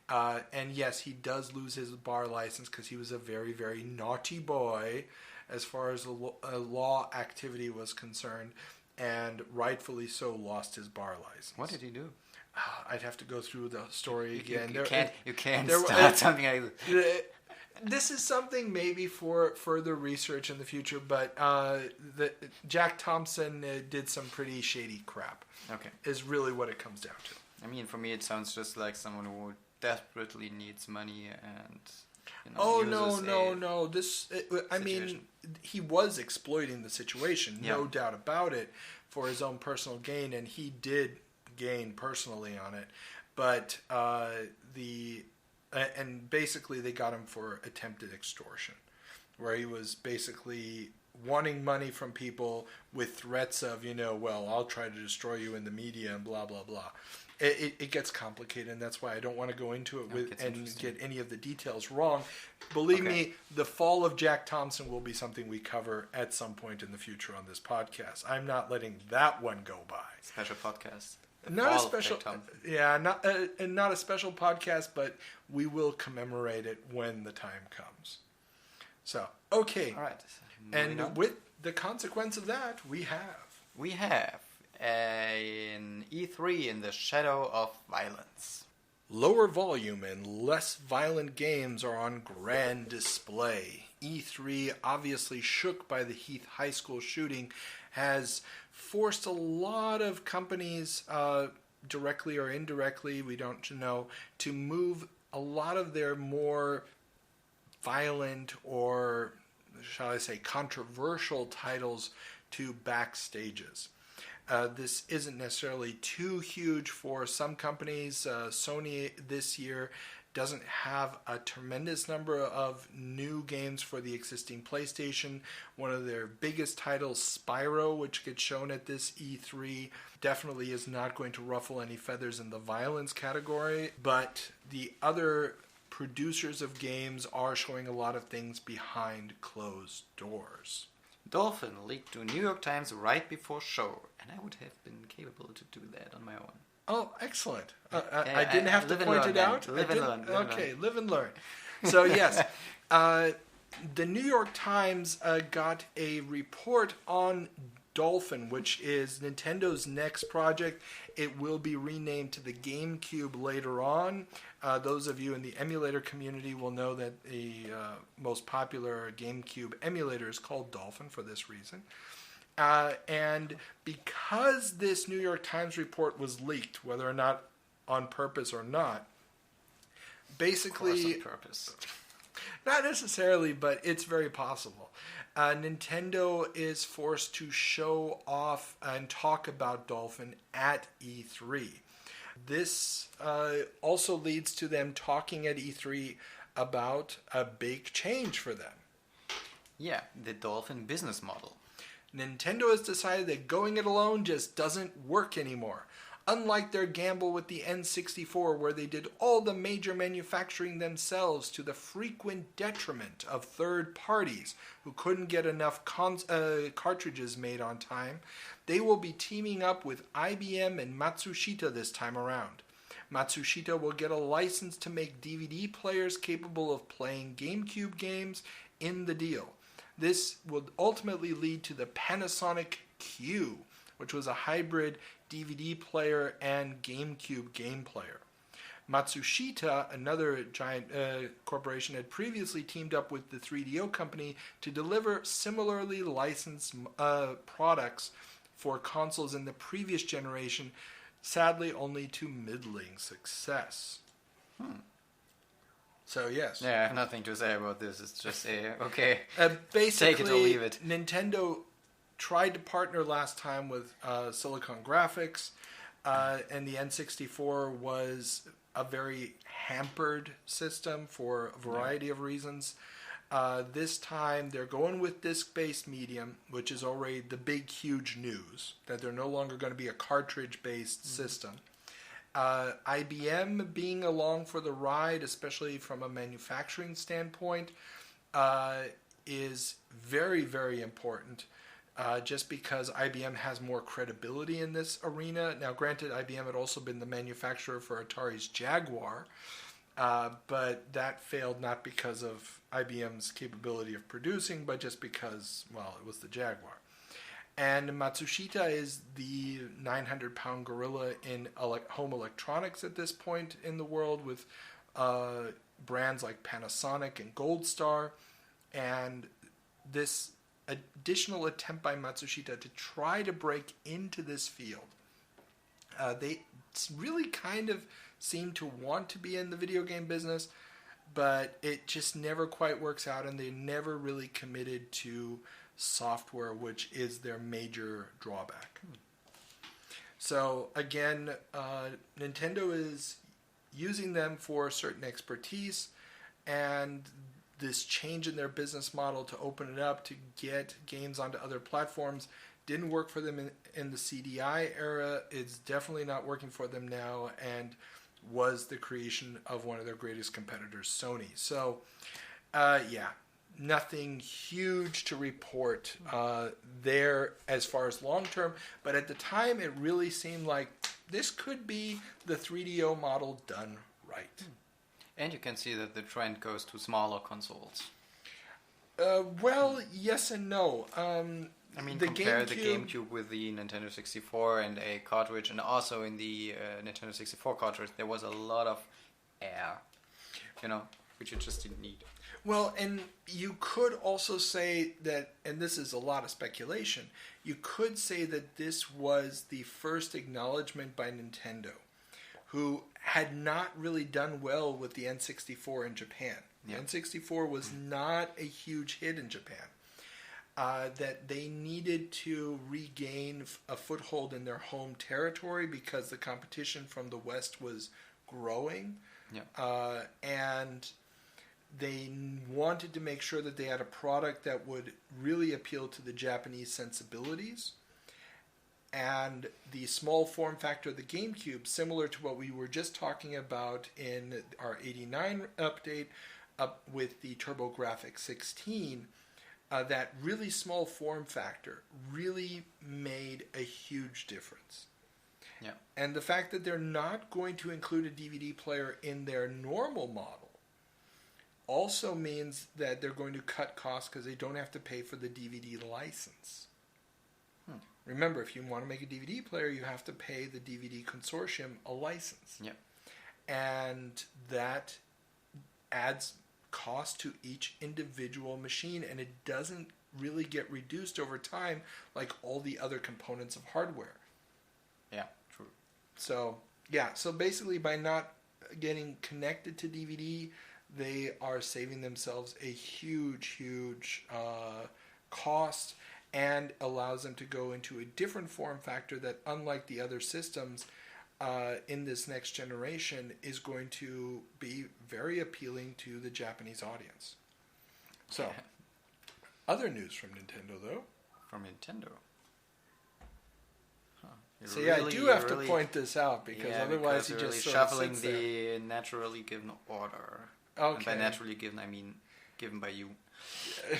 And yes, he does lose his bar license because he was a very, very naughty boy as far as law activity was concerned, and rightfully so lost his bar license. What did he do? I'd have to go through the story again. You can't start something like this. This is something maybe for further research in the future, but Jack Thompson did some pretty shady crap. Okay. Is really what it comes down to. I mean, for me, it sounds just like someone who desperately needs money and. No. I mean, he was exploiting the situation, no doubt about it, for his own personal gain, and he did gain personally on it. But and basically they got him for attempted extortion, where he was basically wanting money from people with threats of, well, I'll try to destroy you in the media and blah, blah, blah. It gets complicated, and that's why I don't want to go into it and get any of the details wrong. Believe me, the fall of Jack Thompson will be something we cover at some point in the future on this podcast. I'm not letting that one go by. Special podcast. Not a special, not a special podcast, but we will commemorate it when the time comes. So, okay. All right. And with the consequence of that, we have an E3 in the shadow of violence. Lower volume and less violent games are on grand display. E3, obviously shook by the Heath High School shooting, has forced a lot of companies, directly or indirectly, we don't know, to move a lot of their more violent or, shall I say, controversial titles to backstages. This isn't necessarily too huge for some companies. Sony this year doesn't have a tremendous number of new games for the existing PlayStation. One of their biggest titles, Spyro, which gets shown at this E3, definitely is not going to ruffle any feathers in the violence category, but the other producers of games are showing a lot of things behind closed doors. Dolphin leaked to New York Times right before show, and I would have been capable to do that on my own. Oh, excellent. I didn't have to point it out? Live and learn. Okay, live and learn. So, yes, the New York Times got a report on Dolphin, which is Nintendo's next project. It will be renamed to the GameCube later on. Those of you in the emulator community will know that the most popular GameCube emulator is called Dolphin for this reason. And because this New York Times report was leaked, whether or not on purpose or not, basically... Of course on purpose. Not necessarily, but it's very possible. Nintendo is forced to show off and talk about Dolphin at E3. This also leads to them talking at E3 about a big change for them. Yeah, the Dolphin business model. Nintendo has decided that going it alone just doesn't work anymore. Unlike their gamble with the N64, where they did all the major manufacturing themselves to the frequent detriment of third parties who couldn't get enough cartridges made on time, they will be teaming up with IBM and Matsushita this time around. Matsushita will get a license to make DVD players capable of playing GameCube games in the deal. This will ultimately lead to the Panasonic Q, which was a hybrid DVD player and GameCube game player. Matsushita, another giant corporation, had previously teamed up with the 3DO company to deliver similarly licensed products for consoles in the previous generation, sadly only to middling success. So, yes. Yeah, I have nothing to say about this. It's just okay. Basically, take it or leave it. Nintendo tried to partner last time with Silicon Graphics, and the N64 was a very hampered system for a variety of reasons. This time they're going with disc-based medium, which is already the big, huge news, that they're no longer going to be a cartridge-based system. IBM being along for the ride, especially from a manufacturing standpoint, is very, very important. Just because IBM has more credibility in this arena. Now, granted, IBM had also been the manufacturer for Atari's Jaguar, but that failed not because of IBM's capability of producing, but just because, well, it was the Jaguar. And Matsushita is the 900-pound gorilla in home electronics at this point in the world, with brands like Panasonic and Gold Star, and this additional attempt by Matsushita to try to break into this field. They really kind of seem to want to be in the video game business, but it just never quite works out, and they never really committed to software, which is their major drawback. So again, Nintendo is using them for certain expertise, and this change in their business model to open it up to get games onto other platforms didn't work for them in the CDI era. It's definitely not working for them now, and was the creation of one of their greatest competitors, Sony. So, nothing huge to report there as far as long term, but at the time it really seemed like this could be the 3DO model done right. And you can see that the trend goes to smaller consoles. Well, yes and no. I mean, compare the GameCube with the Nintendo 64 and a cartridge, and also in the Nintendo 64 cartridge there was a lot of air, which you just didn't need. Well, and you could also say that, and this is a lot of speculation, you could say that this was the first acknowledgement by Nintendo, who had not really done well with the N64 in Japan. The N64 was not a huge hit in Japan. That they needed to regain a foothold in their home territory because the competition from the West was growing. And they wanted to make sure that they had a product that would really appeal to the Japanese sensibilities. And the small form factor of the GameCube, similar to what we were just talking about in our 89 update with the TurboGrafx 16, that really small form factor really made a huge difference. And the fact that they're not going to include a DVD player in their normal model also means that they're going to cut costs because they don't have to pay for the DVD license. Remember, if you want to make a DVD player, you have to pay the DVD consortium a license. Yep. And that adds cost to each individual machine, and it doesn't really get reduced over time like all the other components of hardware. Yeah, true. So, yeah, so basically by not getting connected to DVD, they are saving themselves a huge cost, and allows them to go into a different form factor that, unlike the other systems in this next generation, is going to be very appealing to the Japanese audience. So, other news from Nintendo, though. From Nintendo. So yeah, I do have to point this out because otherwise because he you're just really sort of shuffling sits there. the naturally given order. Okay. And by naturally given, I mean given by you.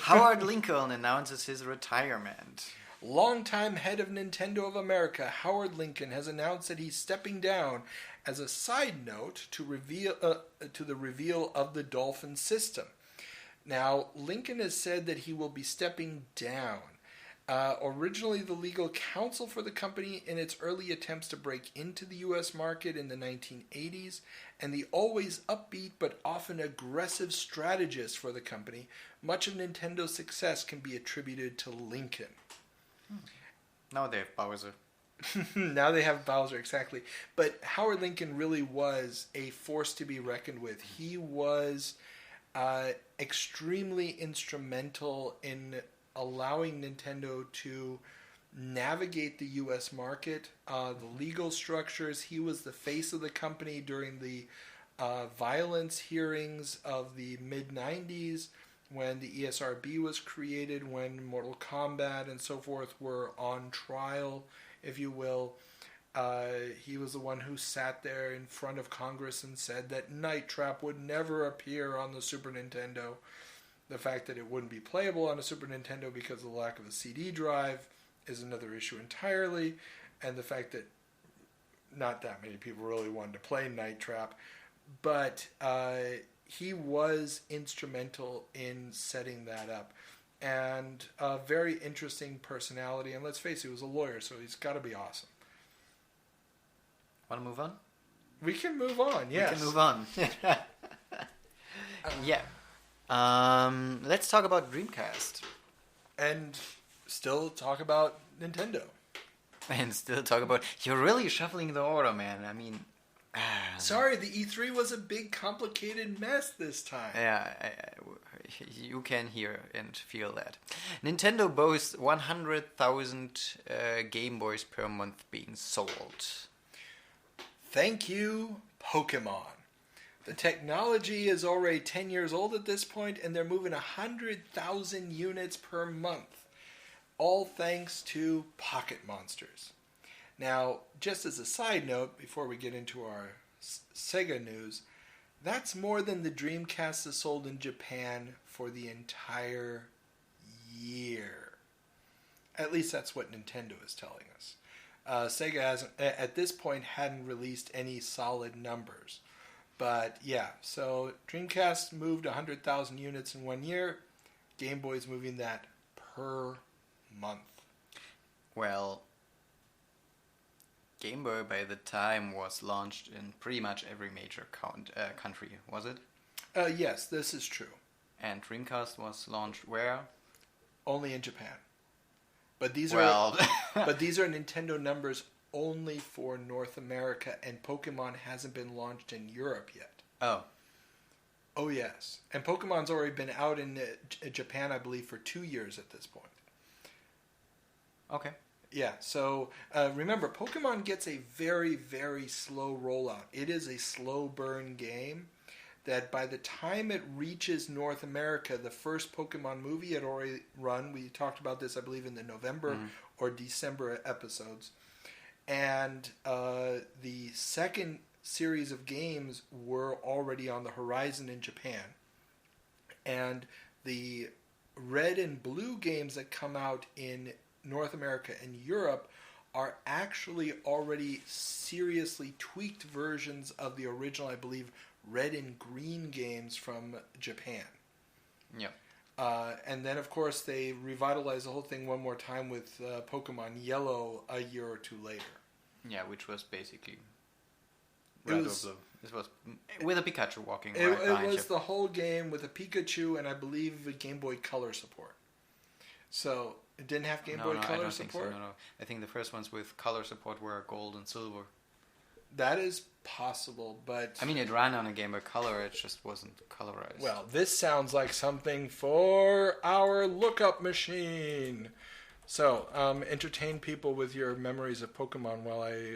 Howard Lincoln announces his retirement. Longtime head of Nintendo of America, Howard Lincoln, has announced that he's stepping down as a side note to the reveal of the Dolphin system. Now, Lincoln has said that he will be stepping down. Originally the legal counsel for the company in its early attempts to break into the U.S. market in the 1980s, and the always upbeat but often aggressive strategist for the company, much of Nintendo's success can be attributed to Lincoln. Now they have Bowser. Now they have Bowser, exactly. But Howard Lincoln really was a force to be reckoned with. He was extremely instrumental in allowing Nintendo to navigate the U.S. market, the legal structures. He was the face of the company during the violence hearings of the mid-90s, when the ESRB was created, when Mortal Kombat and so forth were on trial, if you will. He was the one who sat there in front of Congress and said that Night Trap would never appear on the Super Nintendo. The fact that it wouldn't be playable on a Super Nintendo because of the lack of a CD drive is another issue entirely, and the fact that not that many people really wanted to play Night Trap, but he was instrumental in setting that up, and a very interesting personality, and let's face it, he was a lawyer, so he's got to be awesome. Want to move on? We can move on, yes. We can move on. Yeah. Let's talk about Dreamcast. And still talk about Nintendo. And still talk about... You're really shuffling the order, man. I mean... Sorry, the E3 was a big, complicated mess this time. Yeah, you can hear and feel that. Nintendo boasts 100,000 Game Boys per month being sold. Thank you, Pokemon. The technology is already 10 years old at this point, and they're moving 100,000 units per month. All thanks to Pocket Monsters. Now, just as a side note, before we get into our Sega news, that's more than the Dreamcast has sold in Japan for the entire year. At least that's what Nintendo is telling us. Sega hasn't, at this point, hadn't released any solid numbers. But yeah, so Dreamcast moved 100,000 units in 1 year. Game Boy's moving that per month. Well, Game Boy by the time was launched in pretty much every major country, was it? Yes, this is true. And Dreamcast was launched where? Only in Japan. But these are Nintendo numbers only for North America, and Pokemon hasn't been launched in Europe yet. Oh. Oh, yes. And Pokemon's already been out in Japan, I believe, for 2 years at this point. Okay. Yeah, so remember, Pokemon gets a very, very slow rollout. It is a slow burn game that by the time it reaches North America, the first Pokemon movie had already run. We talked about this, I believe, in the November or December episodes. And the second series of games were already on the horizon in Japan. And the red and blue games that come out in North America and Europe are actually already seriously tweaked versions of the original, I believe, red and green games from Japan. Yeah. And then, of course, they revitalized the whole thing one more time with Pokemon Yellow a year or two later. Yeah, which was basically red or blue. This was with a Pikachu walking right It behind was you. the whole game with a Pikachu and I believe a Game Boy Color support. So it didn't have Game Boy Color I don't support? think so. No. I think the first ones with color support were gold and silver. That is possible, but... I mean, it ran on a Game Boy Color, it just wasn't colorized. Well, this sounds like something for our lookup machine. So, entertain people with your memories of Pokemon while I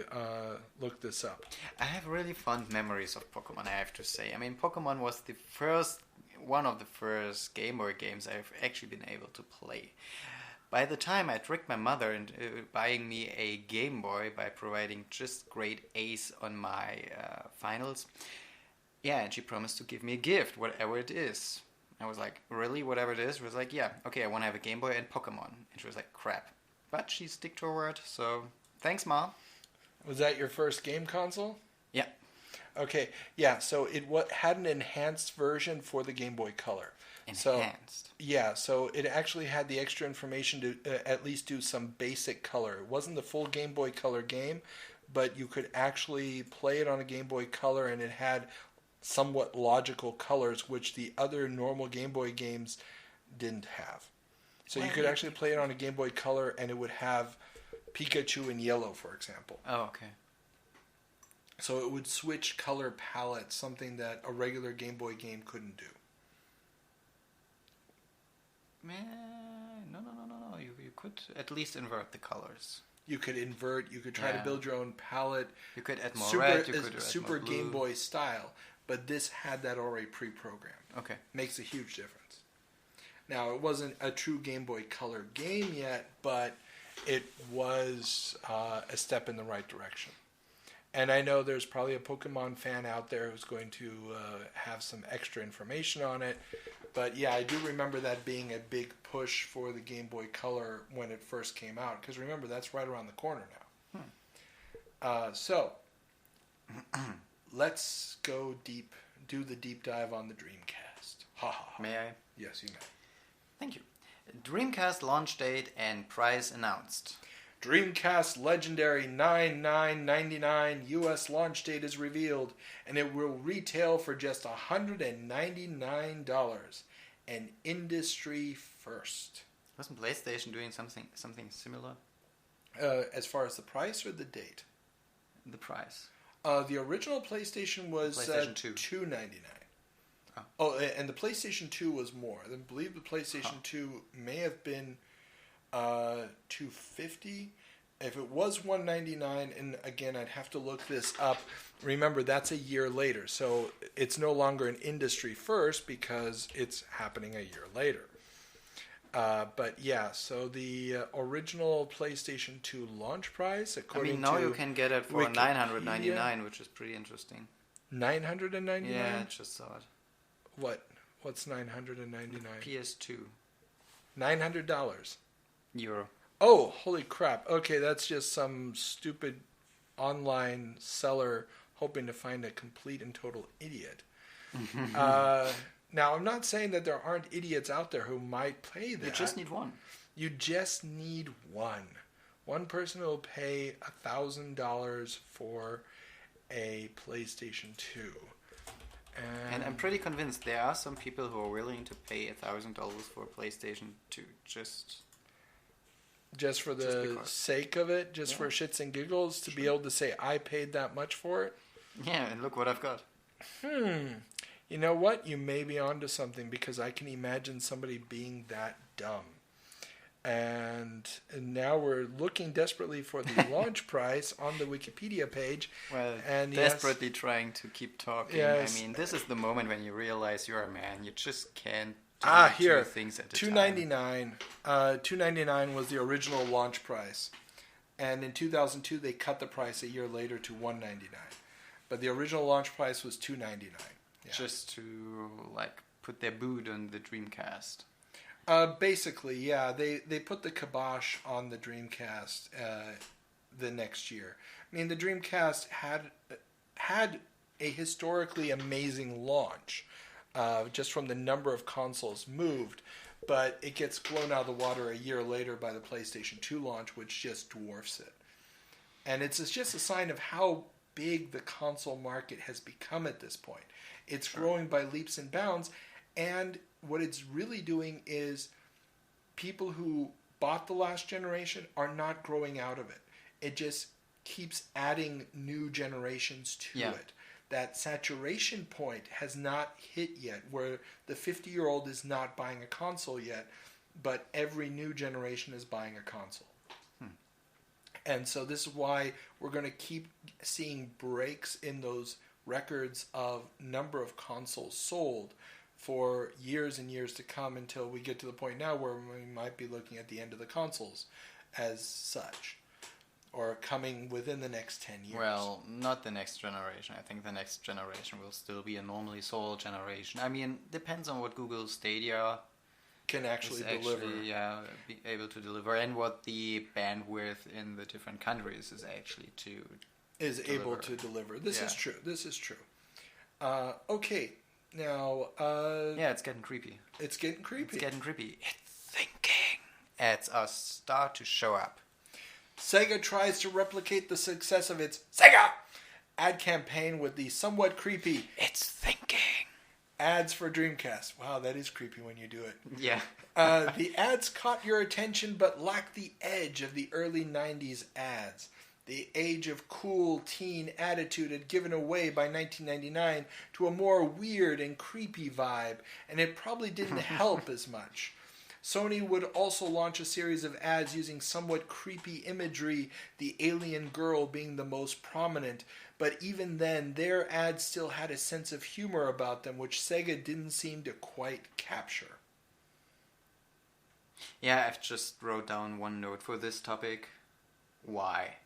look this up. I have really fond memories of Pokemon, I have to say. I mean, Pokemon was one of the first Game Boy games I've actually been able to play. By the time I tricked my mother into buying me a Game Boy by providing just grade A's on my finals, yeah, and she promised to give me a gift, whatever it is. I was like, really, whatever it is? She was like, yeah, okay, I want to have a Game Boy and Pokemon. And she was like, crap. But she stick to her word, so thanks, Mom. Was that your first game console? Yeah. Okay, yeah, so it had an enhanced version for the Game Boy Color. Enhanced. So it actually had the extra information to at least do some basic color. It wasn't the full Game Boy Color game, but you could actually play it on a Game Boy Color, and it had somewhat logical colors, which the other normal Game Boy games didn't have. So you could actually play it on a Game Boy Color, and it would have Pikachu in yellow, for example. Oh, okay. So it would switch color palettes, something that a regular Game Boy game couldn't do. Man, no. You could at least invert the colors. You could invert. You could try to build your own palette. You could add more red. You could add super more blue. Game Boy style, but this had that already pre-programmed. Okay. Makes a huge difference. Now it wasn't a true Game Boy Color game yet, but it was a step in the right direction. And I know there's probably a Pokemon fan out there who's going to have some extra information on it. But yeah, I do remember that being a big push for the Game Boy Color when it first came out. Because remember, that's right around the corner now. So, let's go deep, do the deep dive on the Dreamcast. Ha ha ha. May I? Yes, you may. Thank you. Dreamcast launch date and price announced. Dreamcast legendary $99.99 US launch date is revealed, and it will retail for just $199, an industry first. Wasn't PlayStation doing something similar? As far as the price or the date? The price. The original PlayStation was PlayStation 2. $299. Oh, and the PlayStation 2 was more. I believe the PlayStation 2 may have been $250. If it was $199, and again, I'd have to look this up. Remember, that's a year later, so it's no longer an industry first because it's happening a year later. But yeah, so the original PlayStation 2 launch price, according to now you can get it for Wikipedia, $999, which is pretty interesting. $999? Yeah, I just saw it. What's $999? PS2. $900. Euro. Oh, holy crap. Okay, that's just some stupid online seller hoping to find a complete and total idiot. Now, I'm not saying that there aren't idiots out there who might pay that. You just need one. You just need one. One person will pay $1,000 for a PlayStation 2. And I'm pretty convinced there are some people who are willing to pay $1,000 for a PlayStation 2 just for the sake of it, for shits and giggles, to be able to say I paid that much for it. Yeah, and look what I've got. You know what? You may be onto something, because I can imagine somebody being that dumb. And now we're looking desperately for the launch price on the Wikipedia page. Well, and desperately trying to keep talking. Yes. I mean, this is the moment when you realize you're a man. You just can't do here, two things at a $299. $299 was the original launch price. And in 2002, they cut the price a year later to $199. But the original launch price was $299. Yeah. Just to, put their boot on the Dreamcast. Basically, yeah. They put the kibosh on the Dreamcast the next year. I mean, the Dreamcast had a historically amazing launch, just from the number of consoles moved, but it gets blown out of the water a year later by the PlayStation 2 launch, which just dwarfs it. And it's just a sign of how big the console market has become at this point. It's growing by leaps and bounds, and what it's really doing is people who bought the last generation are not growing out of it. It just keeps adding new generations to it. That saturation point has not hit yet, where the 50-year-old is not buying a console yet, but every new generation is buying a console. And so this is why we're going to keep seeing breaks in those records of number of consoles sold for years and years to come, until we get to the point now where we might be looking at the end of the consoles as such, or coming within the next 10 years. Well, not the next generation. I think the next generation will still be a normally sold generation. I mean, depends on what Google Stadia can actually deliver. Be able to deliver, and what the bandwidth in the different countries is actually able to deliver. This is true. Okay, now... it's getting creepy. It's getting creepy. It's thinking. Ads are start to show up. Sega tries to replicate the success of its Sega ad campaign with the somewhat creepy It's thinking ads for Dreamcast. Wow, that is creepy when you do it. Yeah. The ads caught your attention but lacked the edge of the early 90s ads. The age of cool teen attitude had given away by 1999 to a more weird and creepy vibe, and it probably didn't help as much. Sony would also launch a series of ads using somewhat creepy imagery, the alien girl being the most prominent, but even then, their ads still had a sense of humor about them, which Sega didn't seem to quite capture. Yeah, I've just wrote down one note for this topic. Why?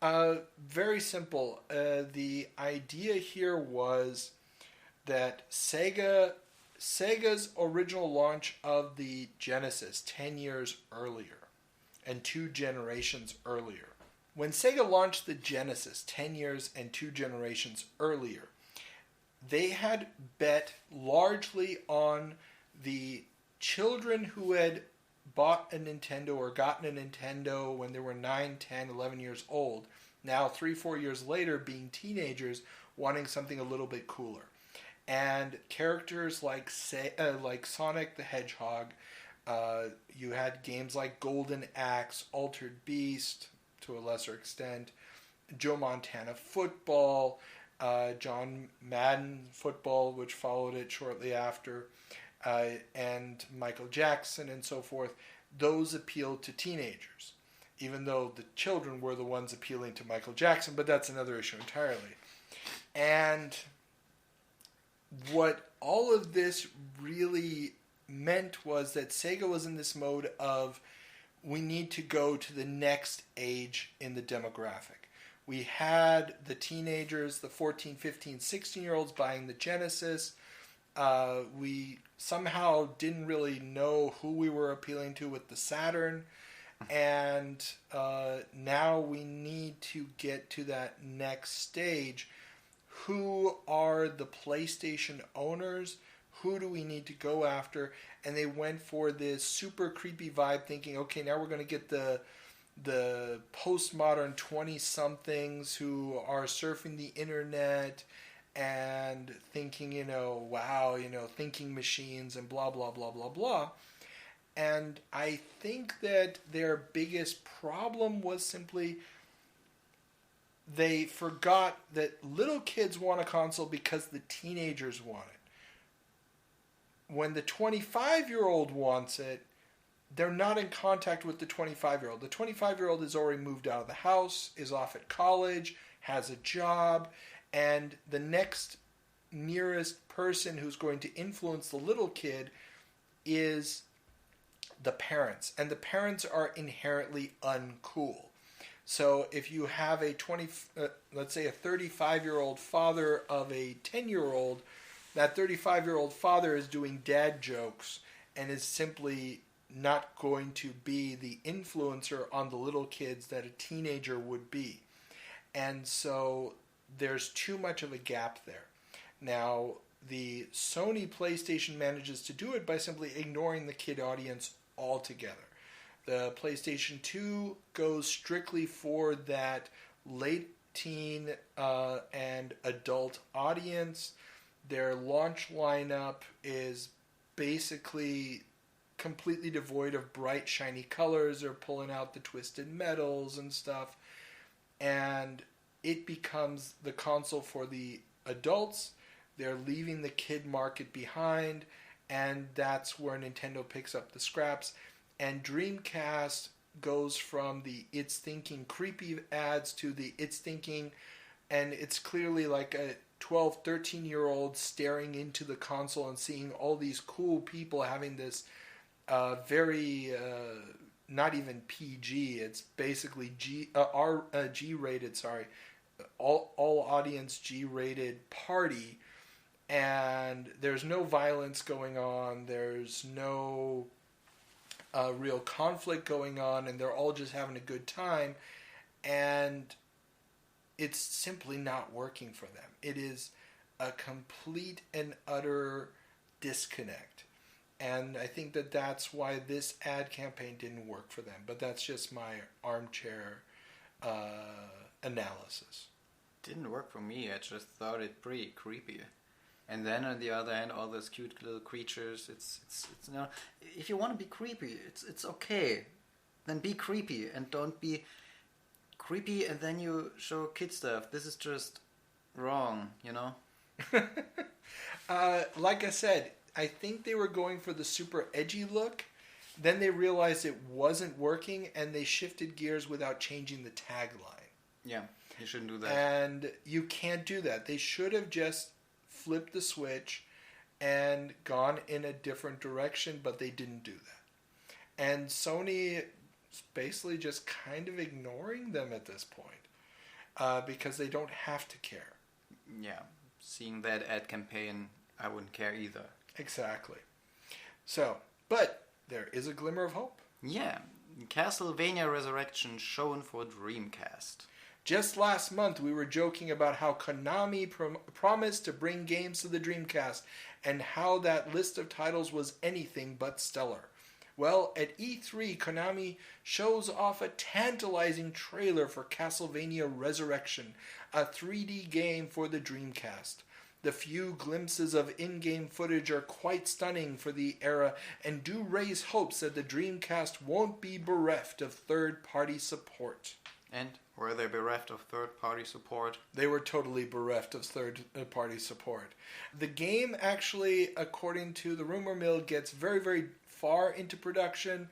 Very simple. The idea here was that Sega's original launch of the Genesis 10 years earlier and 2 generations earlier. When Sega launched the Genesis 10 years and 2 generations earlier, they had bet largely on the children who had bought a Nintendo or gotten a Nintendo when they were 9, 10, 11 years old, now 3-4 years later being teenagers wanting something a little bit cooler. And characters like Sonic the Hedgehog, you had games like Golden Axe, Altered Beast, to a lesser extent, Joe Montana Football, John Madden Football, which followed it shortly after, and Michael Jackson and so forth. Those appealed to teenagers, even though the children were the ones appealing to Michael Jackson, but that's another issue entirely. And what all of this really meant was that Sega was in this mode of, we need to go to the next age in the demographic. We had the teenagers, the 14, 15, 16-year-olds buying the Genesis. We somehow didn't really know who we were appealing to with the Saturn. And now we need to get to that next stage. Who are the PlayStation owners? Who do we need to go after? And they went for this super creepy vibe, thinking, okay, now we're going to get the postmodern 20-somethings who are surfing the internet and thinking, wow, thinking machines and blah, blah, blah, blah, blah. And I think that their biggest problem was simply they forgot that little kids want a console because the teenagers want it. When the 25-year-old wants it, they're not in contact with the 25-year-old. The 25-year-old has already moved out of the house, is off at college, has a job, and the next nearest person who's going to influence the little kid is the parents. And the parents are inherently uncool. So if you have let's say a 35-year-old father of a 10-year-old, that 35-year-old father is doing dad jokes and is simply not going to be the influencer on the little kids that a teenager would be. And so there's too much of a gap there. Now, the Sony PlayStation manages to do it by simply ignoring the kid audience altogether. The PlayStation 2 goes strictly for that late teen and adult audience. Their launch lineup is basically completely devoid of bright, shiny colors. They're pulling out the twisted metals and stuff. And it becomes the console for the adults. They're leaving the kid market behind, and that's where Nintendo picks up the scraps. And Dreamcast goes from the It's Thinking creepy ads to the It's Thinking, and it's clearly like a 12, 13-year-old staring into the console and seeing all these cool people having this very, not even PG, it's basically G-rated, all audience G-rated party. And there's no violence going on, there's no real conflict going on, and they're all just having a good time, and it's simply not working for them. It is a complete and utter disconnect. And I think that that's why this ad campaign didn't work for them. But that's just my armchair analysis. Didn't work for me. I just thought it pretty creepy. And then on the other hand, all those cute little creatures. It's you know, if you want to be creepy, it's okay. Then be creepy and don't be creepy and then you show kid stuff. This is just wrong, you know. Like I said, I think they were going for the super edgy look. Then they realized it wasn't working, and they shifted gears without changing the tagline. Yeah, you shouldn't do that. And you can't do that. They should have just flipped the switch and gone in a different direction, but they didn't do that. And Sony is basically just kind of ignoring them at this point because they don't have to care. Yeah, seeing that ad campaign, I wouldn't care either. Exactly. So, but there is a glimmer of hope. Yeah, Castlevania Resurrection shown for Dreamcast. Just last month, we were joking about how Konami promised to bring games to the Dreamcast and how that list of titles was anything but stellar. Well, at E3, Konami shows off a tantalizing trailer for Castlevania Resurrection, a 3D game for the Dreamcast. The few glimpses of in-game footage are quite stunning for the era and do raise hopes that the Dreamcast won't be bereft of third-party support. And were they bereft of third-party support? They were totally bereft of third-party support. The game actually, according to the rumor mill, gets very, very far into production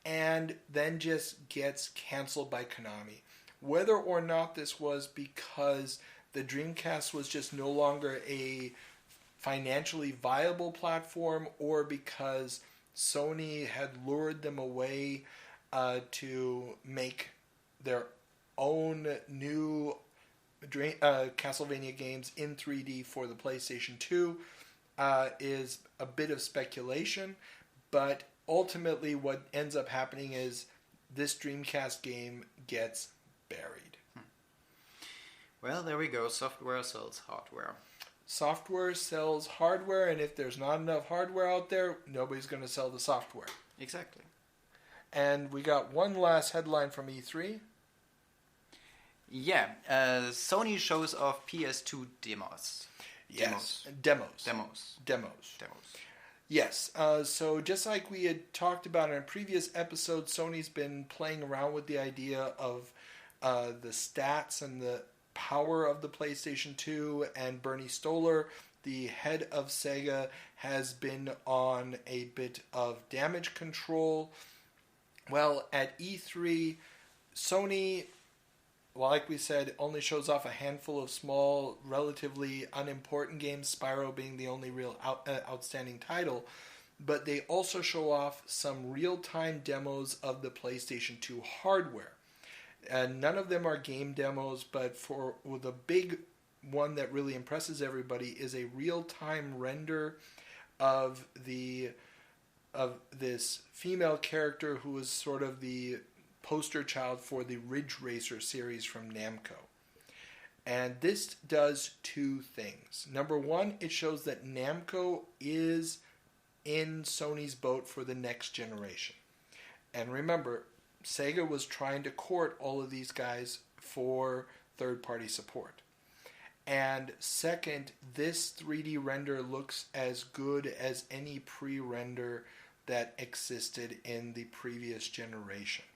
and then just gets canceled by Konami. Whether or not this was because the Dreamcast was just no longer a financially viable platform or because Sony had lured them away to make their own new Castlevania games in 3D for the PlayStation 2 is a bit of speculation, but ultimately what ends up happening is this Dreamcast game gets buried. Well, there we go. Software sells hardware. Software sells hardware, and if there's not enough hardware out there, nobody's going to sell the software. Exactly. And we got one last headline from E3. Yeah, Sony shows off PS2 demos. Yes, demos. Yes, so just like we had talked about in a previous episode, Sony's been playing around with the idea of the stats and the power of the PlayStation 2, and Bernie Stolar, the head of Sega, has been on a bit of damage control. Well, at E3, Sony, well, like we said, only shows off a handful of small, relatively unimportant games, Spyro being the only real outstanding title, but they also show off some real-time demos of the PlayStation 2 hardware. And none of them are game demos, but the big one that really impresses everybody is a real-time render of the of this female character who was sort of the poster child for the Ridge Racer series from Namco. And this does two things. Number one, it shows that Namco is in Sony's boat for the next generation. And remember, Sega was trying to court all of these guys for third-party support. And second, this 3D render looks as good as any pre-render that existed in the previous generation.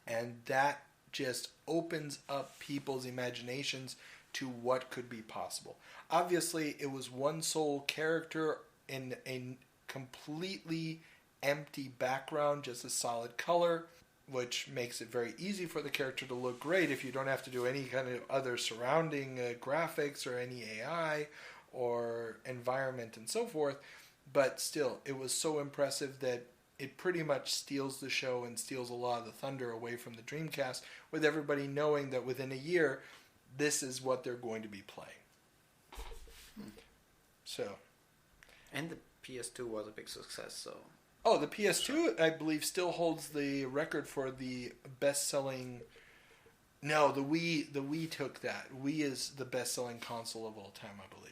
And that just opens up people's imaginations to what could be possible. Obviously, it was one sole character in a completely empty background, just a solid color, which makes it very easy for the character to look great if you don't have to do any kind of other surrounding graphics or any AI or environment and so forth. But still, it was so impressive that it pretty much steals the show and steals a lot of the thunder away from the Dreamcast, with everybody knowing that within a year, this is what they're going to be playing. So. And the PS2 was a big success, so... Oh, the PS2, I believe, still holds the record for the best-selling... No, the Wii took that. Wii is the best-selling console of all time, I believe.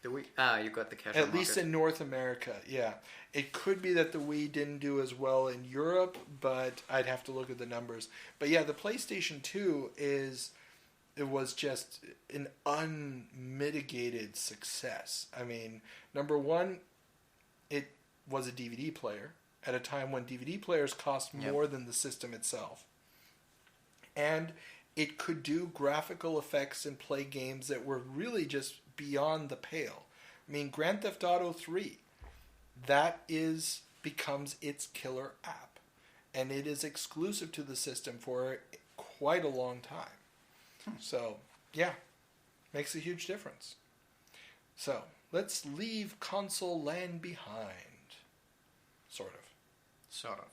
The Wii? You got the casual At least in North America, yeah. It could be that the Wii didn't do as well in Europe, but I'd have to look at the numbers. But yeah, the PlayStation 2 it was just an unmitigated success. I mean, number one, it was a DVD player at a time when DVD players cost more than the system itself. And it could do graphical effects and play games that were really just beyond the pale. I mean, Grand Theft Auto 3, that becomes its killer app. And it is exclusive to the system for quite a long time. So, yeah, makes a huge difference. So, let's leave console land behind. Sort of.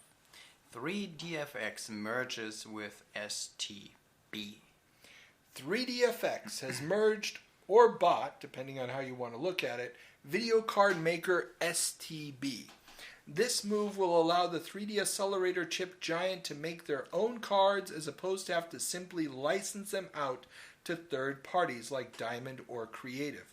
3DFX merges with STB. 3DFX has merged or bought, depending on how you want to look at it, video card maker STB. This move will allow the 3D accelerator chip giant to make their own cards as opposed to have to simply license them out to third parties like Diamond or Creative.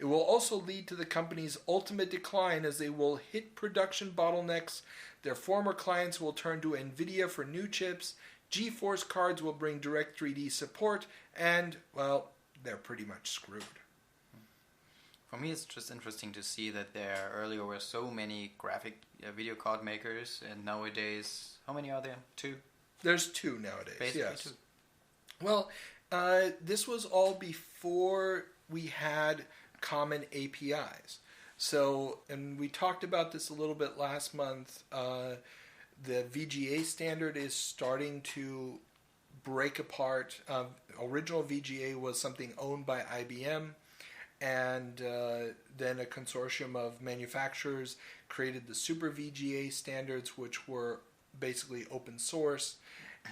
It will also lead to the company's ultimate decline as they will hit production bottlenecks. Their former clients will turn to Nvidia for new chips. GeForce cards will bring direct 3D support, and, well, they're pretty much screwed. For me, it's just interesting to see that there earlier were so many graphic video card makers, and nowadays, how many are there? 2? There's 2 nowadays, Basically yes. 2. Well, this was all before we had common APIs. So, and we talked about this a little bit last month, the VGA standard is starting to break apart. Original VGA was something owned by IBM, and then a consortium of manufacturers created the Super VGA standards, which were basically open source.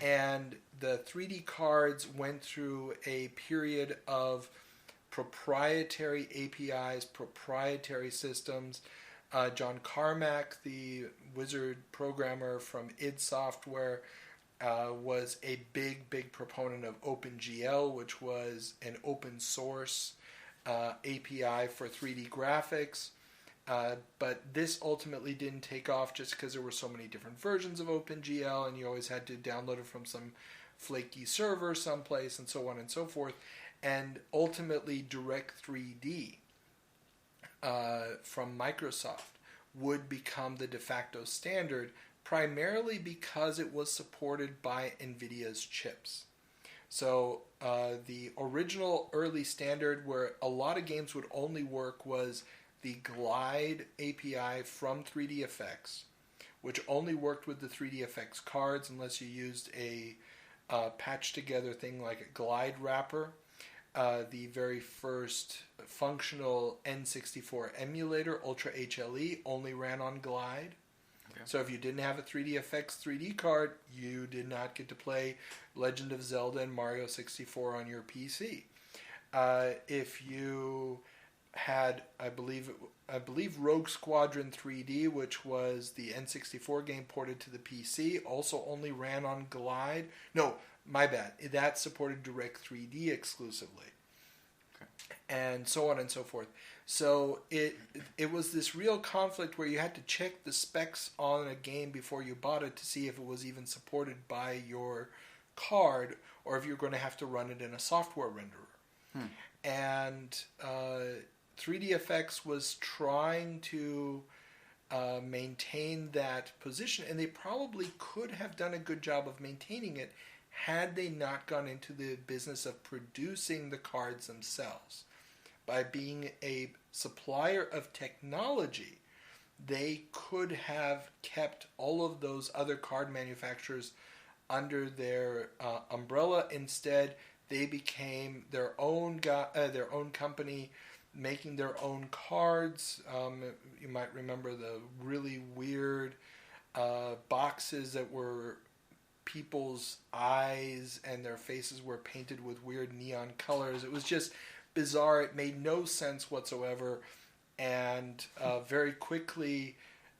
And the 3D cards went through a period of proprietary APIs, proprietary systems. John Carmack, the wizard programmer from id Software, was a big proponent of OpenGL, which was an open source API for 3D graphics. But this ultimately didn't take off just because there were so many different versions of OpenGL, and you always had to download it from some flaky server someplace, and so on and so forth. And ultimately, Direct3D from Microsoft would become the de facto standard, primarily because it was supported by NVIDIA's chips. So the original early standard where a lot of games would only work was the Glide API from 3DFX, which only worked with the 3DFX cards unless you used a patched together thing like a Glide wrapper. The very first functional N64 emulator, Ultra HLE, only ran on Glide. Okay. So if you didn't have a 3DFX 3D card, you did not get to play Legend of Zelda and Mario 64 on your PC. If you had, I believe Rogue Squadron 3D, which was the N64 game ported to the PC, also only ran on Glide. No, my bad. That supported Direct 3D exclusively. Okay. And so on and so forth. So it was this real conflict where you had to check the specs on a game before you bought it to see if it was even supported by your card or if you're going to have to run it in a software renderer. And 3DFX was trying to maintain that position, and they probably could have done a good job of maintaining it had they not gone into the business of producing the cards themselves. By being a supplier of technology, they could have kept all of those other card manufacturers under their umbrella. Instead, they became their own company, making their own cards. You might remember the really weird boxes that were people's eyes and their faces were painted with weird neon colors. It was just bizarre. It made no sense whatsoever. And very quickly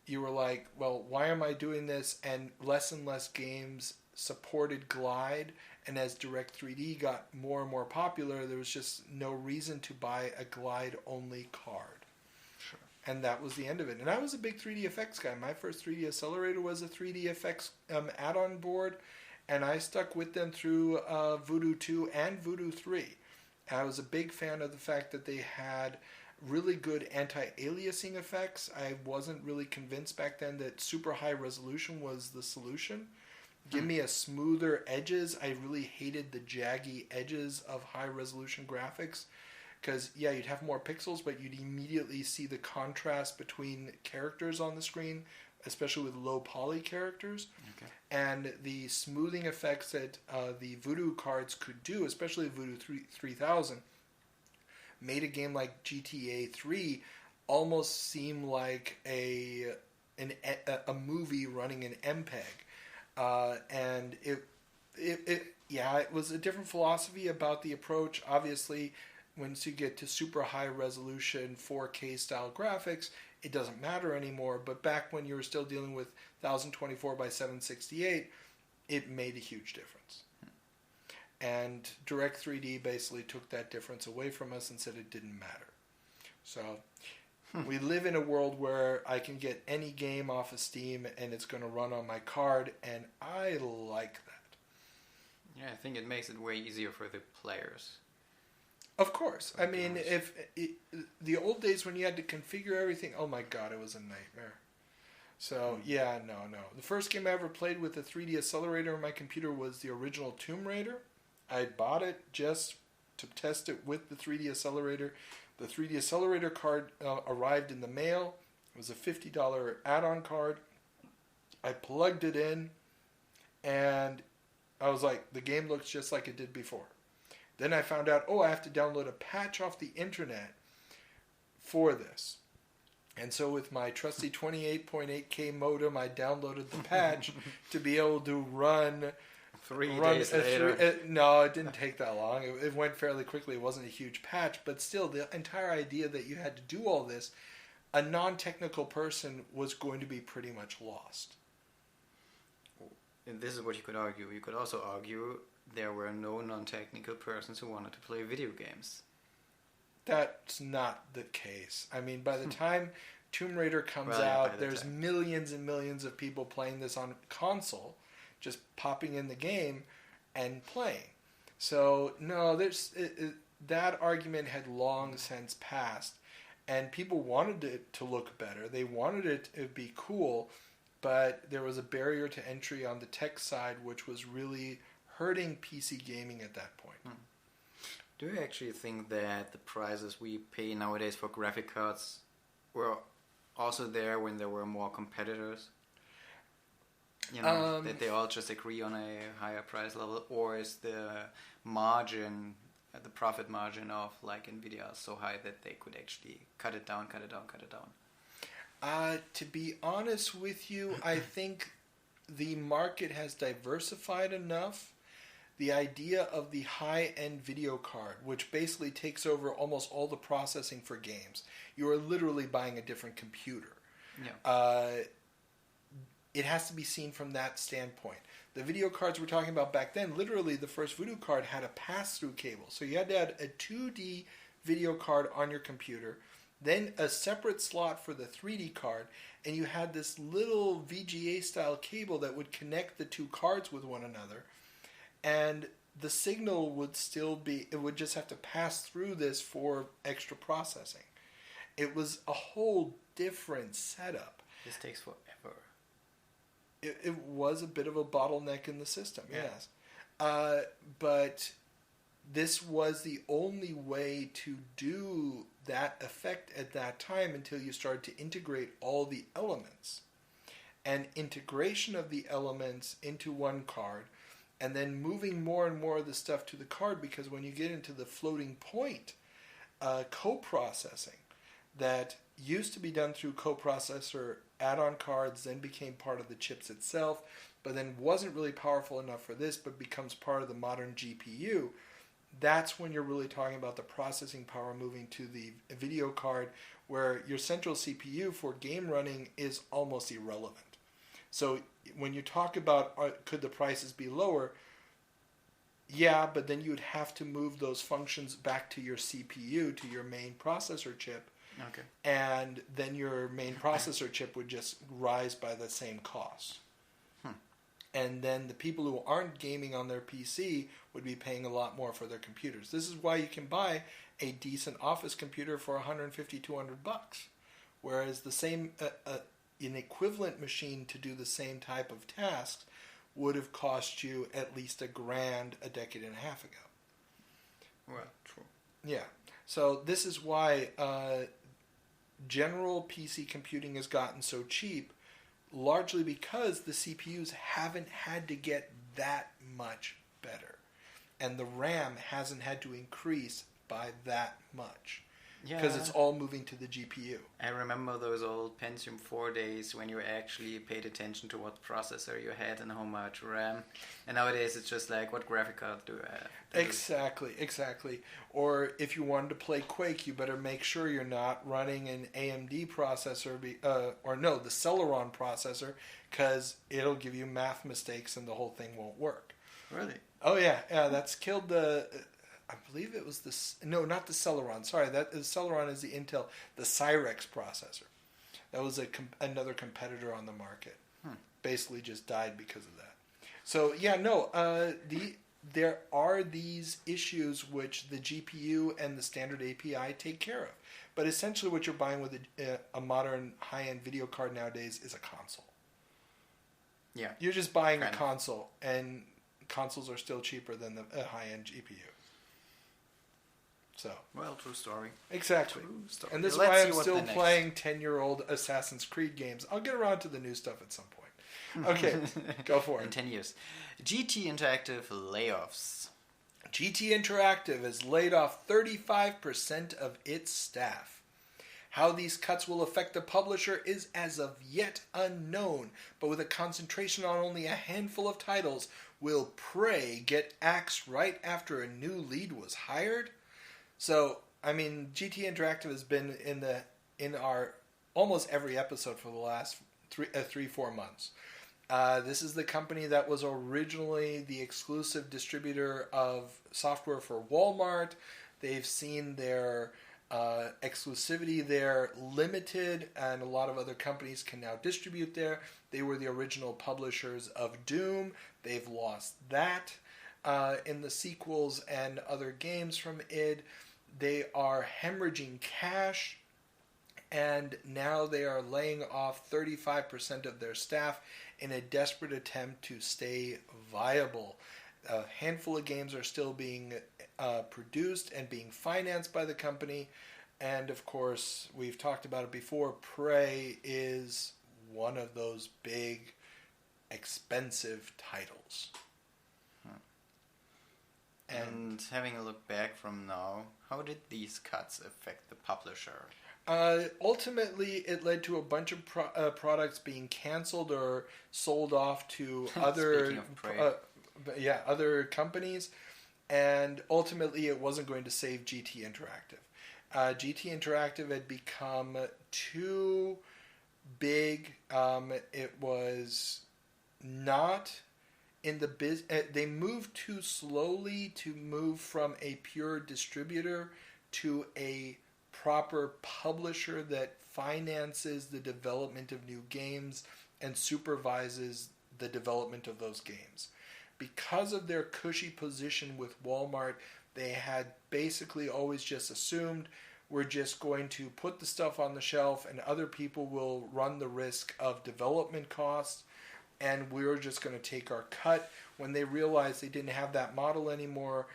you were like, well, why am I doing this? And less games supported Glide. And as Direct 3D got more and more popular, there was just no reason to buy a Glide-only card. Sure. And that was the end of it. And I was a big 3DFX guy. My first 3D Accelerator was a 3DFX add-on board, and I stuck with them through Voodoo 2 and Voodoo 3. And I was a big fan of the fact that they had really good anti-aliasing effects. I wasn't really convinced back then that super high resolution was the solution. Give me a smoother edges. I really hated the jaggy edges of high-resolution graphics because, yeah, you'd have more pixels, but you'd immediately see the contrast between characters on the screen, especially with low-poly characters. Okay. And the smoothing effects that the Voodoo cards could do, especially Voodoo 3000, made a game like GTA 3 almost seem like a movie running an MPEG. And it was a different philosophy about the approach. Obviously, once you get to super high resolution 4K style graphics, it doesn't matter anymore. But back when you were still dealing with 1024 by 768, it made a huge difference. And Direct 3D basically took that difference away from us and said it didn't matter. So we live in a world where I can get any game off of Steam and it's going to run on my card, and I like that. Yeah, I think it makes it way easier for the players. Of course. I mean, the old days when you had to configure everything, oh my god, it was a nightmare. So, yeah, no. The first game I ever played with a 3D accelerator on my computer was the original Tomb Raider. I bought it just to test it with the 3D accelerator. The 3D accelerator card arrived in the mail. It was a $50 add-on card. I plugged it in, and I was like, the game looks just like it did before. Then I found out, I have to download a patch off the internet for this. And so with my trusty 28.8K modem, I downloaded the patch to be able to run... 3 days later. No, it didn't take that long. It went fairly quickly. It wasn't a huge patch. But still, the entire idea that you had to do all this, a non-technical person was going to be pretty much lost. And this is what you could argue. You could also argue there were no non-technical persons who wanted to play video games. That's not the case. I mean, by the time Tomb Raider comes out, there's millions and millions of people playing this on console, just popping in the game and playing. So, no, that argument had long since passed, and people wanted it to look better. They wanted it to be cool, but there was a barrier to entry on the tech side, which was really hurting PC gaming at that point. Do you actually think that the prices we pay nowadays for graphic cards were also there when there were more competitors? You know, that they all just agree on a higher price level, or is the margin, the profit margin of like Nvidia so high that they could actually cut it down? To be honest with you, I think the market has diversified enough the idea of the high-end video card, which basically takes over almost all the processing for games. You are literally buying a different computer. Yeah. It has to be seen from that standpoint. The video cards we're talking about back then, literally the first video card had a pass-through cable. So you had to add a 2D video card on your computer, then a separate slot for the 3D card, and you had this little VGA-style cable that would connect the two cards with one another. And the signal would still be, it would just have to pass through this for extra processing. It was a whole different setup. This takes forever. It was a bit of a bottleneck in the system, Yeah. yes. But this was the only way to do that effect at that time until you started to integrate all the elements. And integration of the elements into one card, and then moving more and more of the stuff to the card, because when you get into the floating point co-processing that used to be done through coprocessor add-on cards, then became part of the chips itself, but then wasn't really powerful enough for this, but becomes part of the modern GPU, that's when you're really talking about the processing power moving to the video card, where your central CPU for game running is almost irrelevant. So when you talk about could the prices be lower, yeah, but then you'd have to move those functions back to your CPU, to your main processor chip, Okay. and then your main processor chip would just rise by the same cost. And then the people who aren't gaming on their PC would be paying a lot more for their computers. This is why you can buy a decent office computer for $150, $200, whereas the same an equivalent machine to do the same type of tasks would have cost you at least $1,000 a decade and a half ago. Well, true. Yeah. So this is why general PC computing has gotten so cheap, largely because the CPUs haven't had to get that much better. And the RAM hasn't had to increase by that much. Because it's all moving to the GPU. I remember those old Pentium 4 days when you actually paid attention to what processor you had and how much RAM. And nowadays it's just like, what graphic card do I have? Exactly. Or if you wanted to play Quake, you better make sure you're not running an AMD processor, the Celeron processor, because it'll give you math mistakes and the whole thing won't work. Really? Oh yeah, that's killed the... I believe it was no, not the Celeron. Sorry, Celeron is the Intel, the Cyrex processor. That was another competitor on the market. Basically just died because of that. So yeah, no, there are these issues which the GPU and the standard API take care of. But essentially what you're buying with a modern high-end video card nowadays is a console. Yeah. You're just buying a console, and consoles are still cheaper than the high-end GPU. So. Well, true story. Exactly. True story. And this is Let's why see I'm what still the next- playing 10-year-old Assassin's Creed games. I'll get around to the new stuff at some point. Okay, go for In it. 10 years. GT Interactive layoffs. GT Interactive has laid off 35% of its staff. How these cuts will affect the publisher is as of yet unknown, but with a concentration on only a handful of titles, will Prey get axed right after a new lead was hired? So, I mean, GT Interactive has been in our almost every episode for the last 3-4 months. This is the company that was originally the exclusive distributor of software for Walmart. They've seen their exclusivity there limited, and a lot of other companies can now distribute there. They were the original publishers of Doom. They've lost that in the sequels and other games from id. They are hemorrhaging cash, and now they are laying off 35% of their staff in a desperate attempt to stay viable. A handful of games are still being produced and being financed by the company, and of course, we've talked about it before, Prey is one of those big, expensive titles. And having a look back from now, how did these cuts affect the publisher? Ultimately, it led to a bunch of products being canceled or sold off to other Speaking of Prey. other companies, and ultimately it wasn't going to save GT Interactive. GT Interactive had become too big. It was not in the they moved too slowly to move from a pure distributor to a proper publisher that finances the development of new games and supervises the development of those games. Because of their cushy position with Walmart, they had basically always just assumed we're just going to put the stuff on the shelf and other people will run the risk of development costs, and we're just going to take our cut. When they realized they didn't have that model anymore,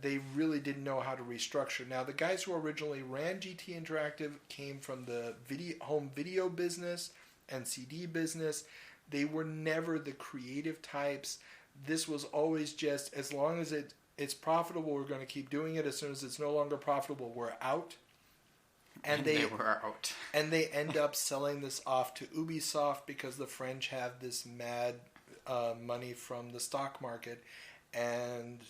they really didn't know how to restructure. Now, the guys who originally ran GT Interactive came from the home video business and CD business. They were never the creative types. This was always just, as long as it's profitable, we're going to keep doing it. As soon as it's no longer profitable, we're out. And they were out. And they end up selling this off to Ubisoft because the French have this mad money from the stock market, and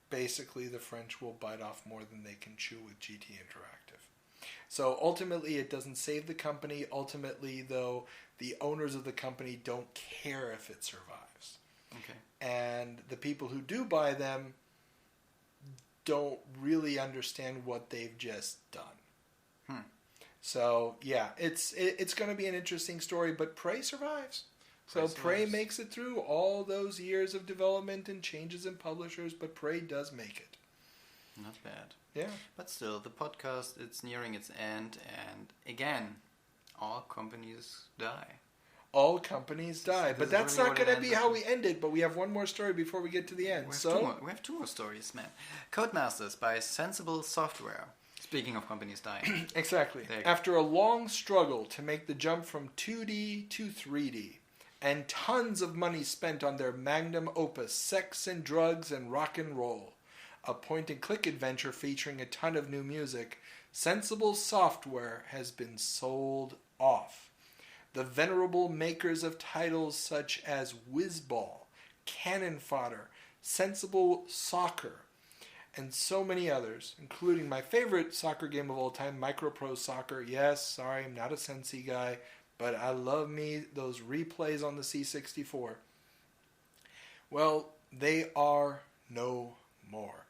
basically the French will bite off more than they can chew with GT Interactive. So ultimately it doesn't save the company. Ultimately, though, the owners of the company don't care if it survives. Okay. And the people who do buy them don't really understand what they've just done. So yeah, it's going to be an interesting story, but Prey survives. So Prey makes it through all those years of development and changes in publishers, but Prey does make it. Not bad. Yeah. But still, the podcast, it's nearing its end, and again, all companies die. All companies die, but that's not going to be how we end it, but we have one more story before we get to the end. We have two more stories, man. Codemasters by Sensible Software. Speaking of companies dying. Exactly. After a long struggle to make the jump from 2D to 3D, and tons of money spent on their magnum opus, Sex and Drugs and Rock and Roll, a point-and-click adventure featuring a ton of new music, Sensible Software has been sold off. The venerable makers of titles such as Whizball, Cannon Fodder, Sensible Soccer, and so many others, including my favorite soccer game of all time, Micropro Soccer. Yes, sorry, I'm not a Sensi guy, but I love me those replays on the C64. Well, they are no more.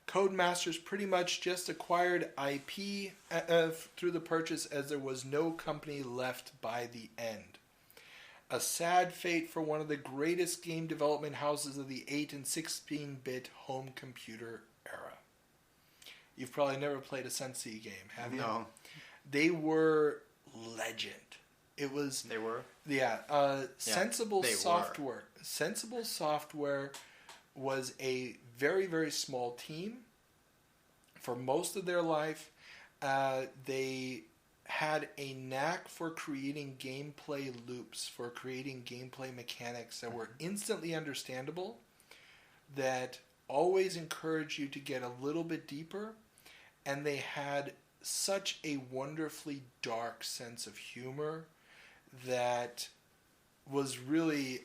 Codemasters pretty much just acquired IP through the purchase, as there was no company left by the end. A sad fate for one of the greatest game development houses of the 8 and 16-bit home computer era. You've probably never played a Sensi game, have you? No. They were legend. It was. They were? Yeah. Sensible Software. Sensible Software was a very, very small team. For most of their life, they had a knack for creating gameplay loops, for creating gameplay mechanics that were instantly understandable, that always encouraged you to get a little bit deeper, and they had such a wonderfully dark sense of humor that was really,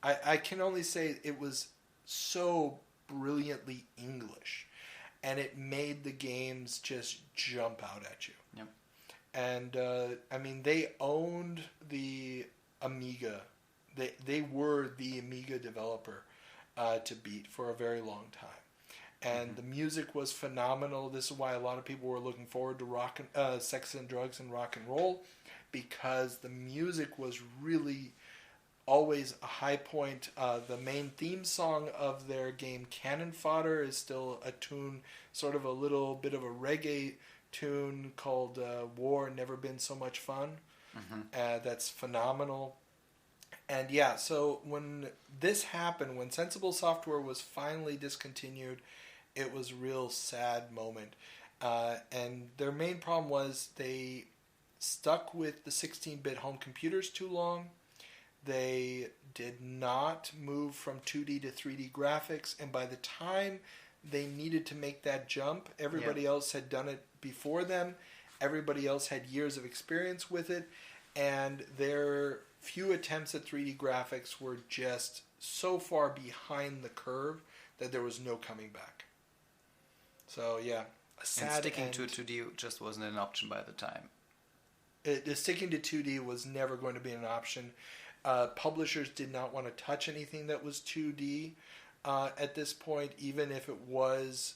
I can only say it was so brilliantly English, and it made the games just jump out at you. Yep. And I mean, they owned the Amiga. They were the Amiga developer to beat for a very long time. And the music was phenomenal. This is why a lot of people were looking forward to Sex and Drugs and Rock and Roll, because the music was really always a high point. The main theme song of their game, Cannon Fodder, is still a tune, sort of a little bit of a reggae tune called War Never Been So Much Fun. That's phenomenal. And yeah, so when this happened, when Sensible Software was finally discontinued, it was a real sad moment. And their main problem was they stuck with the 16-bit home computers too long. They did not move from 2D to 3D graphics, and by the time they needed to make that jump, everybody else had done it before them. Everybody else had years of experience with it, and their few attempts at 3D graphics were just so far behind the curve that there was no coming back. So yeah, a sad And sticking end. to 2D just wasn't an option by the time. Sticking to 2D was never going to be an option. Publishers did not want to touch anything that was 2D at this point, even if it was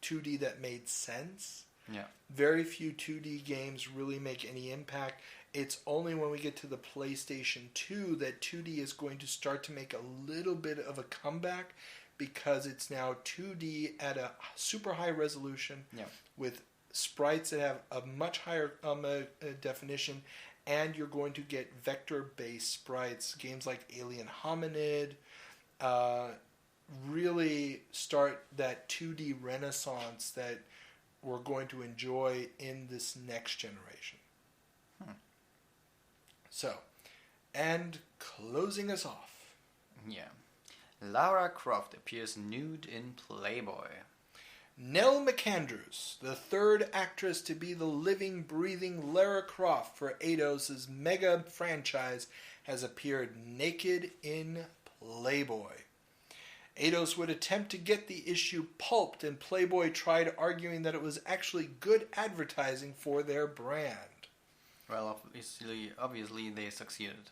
2D that made sense. Yeah. Very few 2D games really make any impact. It's only when we get to the PlayStation 2 that 2D is going to start to make a little bit of a comeback, because it's now 2D at a super high resolution with sprites that have a much higher definition, and you're going to get vector-based sprites. Games like Alien Hominid really start that 2D renaissance that we're going to enjoy in this next generation. So, and closing us off. Yeah. Lara Croft appears nude in Playboy. Nell McAndrews, the third actress to be the living, breathing Lara Croft for Eidos' mega franchise, has appeared naked in Playboy. Eidos would attempt to get the issue pulped, and Playboy tried arguing that it was actually good advertising for their brand. Well, obviously they succeeded.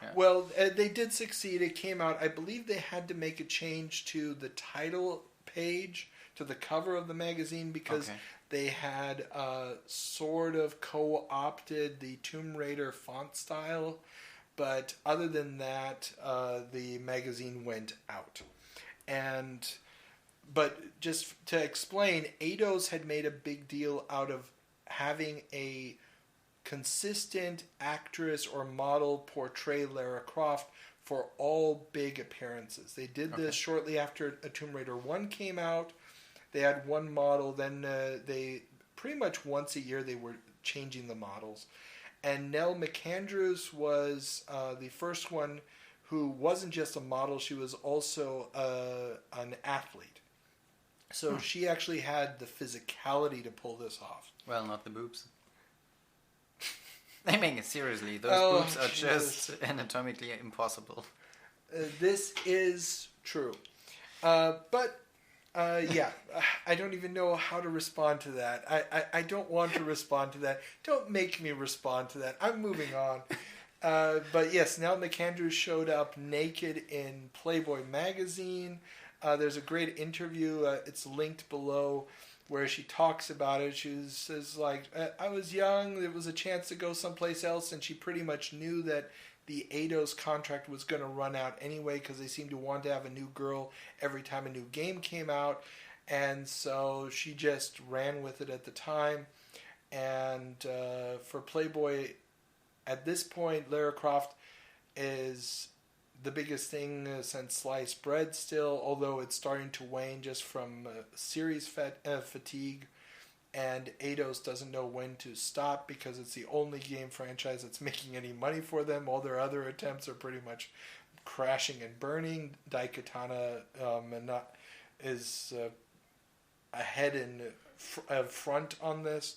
Yeah. Well, they did succeed. It came out, I believe they had to make a change to the title page, to the cover of the magazine, because they had sort of co-opted the Tomb Raider font style. But other than that, the magazine went out. But just to explain, Eidos had made a big deal out of having a consistent actress or model portray Lara Croft for all big appearances. They did this shortly after Tomb Raider 1 came out. They had one model, then they pretty much once a year they were changing the models. And Nell McAndrews was the first one who wasn't just a model, she was also an athlete. So she actually had the physicality to pull this off. Well, not the boobs. I mean, seriously, those boobs are just anatomically impossible. This is true. But I don't even know how to respond to that. I don't want to respond to that. Don't make me respond to that. I'm moving on. But yes, Nell McAndrews showed up naked in Playboy magazine. There's a great interview. It's linked below, where she talks about it. She says, like, I was young, there was a chance to go someplace else, and she pretty much knew that the Eidos contract was going to run out anyway, because they seemed to want to have a new girl every time a new game came out, and so she just ran with it at the time. And for Playboy, at this point, Lara Croft is the biggest thing since sliced bread still, although it's starting to wane just from series fatigue, and Eidos doesn't know when to stop, because it's the only game franchise that's making any money for them. All their other attempts are pretty much crashing and burning. Daikatana is ahead in front on this.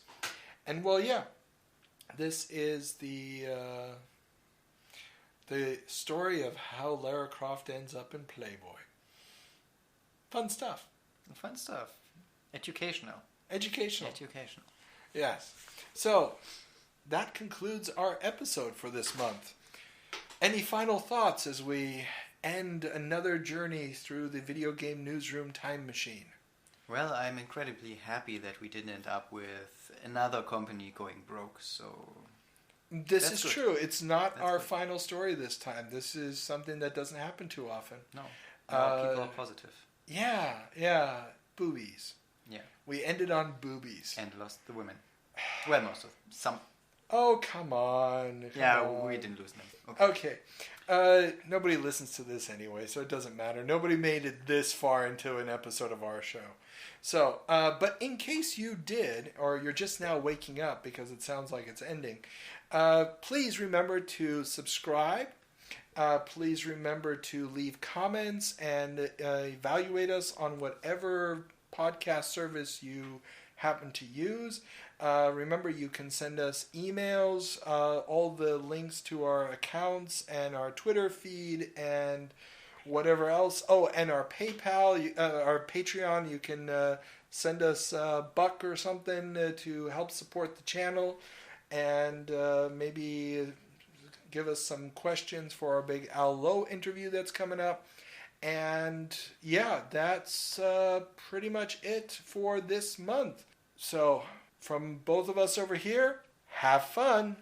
And well, yeah, this is the story of how Lara Croft ends up in Playboy. Fun stuff. Fun stuff. Educational. Educational. Yes. So, that concludes our episode for this month. Any final thoughts as we end another journey through the Video Game Newsroom Time Machine? Well, I'm incredibly happy that we didn't end up with another company going broke, so... This is true. It's not our good. final story this time. This is something that doesn't happen too often. No. People are positive. Yeah. Boobies. Yeah. We ended on boobies. And lost the women. Well, most of them. Some. Oh, come on. We didn't lose them. Okay. Nobody listens to this anyway, so it doesn't matter. Nobody made it this far into an episode of our show. So, but in case you did, or you're just now waking up because it sounds like it's ending, please remember to subscribe. Please remember to leave comments and evaluate us on whatever podcast service you happen to use. Remember, you can send us emails, all the links to our accounts and our Twitter feed and whatever else. Oh, and our PayPal, our Patreon, you can send us a buck or something to help support the channel, and maybe give us some questions for our big Al Lowe interview that's coming up. And yeah, that's pretty much it for this month. So from both of us over here, have fun.